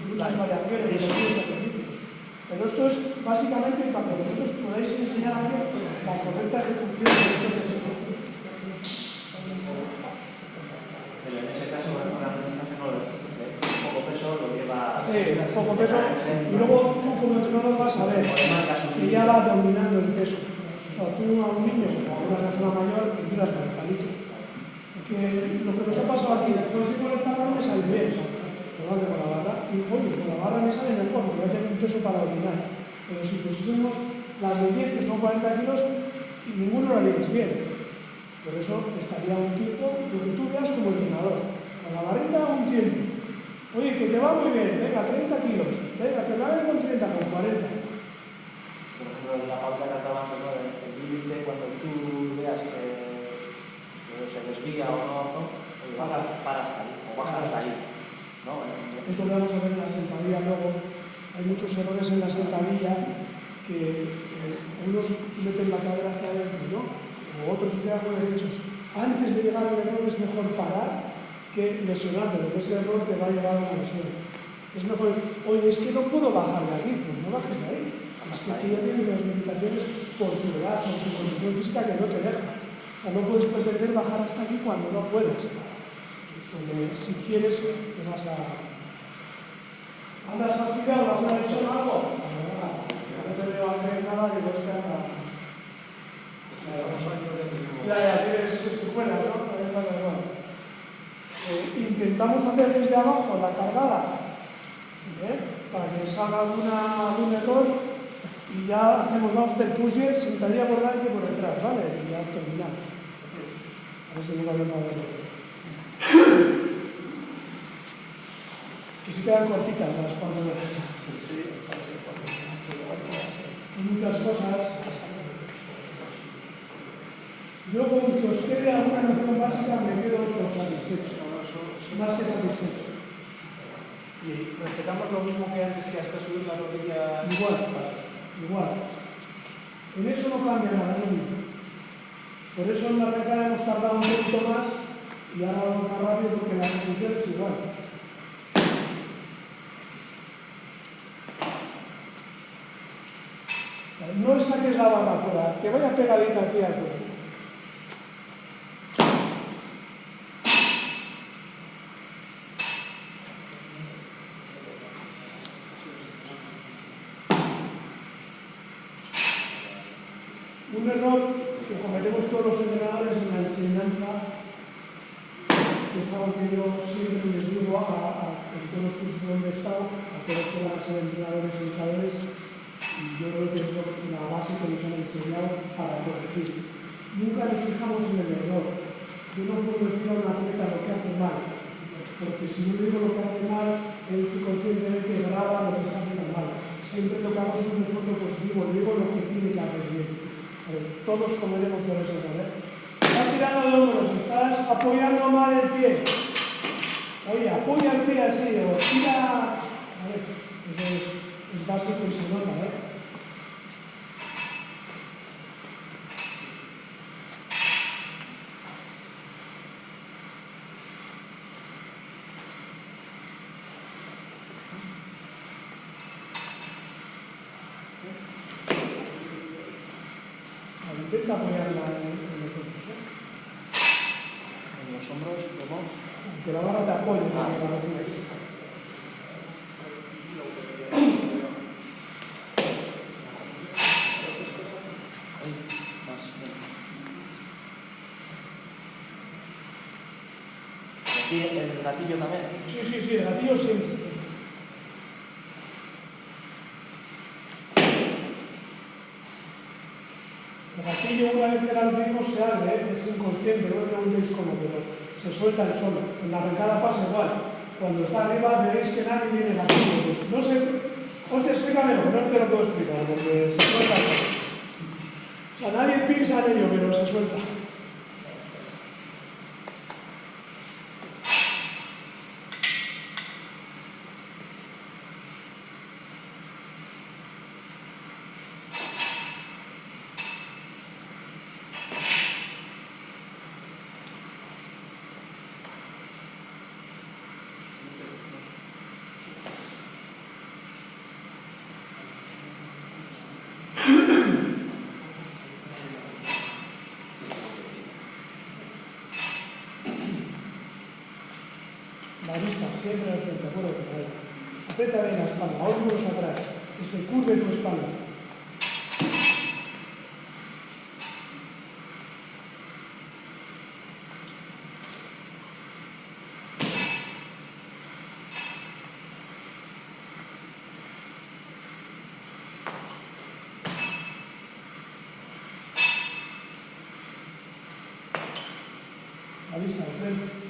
Muchas variaciones de los ejercicios. Pero esto es básicamente para que vosotros podáis enseñar a alguien la correcta ejecución de estos ejercicios. Pero en ese caso, bueno, la organización no lo es. Poco peso lo lleva. Sí, poco peso. Y luego tú como entrenador vas a ver que ya va dominando el peso. O sea, tú a un niño o a una persona mayor le tiras con el palito. Porque lo que nos ha pasado aquí, pues si con el palo me sale bien. Con la barra, y oye, con la barra me sale mejor porque no tengo un peso para dominar. Pero si pusiésemos las de 10, que son 40 kilos, y ninguno lo haríais bien. Por eso estaría un tiempo, lo que tú veas como entrenador. Con la barrita un tiempo. Oye, que te va muy bien, venga, 30 kilos. Venga, que vale con 30, con 40. Por ejemplo, la pauta que has dado antes, ¿no? El límite, cuando tú veas que se desvía o no, para hasta ahí, o baja hasta ahí. ¿No? Esto lo vamos a ver en la sentadilla luego. Hay muchos errores en la sentadilla que unos meten la cadera hacia adentro, ¿no? O otros se quedan muy derechos. Antes de llegar al error es mejor parar que lesionarte, porque ese error te va a llevar a una lesión. Es mejor, oye, es que no puedo bajar de aquí, pues no bajes de ahí. Es que tú ya tienes unas limitaciones por tu edad, por tu condición física que no te deja. O sea, no puedes pretender bajar hasta aquí cuando no puedes. Porque si quieres, te vas a... ¿Andas fastidiado? ¿Vas a lesión o algo? No te veo hacer nada de los que anda. Ya, tienes secuelas, ¿no? Intentamos hacer desde abajo la cargada, para que salga algún error, y ya hacemos, vamos a hacer push-up, sentadilla por delante y por detrás, ¿vale? Y ya terminamos. A ver si no vale nada. Que se quedan cortitas las pantallas. Hay muchas cosas. Yo con que os quede alguna noción básica me quedo satisfecho, más que satisfecho. Y respetamos lo mismo que antes, que hasta subir la rodilla. Igual. En eso no cambia nada, es lo mismo. Por eso en la arrancada hemos tardado un poquito más y ahora vamos más rápido porque la ejecución es igual. No le saques la barra afuera, que vaya pegadita aquí al cuerpo. Un error que cometemos todos los entrenadores en la enseñanza, que es algo que yo siempre les digo en todos los cursos donde he estado, a todos los que van a ser entrenadores y educadores, y yo creo que es la base que nos han enseñado para corregir. Nunca nos fijamos en el error. Yo no puedo decir a un atleta lo que hace mal, porque si no digo lo que hace mal, él subconscientemente graba lo que está haciendo mal. Siempre lo que hago es un esfuerzo positivo, digo lo que tiene que hacer bien. Todos comeremos por ese error. Estás tirando de hombros, estás apoyando mal el pie. Oye, apoya el pie así, o tira. A ver, eso es básico y se nota, Intenta apoyarla en los hombros. En los hombros, ¿cómo? Que la barra te apoye en la cabeza. ¿Y el gatillo también? Sí, el gatillo siempre. El gatillo, una vez que la hicimos, se abre, es inconsciente, no me preguntéis cómo, pero se suelta el solo. En la arrancada pasa igual. Cuando está arriba veréis que nadie viene gatillo. Pues no sé, hostia, explícamelo, pero no te lo puedo explicar, porque se suelta el solo. O sea, nadie piensa en ello, pero se suelta. La vista siempre al frente, acuérdate por ahí. Aprieta bien la espalda, hombros atrás, que se curve tu espalda. La vista al frente.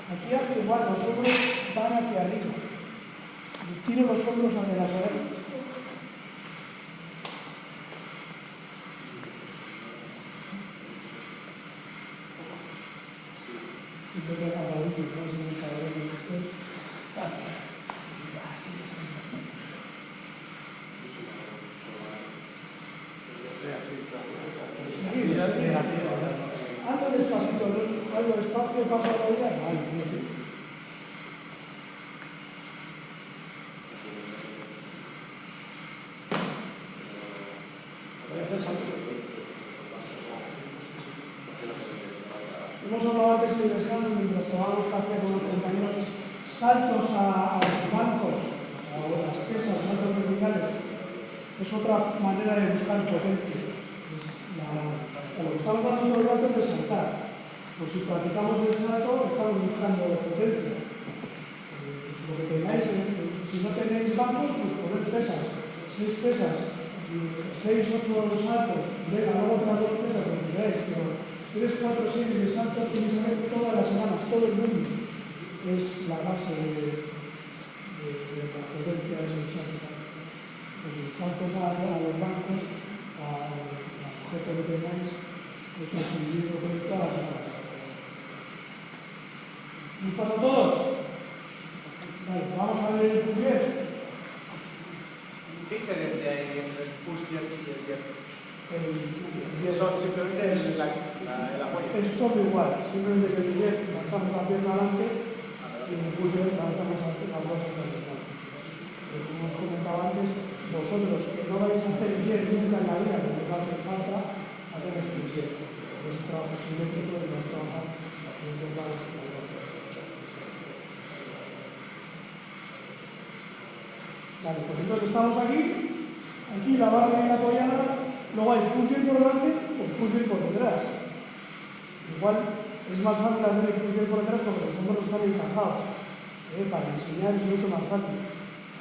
Aquí hace igual, los hombros van hacia arriba. Y tiro los hombros hacia las orejas. Siempre te dejan la última, ¿no? Si no es cabrón de usted. Algo despacito, algo despacio, pasa la vida. Vale, bien. Hemos hablado antes del descanso mientras tomábamos café con los compañeros, saltos a los bancos, a las pesas, saltos verticales. Es otra manera de buscar potencia. Lo que estamos hablando todo el rato es de saltar. Pues si practicamos el salto, estamos buscando potencia. Pues lo que tengáis, si no tenéis bancos, pues poner pesas. 6 pesas, 6, 8 saltos, venga, luego otras 2 pesas, lo que queráis, pero 3, 4 series de saltos tenéis que hacer todas las semanas, todo el mundo. Es la base de la potencia de ese salto. Pues los saltos a los bancos, al objeto que tengáis, es un sentido de todas las semanas. ¿Nos pasa a todos? Vale, vamos a ver el push-up. ¿Qué diferencia hay entre el push-up y el jerk? Eso simplemente es el apoyo. Es todo igual, simplemente que el jerk lanzamos la pierna adelante y en el push-up lanzamos las dos hacia adelante. Como os comentaba antes, vosotros que no vais a hacer jerk nunca en la vida, que os va a hacer falta, hacemos push-up. Es un trabajo simétrico y nos trabaja en dos lados. Vale, pues entonces estamos aquí la barra bien apoyada, luego hay push-up por delante o push-up por detrás. Igual es más fácil hacer el push-up por detrás porque los hombros están encajados. Para enseñar es mucho más fácil.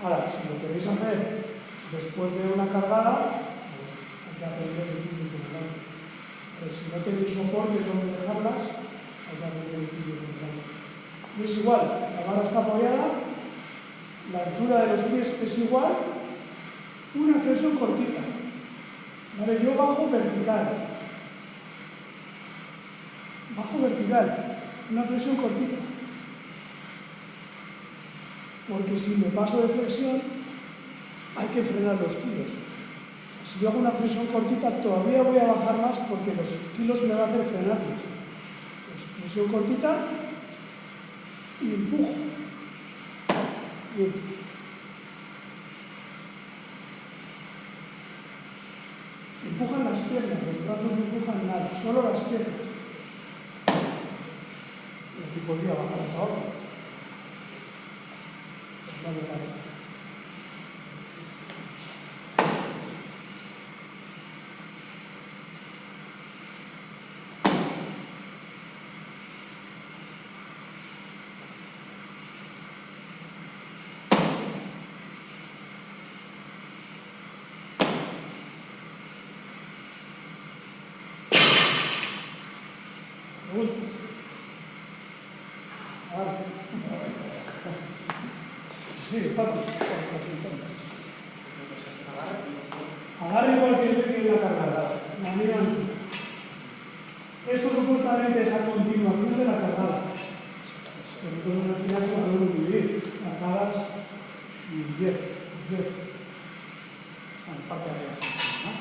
Ahora, si lo queréis hacer después de una cargada, pues hay que aprender el push-up por delante. Si no tenéis soportes donde dejarlas, hay que aprender el push-up por delante. Y es igual, la barra está apoyada, la anchura de los pies es igual, una flexión cortita. ¿Vale? Yo bajo vertical, una flexión cortita. Porque si me paso de flexión, hay que frenar los kilos. O sea, si yo hago una flexión cortita, todavía voy a bajar más porque los kilos me van a hacer frenarlos. Pues flexión cortita y empujo. Empujan las piernas, los brazos no empujan nada, solo las piernas. Y aquí podría bajar hasta ahora. Vale, vale. Sí, fácil. Agarre igual que la cargada, la misma anchura. Esto supuestamente es a continuación de la cargada. Pero entonces en el final se podemos dividir. Cargadas y 10. Pues 10. Parte de arriba, ¿no?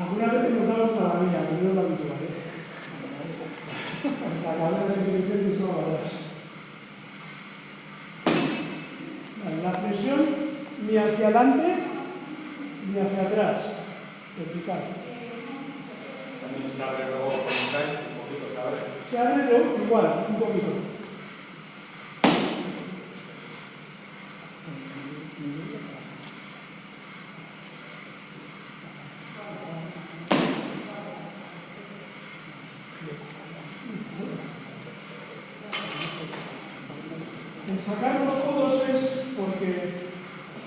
Algunas veces nos damos maravilla, pero no es lo habitual, La cabeza de definición es una barbaridad. La presión ni hacia adelante ni hacia atrás. Vertical. También se abre luego con un tiles, un poquito se abre. Se abre luego igual, un poquito. El sacar los codos es porque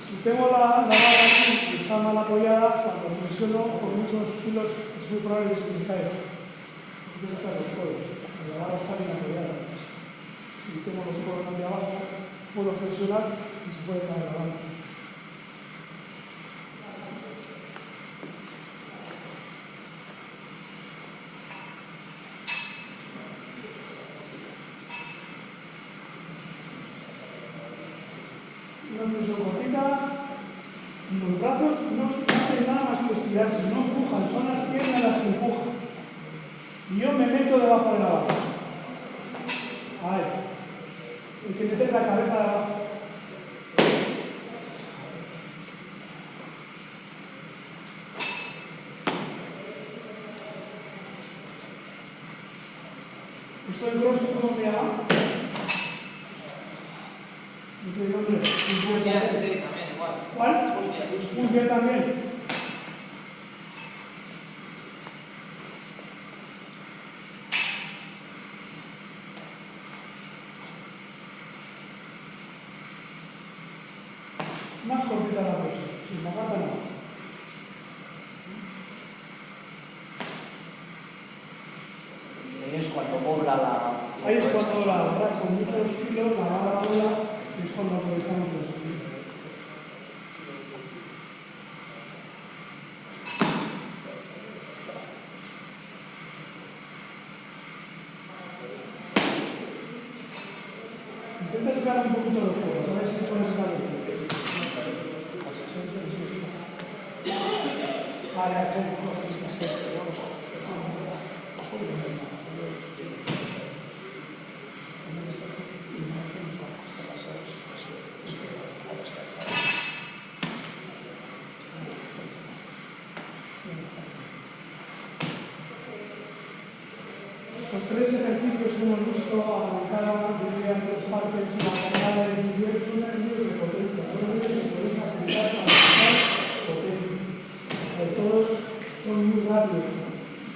si tengo la barra aquí y está mal apoyada, cuando flexiono con muchos kilos es muy probable que se me caiga. Tengo que sacar los codos, la barra está bien apoyada. Si tengo los codos hacia abajo, puedo flexionar y se puede caer la barra. Una flexión cortita y los brazos no hacen nada más que estirarse, no empujan, son las piernas las que empujan. Y yo me meto debajo de la barra. Ahí. Hay que meter la cabeza debajo. Esto en CrossFit, ¿cómo se llama? Sí, también, igual. ¿Cuál? Pusher también. Más cortita la cosa, sin la pata no. Ahí es cuando dobla la... Ahí es cuando la barra con muchos kilos, la barra dobla, es cuando aprovechamos los kilos. Intenta sacar un poquito los codos, a ver si puedes sacar los codos. Vale, estos tres ejercicios que hemos visto arrancar diría en tres partes, la cargada de individual son ejercicios de potencia. Todos ellos se pueden aplicar para aumentar potencia. Todos son muy rápidos.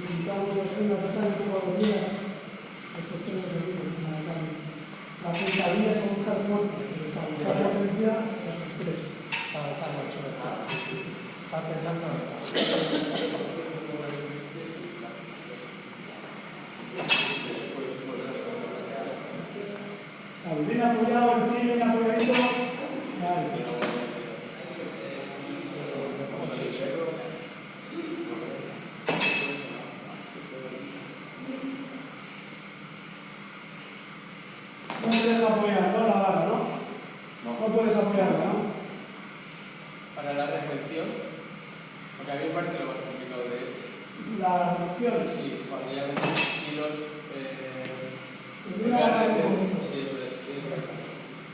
Necesitamos las piernas estar un poco dormidas. Estos tres ejercicios fundamentalmente. La sentadilla es a buscar fuerza, para buscar potencia, estos tres. Estaba pensando en Bien apoyado, el pie bien apoyadito. Vale. No puedes apoyar, ¿no? La barra, ¿no? No puedes apoyarla, ¿no? Para la recepción, porque a mí me parece lo más complicado de esto. La recepción. Sí, cuando ya metes kilos. Tendría que haber un poquito. Sí, eso es. Sí, eso es.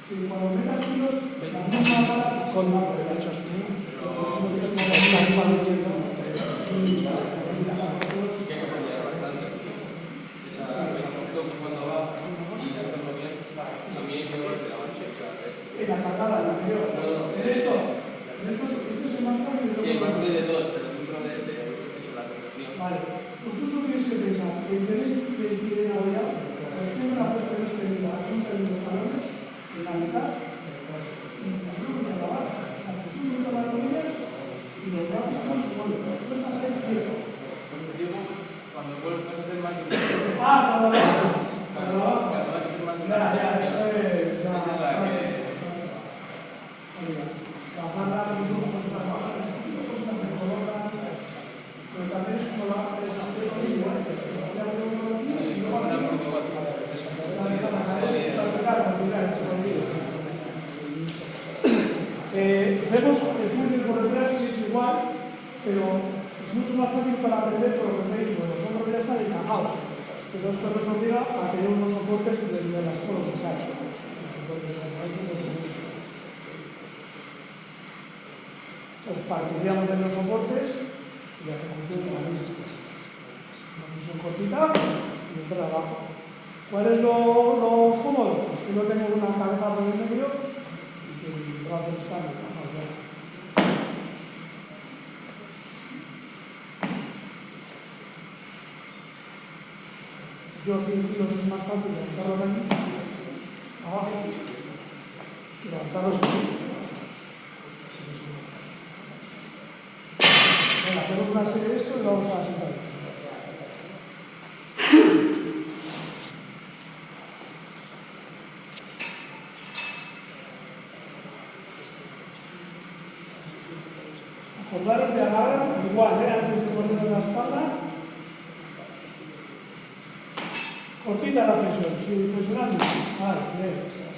Sí, cuando metas kilos, la misma barra con más derechos. Que hay que apoyar bastante. Justo cuando va y hacerlo bien, también hay que volver la base. En la cargada, la anterior. En esto. Este es el más fácil. Sí, el más fácil de todos, pero dentro de este, eso es la recepción. Vale. Pues tú solo tienes que pensar, en tener el pie bien apoyado, sostiene la puesta de experiencia a punta de los talones, en la mitad, y la barra. Haces un minuto las rodillas y los brazos pero es mucho más fácil para aprender por lo que os he dicho, porque los hombros ya están encajados. Pero esto nos obliga a tener unos soportes de las polos y tal. Pues partiríamos de los soportes y la ejecución de la misma. Una función cortita y otra abajo. ¿Cuál es lo cómodo? Pues que no tengo una cabeza por el medio y que el brazo está encajado ya. Yo 100 kilos es más fácil levantarlos aquí, abajo, y levantarlos aquí. Venga, hacemos una serie de esto y vamos a la sentadilla. Acordaros de agarrar igual, antes de ponerlo en la espalda. Cortita la presión, si presionando. Vale, bien.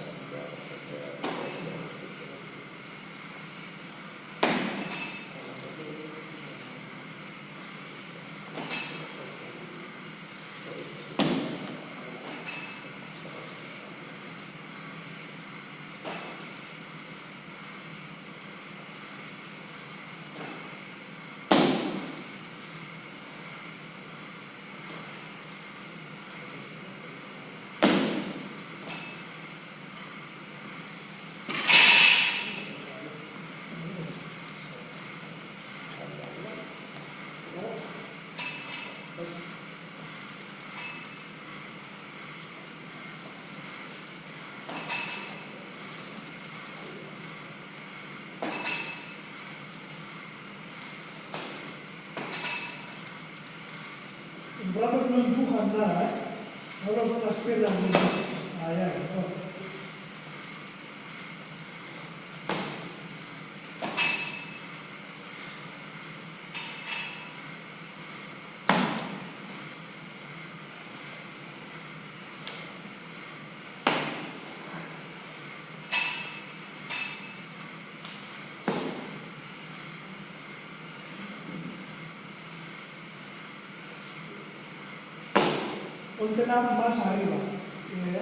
Los brazos no empujan nada, solo son las piernas. Allá, mejor. Póntela más arriba.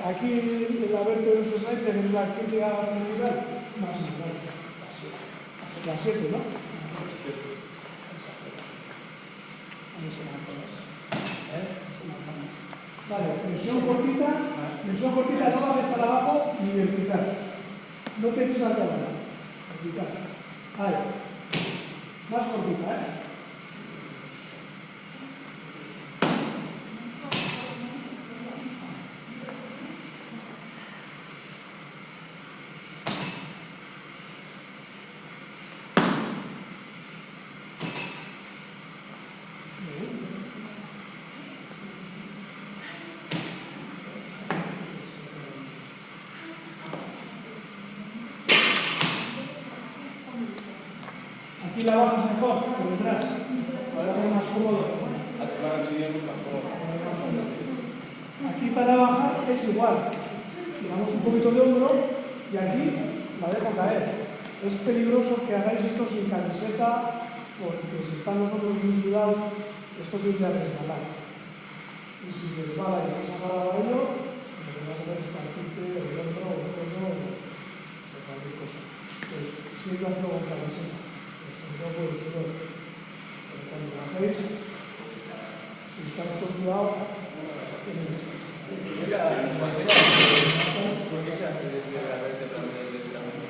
Aquí en la vértebra de este slide tenéis la crítica cervical más arriba. La 7, ¿no? Ahí se la pones. Vale, presión cortita no va a estar abajo ni vertical. No te eches hacia abajo. Vertical. Ahí. Más cortita, ¿eh? Aquí la bajas mejor, por detrás. Para ver más cómodo. Aquí para bajar es igual. Tiramos un poquito de hombro y aquí la dejo caer. Es peligroso que hagáis esto sin camiseta porque si están los hombros muy sudados, esto tiende a resbalar. Y si resbala y estás agarrado a ello, lo que vas a hacer es partirte el hombro o el cuello o cualquier cosa. Entonces, siempre hazlo con camiseta. No puedo sudar. Pero cuando lo hacéis, si está esto sudado, ¿Por qué se hace desde la vértebra del trampo?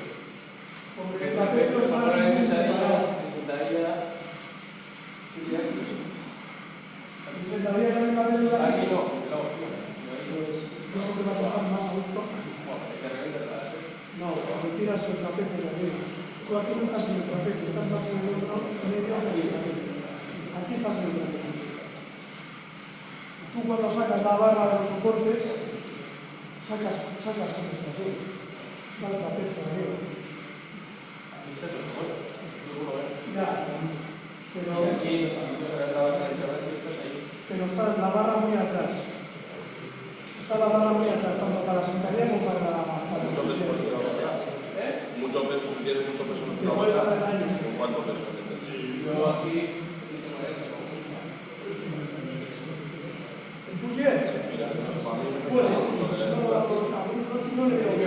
porque el trapecio es más en sentadilla. en sentadilla también la vez de Aquí no. pues no se va a bajar más a gusto. No, porque tiras el trapecio de arriba. Tú aquí no estás en el trapecio, estás más en el otro medio que el trapecio. Aquí estás en el trapecio. Tú cuando sacas la barra de los soportes, sacas con esto así. Va el trapecio de arriba. Ya, pero está la barra muy atrás. Está la barra muy atrás, tanto para la sentadilla como para la... Mucho peso, mucho peso, si tienes mucho peso, no Te puedes hacer daño. ¿Con cuánto peso? Yo aquí tengo ¿El Pusier? Bueno, no le veo que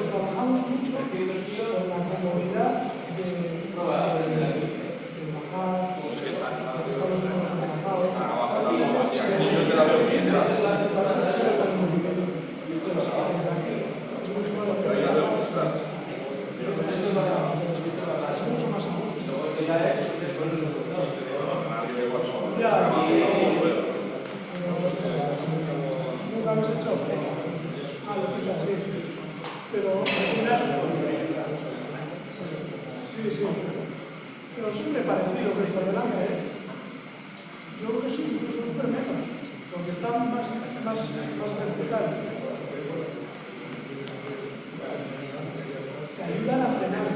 trabajamos mucho con la comodidad de bajar, estamos amenazados. Nunca hemos hecho pero sí, pero siempre parecido que por delante, yo creo que sí, incluso sufre menos, porque está más vertical. Te ayudan a frenar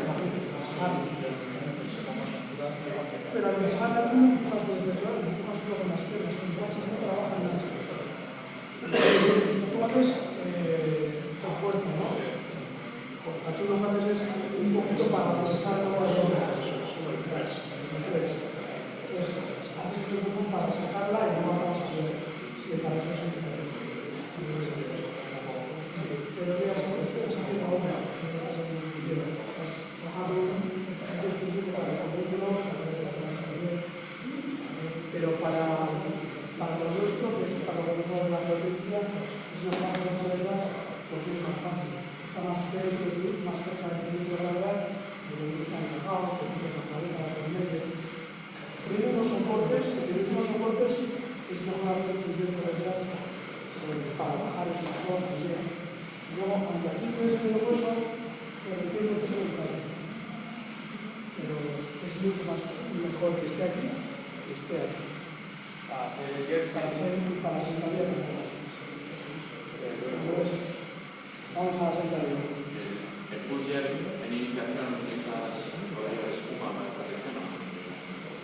pero al dejar tú no empujas por el petróleo, no empujas solo con las piernas, no trabajan las tú haces con fuerza, ¿no? Porque tú lo que haces es un poquito para aprovechar todo el entonces, haces el empujón para sacarla y no vamos a poder. Si para eso sí que pero ya estás haciendo obra, estás trabajando un estudio para el currículo, pero para lo nuestro, que es para lo nuestro de la provincia, es una parte de problemas porque es más fácil. Está más cerca de tu gravedad, pero no está encajado, que tienes la cabeza, la corriente. Tienes unos soportes, si tienes unos soportes, es mejor hacer función de gravedad para bajar esos soportes. Luego, aunque aquí puede ser el hueso, pero tiene que ser el cabello. Pero es mucho mejor que esté aquí que esté aquí. Para sentadilla. Vamos a la sentadilla. El Pusier en iniciación estas modelos de espuma para protección.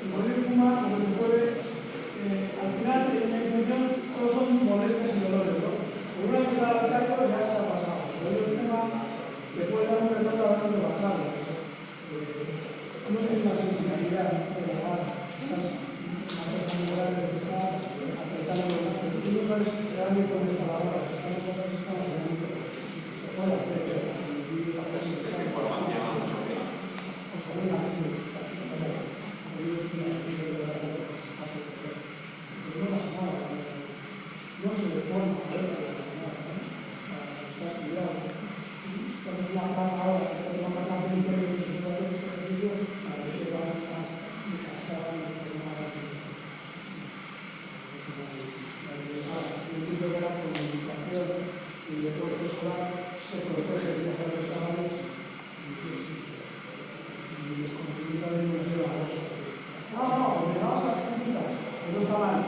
El modelo de espuma, como se puede, al final en la iniciación todos son molestias y dolores, ¿no? Por una vez que está al cargo ya se ha pasado. El modelo de espuma le puede dar un retorno a la hora de bajarlo. No tiene la sensibilidad de bajar. Tú no sabes realmente dónde está la hora, estamos no se deforma, está estudiado. Entonces la marca ahora, la marca 20 euros, para que vamos a casar y formar el tipo de la comunicación y el deporte escolar se protege de los chavales y les comunica de los llevados. No, me vamos a las técnicas, que no está mal,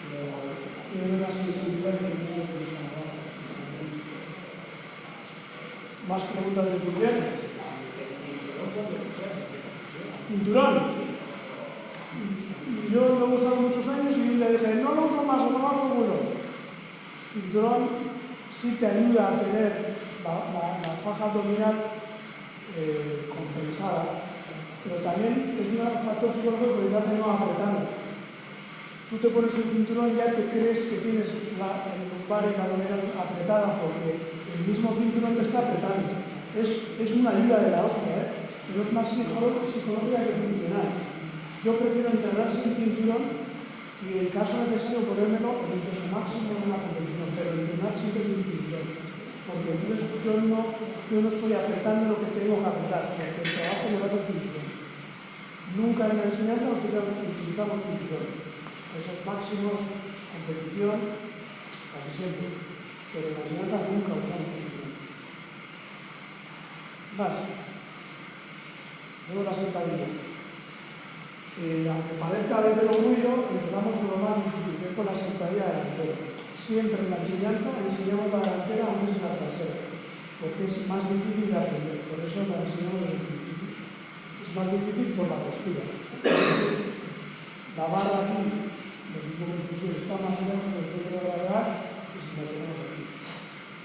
pero tiene una sensibilidad que no se lo puede llamar. Más preguntas del Pusier. Cinturón. Yo lo he usado muchos años y le dije, no lo uso más, o no va por culo. Cinturón sí te ayuda a tener la faja abdominal compensada, pero también es un factor psicológico que te hace no apretando. Tú te pones el cinturón y ya te crees que tienes el lumbar y la abdominal apretada porque el mismo cinturón te está apretando. Es una ayuda de la hostia, pero es más psicológica que funcional. Yo prefiero entrenar sin cinturón y en caso necesario ponérmelo en el peso máximo de una competición, pero entrenar siempre sin cinturón. Porque entonces yo no estoy apretando lo que tengo que apretar, porque el trabajo me va con cinturón. Nunca en la enseñanza utilizamos cinturón. Esos máximos, competición, casi siempre. Pero en la enseñanza nunca usamos cinturón. Más. Luego la sentadilla. Aunque parezca de perogrullo, empezamos con lo más difícil, que es con la sentadilla delantera. Siempre en la enseñanza enseñamos la delantera antes de la trasera, porque es más difícil de aprender, por eso la enseñamos desde el principio. Es más difícil por la postura. La barra aquí, lo mismo que pusieron, está más lejos del centro de gravedad que si la tenemos aquí.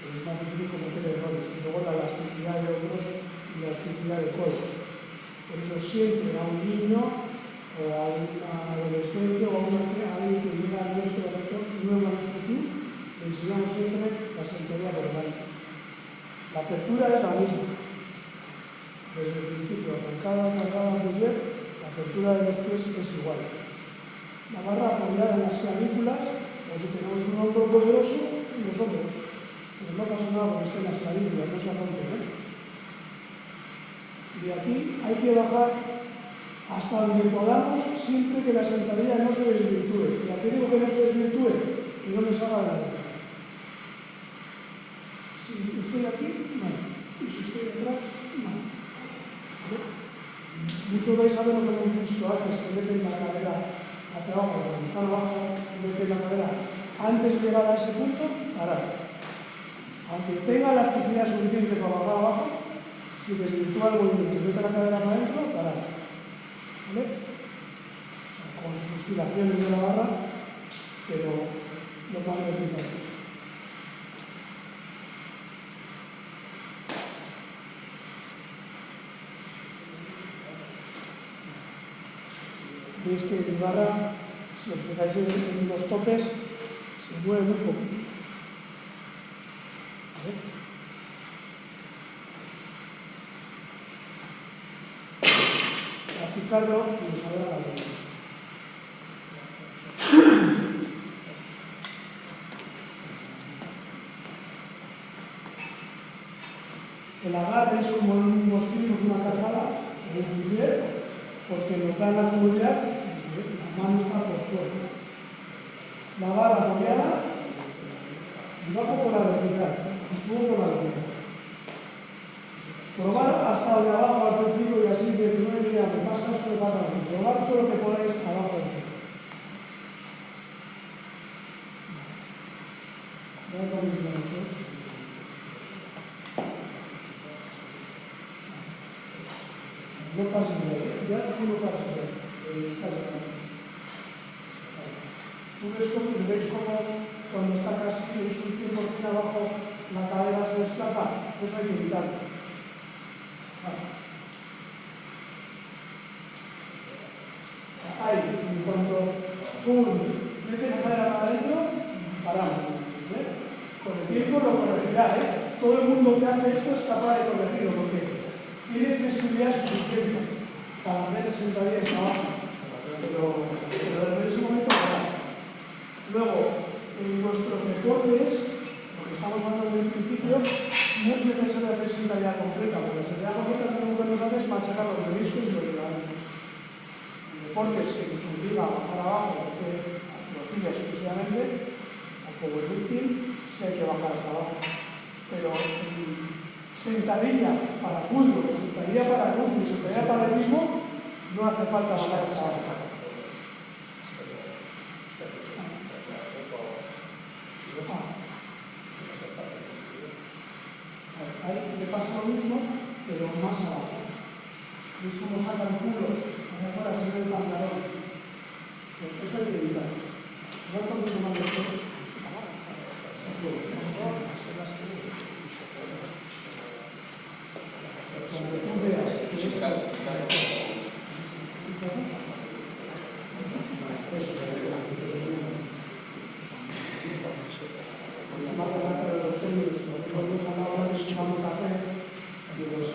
Pero es más difícil cometer errores. Y luego la elasticidad de hombros y la elasticidad de codos. Por eso siempre a un niño o a un adolescente o a alguien que llega a nuestro nuevo a nuestro club, le enseñamos siempre la sentadilla por delante. La apertura es la misma. Desde el principio, arrancada, musler, la apertura de los pies es igual. La barra apoyada en las clavículas, o si tenemos un hombro poderoso, y los hombros. Pero no pasa nada porque estén las clavículas, no se rompen, ¿eh? Y aquí hay que bajar hasta donde podamos, siempre que la sentadilla no se desvirtúe. Y aquí digo que no se desvirtúe, que no me salga de la boca. Si estoy aquí, mal. Y si estoy detrás, mal. Muchos vais a ver lo que hemos visto antes, que meten la cadera hacia abajo, cuando están abajo, meten la cadera antes de llegar a ese punto, parar. Aunque tenga la elasticidad suficiente para bajar abajo, si desvirtúa el movimiento y mete la cadera para adentro, parar. ¿Vale? O sea, con sus oscilaciones de la barra, pero lo más vertical. Veis que mi barra, si os fijáis en los topes, se mueve muy poquito. ¿Vale? Practicarlo y os hará la vida. El agarre es como en unos tiros, una cargada, un musler, porque nos da la comodidad, la mano está por fuera. La barra apoyada, y bajo por la vertical, y subo por la vertical. Probar hasta donde abajo al principio y así de no me me pasa esto de barra. Probar todo lo que podáis abajo del pie. Voy a poner la dos. No pases de ahí, ya tú no pases de ahí. Tú veis como cuando está casi en su 100% abajo la cadera se desplaza, eso hay que evitarlo. Vale. Ahí, en cuanto mete la cadera para adentro, paramos. Con el tiempo lo corregirá, ¿eh? Todo el mundo que hace esto es capaz de corregirlo, porque tiene flexibilidad suficiente para hacer sentadillas abajo, pero en ese momento no. Luego, en nuestros deportes, lo que estamos hablando desde el principio, no es necesario hacer sentadilla completa, porque la sentadilla completa lo que nos hace es machacar los meniscos y los ligamentos. En deportes que nos obliga a bajar abajo, porque atrofia exclusivamente, al powerlifting, sí hay que bajar hasta abajo. Pero sentadilla para fútbol, sentadilla para rugby, sentadilla para atletismo, no hace falta bajar hasta abajo. Ahí le pasa lo mismo, pero más abajo. Es como saca el culo hacia afuera, se ve el pantalón. Pues eso hay que evitar. No es porque se manda esto. Cuando tú veas que eso esa matemática de los genios, cuando os hablaba de sumando café, de los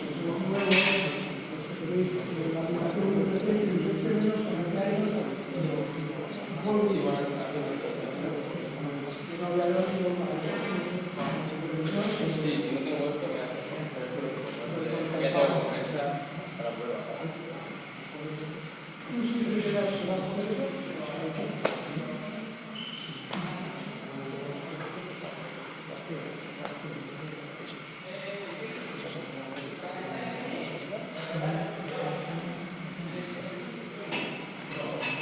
nuevos, los que tenéis la aplicación de los genios, los genios, que hay Sí, si no tengo esto, ¿qué haces? Ya tengo que comenzar para poder bajar. Tú si quieres vas a poner eso,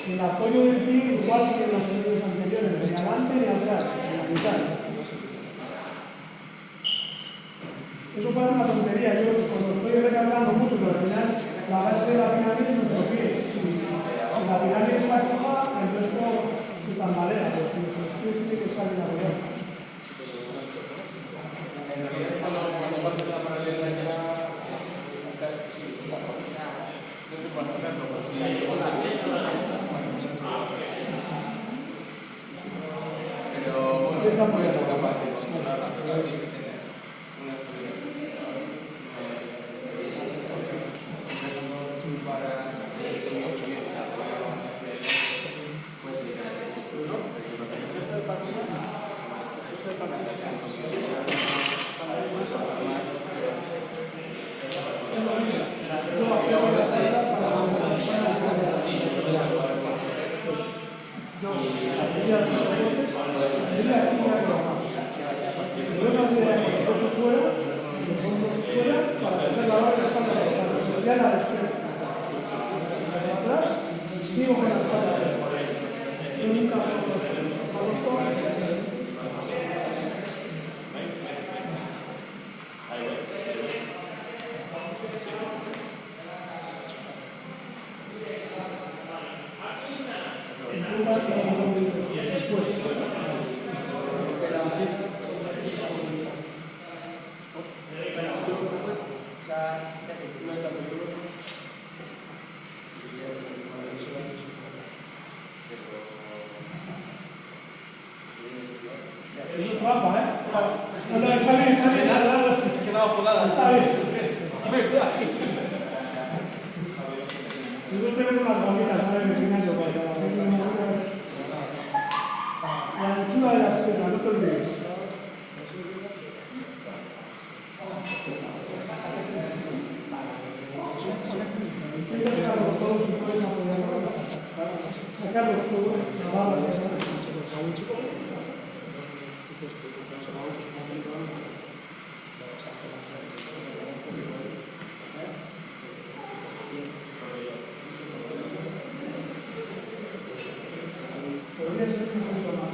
el apoyo del pie igual que en los ejercicios anteriores, ni adelante ni atrás, en la mitad. Eso parece una tontería, yo cuando estoy recargando mucho, pero al final la base de la pirámide es nuestro pie. Si la pirámide está coja, el resto se tambalea, pero si nuestros pies tienen que estar bien apoyados. puede ser capaz de controlar las velocidades y tener una estabilidad para 8 días pues el gesto de partida sigo con la espalda. Yo nunca hago los palos. Eso es trampa, ¿eh? No, está bien, está bien. Está bien. Si no tenemos unas gomitas, ¿sabes? En el gimnasio, la anchura de las piernas, no te olvides. Sacar los codos y puedes apoyar la cabeza. Sacar los codos, lavar la cabeza. Podría ser un poquito más.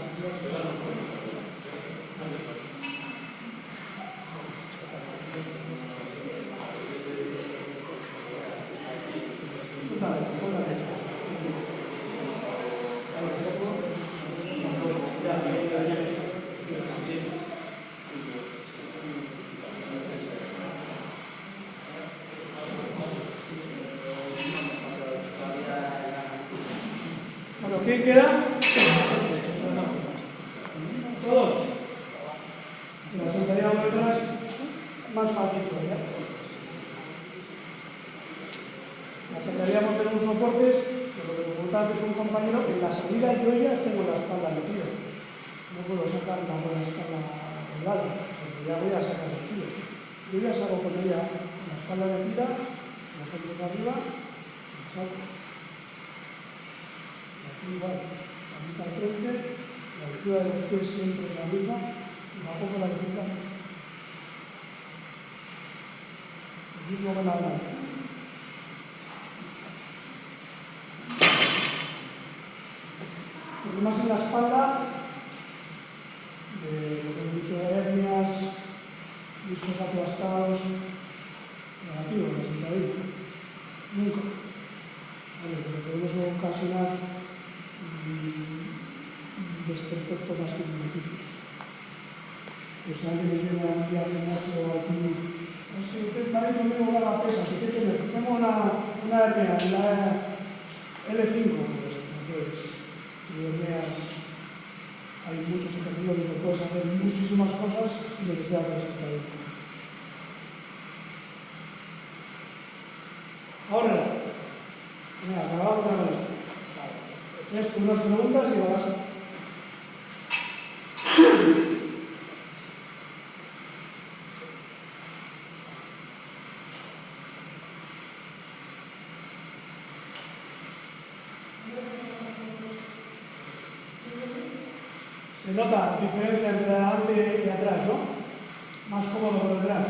Bueno, ¿quién queda? Todos. La sentaría atrás más fácil todavía. La sacaríamos de unos soportes, pero lo que me comentaba que es un compañero, en la salida yo ya tengo la espalda metida. No puedo sacarla con la espalda doblada, porque ya voy a sacar los kilos. Yo ya salgo con ella la espalda metida, los hombros arriba, y salgo. Igual, la vista al frente, la anchura de los pies siempre es la misma y bajo con la izquierda. El mismo con la adelante. Lo más en la espalda, de lo que he dicho de hernias, discos aplastados, negativo, la sentadilla. Nunca. Vale, pero podemos ocasionar desperfecto más que un beneficio. Pues si alguien viene a un día al gimnasio o al club, es que me ha dicho que tengo la pesa, si tengo una hernia en la L5, pues entonces, hernias, hay muchos ejercicios donde puedes hacer muchísimas cosas sin necesidad de sentadilla. Ahora, mira, acabamos con esto. Esto, unas preguntas y vas a... Se nota diferencia entre adelante y atrás, ¿no? Más cómodo por detrás.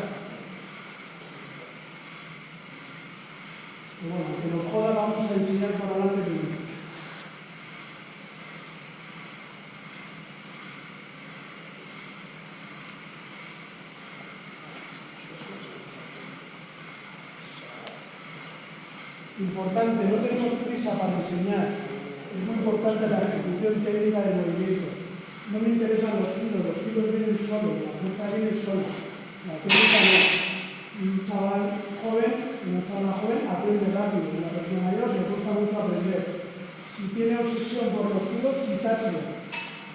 Y bueno, que nos joda, vamos a enseñar por adelante primero. Importante, no tenemos prisa para enseñar. Es muy importante la ejecución técnica del movimiento. No me interesan los kilos vienen solos, la fuerza viene sola, la técnica no. Un chaval joven, una chavala joven aprende rápido, una persona mayor le cuesta mucho aprender. Si tiene obsesión por los kilos, quitárselo.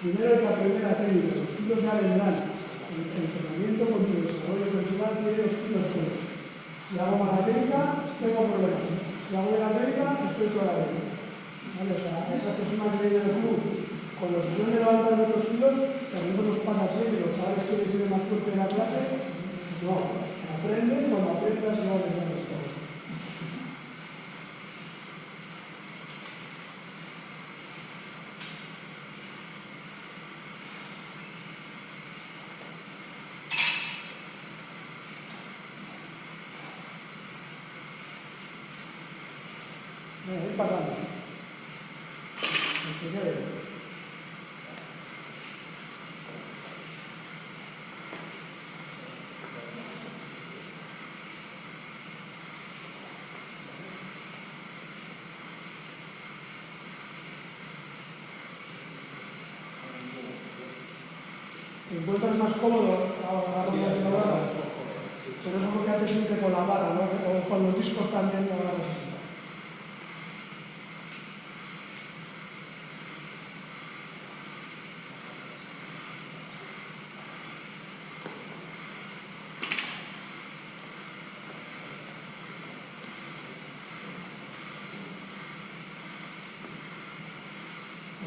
Primero hay que aprender la técnica, los kilos ya vendrán. El entrenamiento con tu desarrollo personal tiene los kilos solo. Si hago mal la técnica, tengo problemas. Si hago bien la técnica, estoy toda la vez. ¿Vale? O sea, esa persona que viene al club con los que de levantar muchos kilos, también nos pasa así, que los chavales quieren ser más fuerte en la clase. No, aprende, cuando aprendas no vas a tener esto. Ir pasando. Los que queden. ¿Te encuentras más cómodo agarrando la barra? Pero eso es lo que haces siempre con la barra, ¿no? O con los discos también lo agarras así.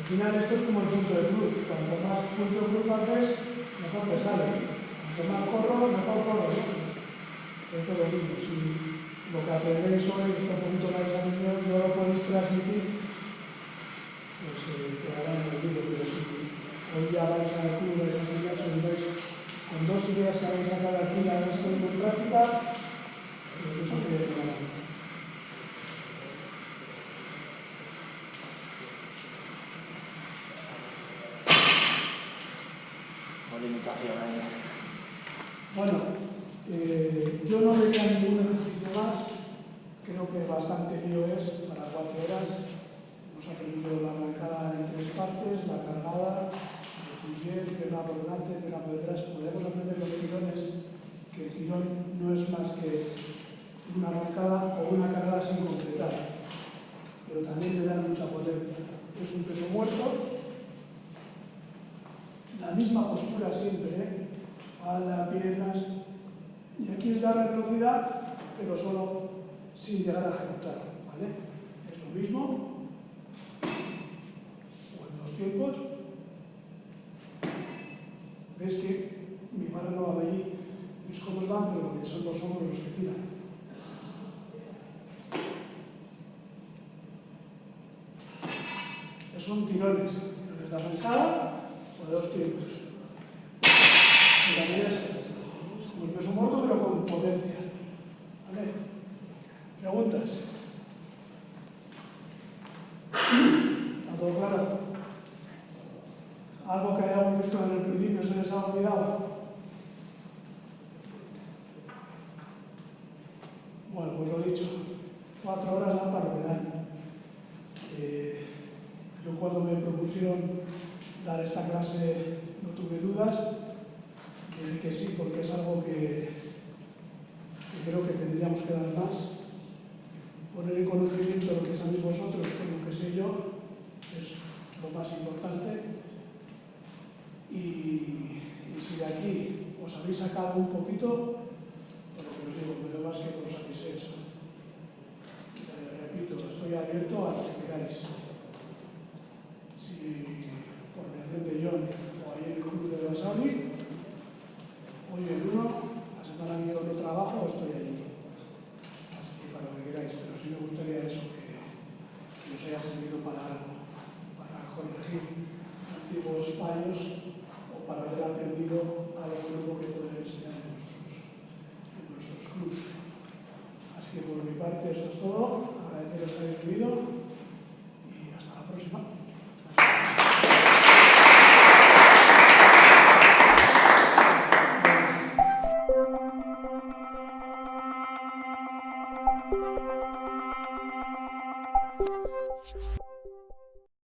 Al final esto es como el punto de cruz. Cuanto más punto de cruz haces, mejor te sale. Cuanto más corro, mejor corro. Esto es lo mismo. Si lo que aprendéis hoy, esto un poquito la examinación, no lo podéis transmitir, pues quedará en el olvido. Pero si hoy ya vais al club de esas ideas, os veis con dos ideas que habéis sacado aquí la habéis puesto en práctica, pues eso quiere quedar. Limitación ahí. Bueno, yo no vería ningún ejercicio más. Creo que bastante lío es para 4 horas. Hemos aprendido la arrancada en 3 partes, la cargada, el fusier, pierna por delante, pierna por detrás. Podemos aprender los tirones, que el tirón no es más que una arrancada o una cargada sin completar, pero también le da mucha potencia. Es un peso muerto. La misma postura siempre, espalda, piernas, y aquí es dar la velocidad, pero solo sin llegar a ejecutar, ¿vale? Es lo mismo, o en 2 tiempos. Ves que mi barra no va ahí, veis cómo van, pero que son los hombros los que tiran. Esos son tirones de arrancada, de 2 tiempos. Y también es como el peso muerto, pero con potencia. ¿Vale? ¿Preguntas? ¿Está todo claro? ¿Algo que hayamos visto en el principio se les ha olvidado? Bueno, pues lo dicho, 4 horas dan para lo que dan. Yo cuando me propusieron dar esta clase no tuve dudas, dije que sí, porque es algo que creo que tendríamos que dar más. Poner en conocimiento lo que sabéis vosotros con lo que sé yo es lo más importante. Y si de aquí os habéis sacado un poquito, por lo que os digo, me lo más que por satisfecho. Repito, estoy abierto a lo que queráis. Si por mediación de John o ahí en el club de Wasabi, hoy el 1, la semana que yo no trabajo, estoy allí. Así que para lo que queráis, pero sí me gustaría eso, que os haya servido para algo, para corregir antiguos fallos o para haber aprendido algo nuevo que poder enseñar en nuestros clubs. Así que por mi parte esto es todo, agradeceros que hayáis venido y hasta la próxima. Thank you.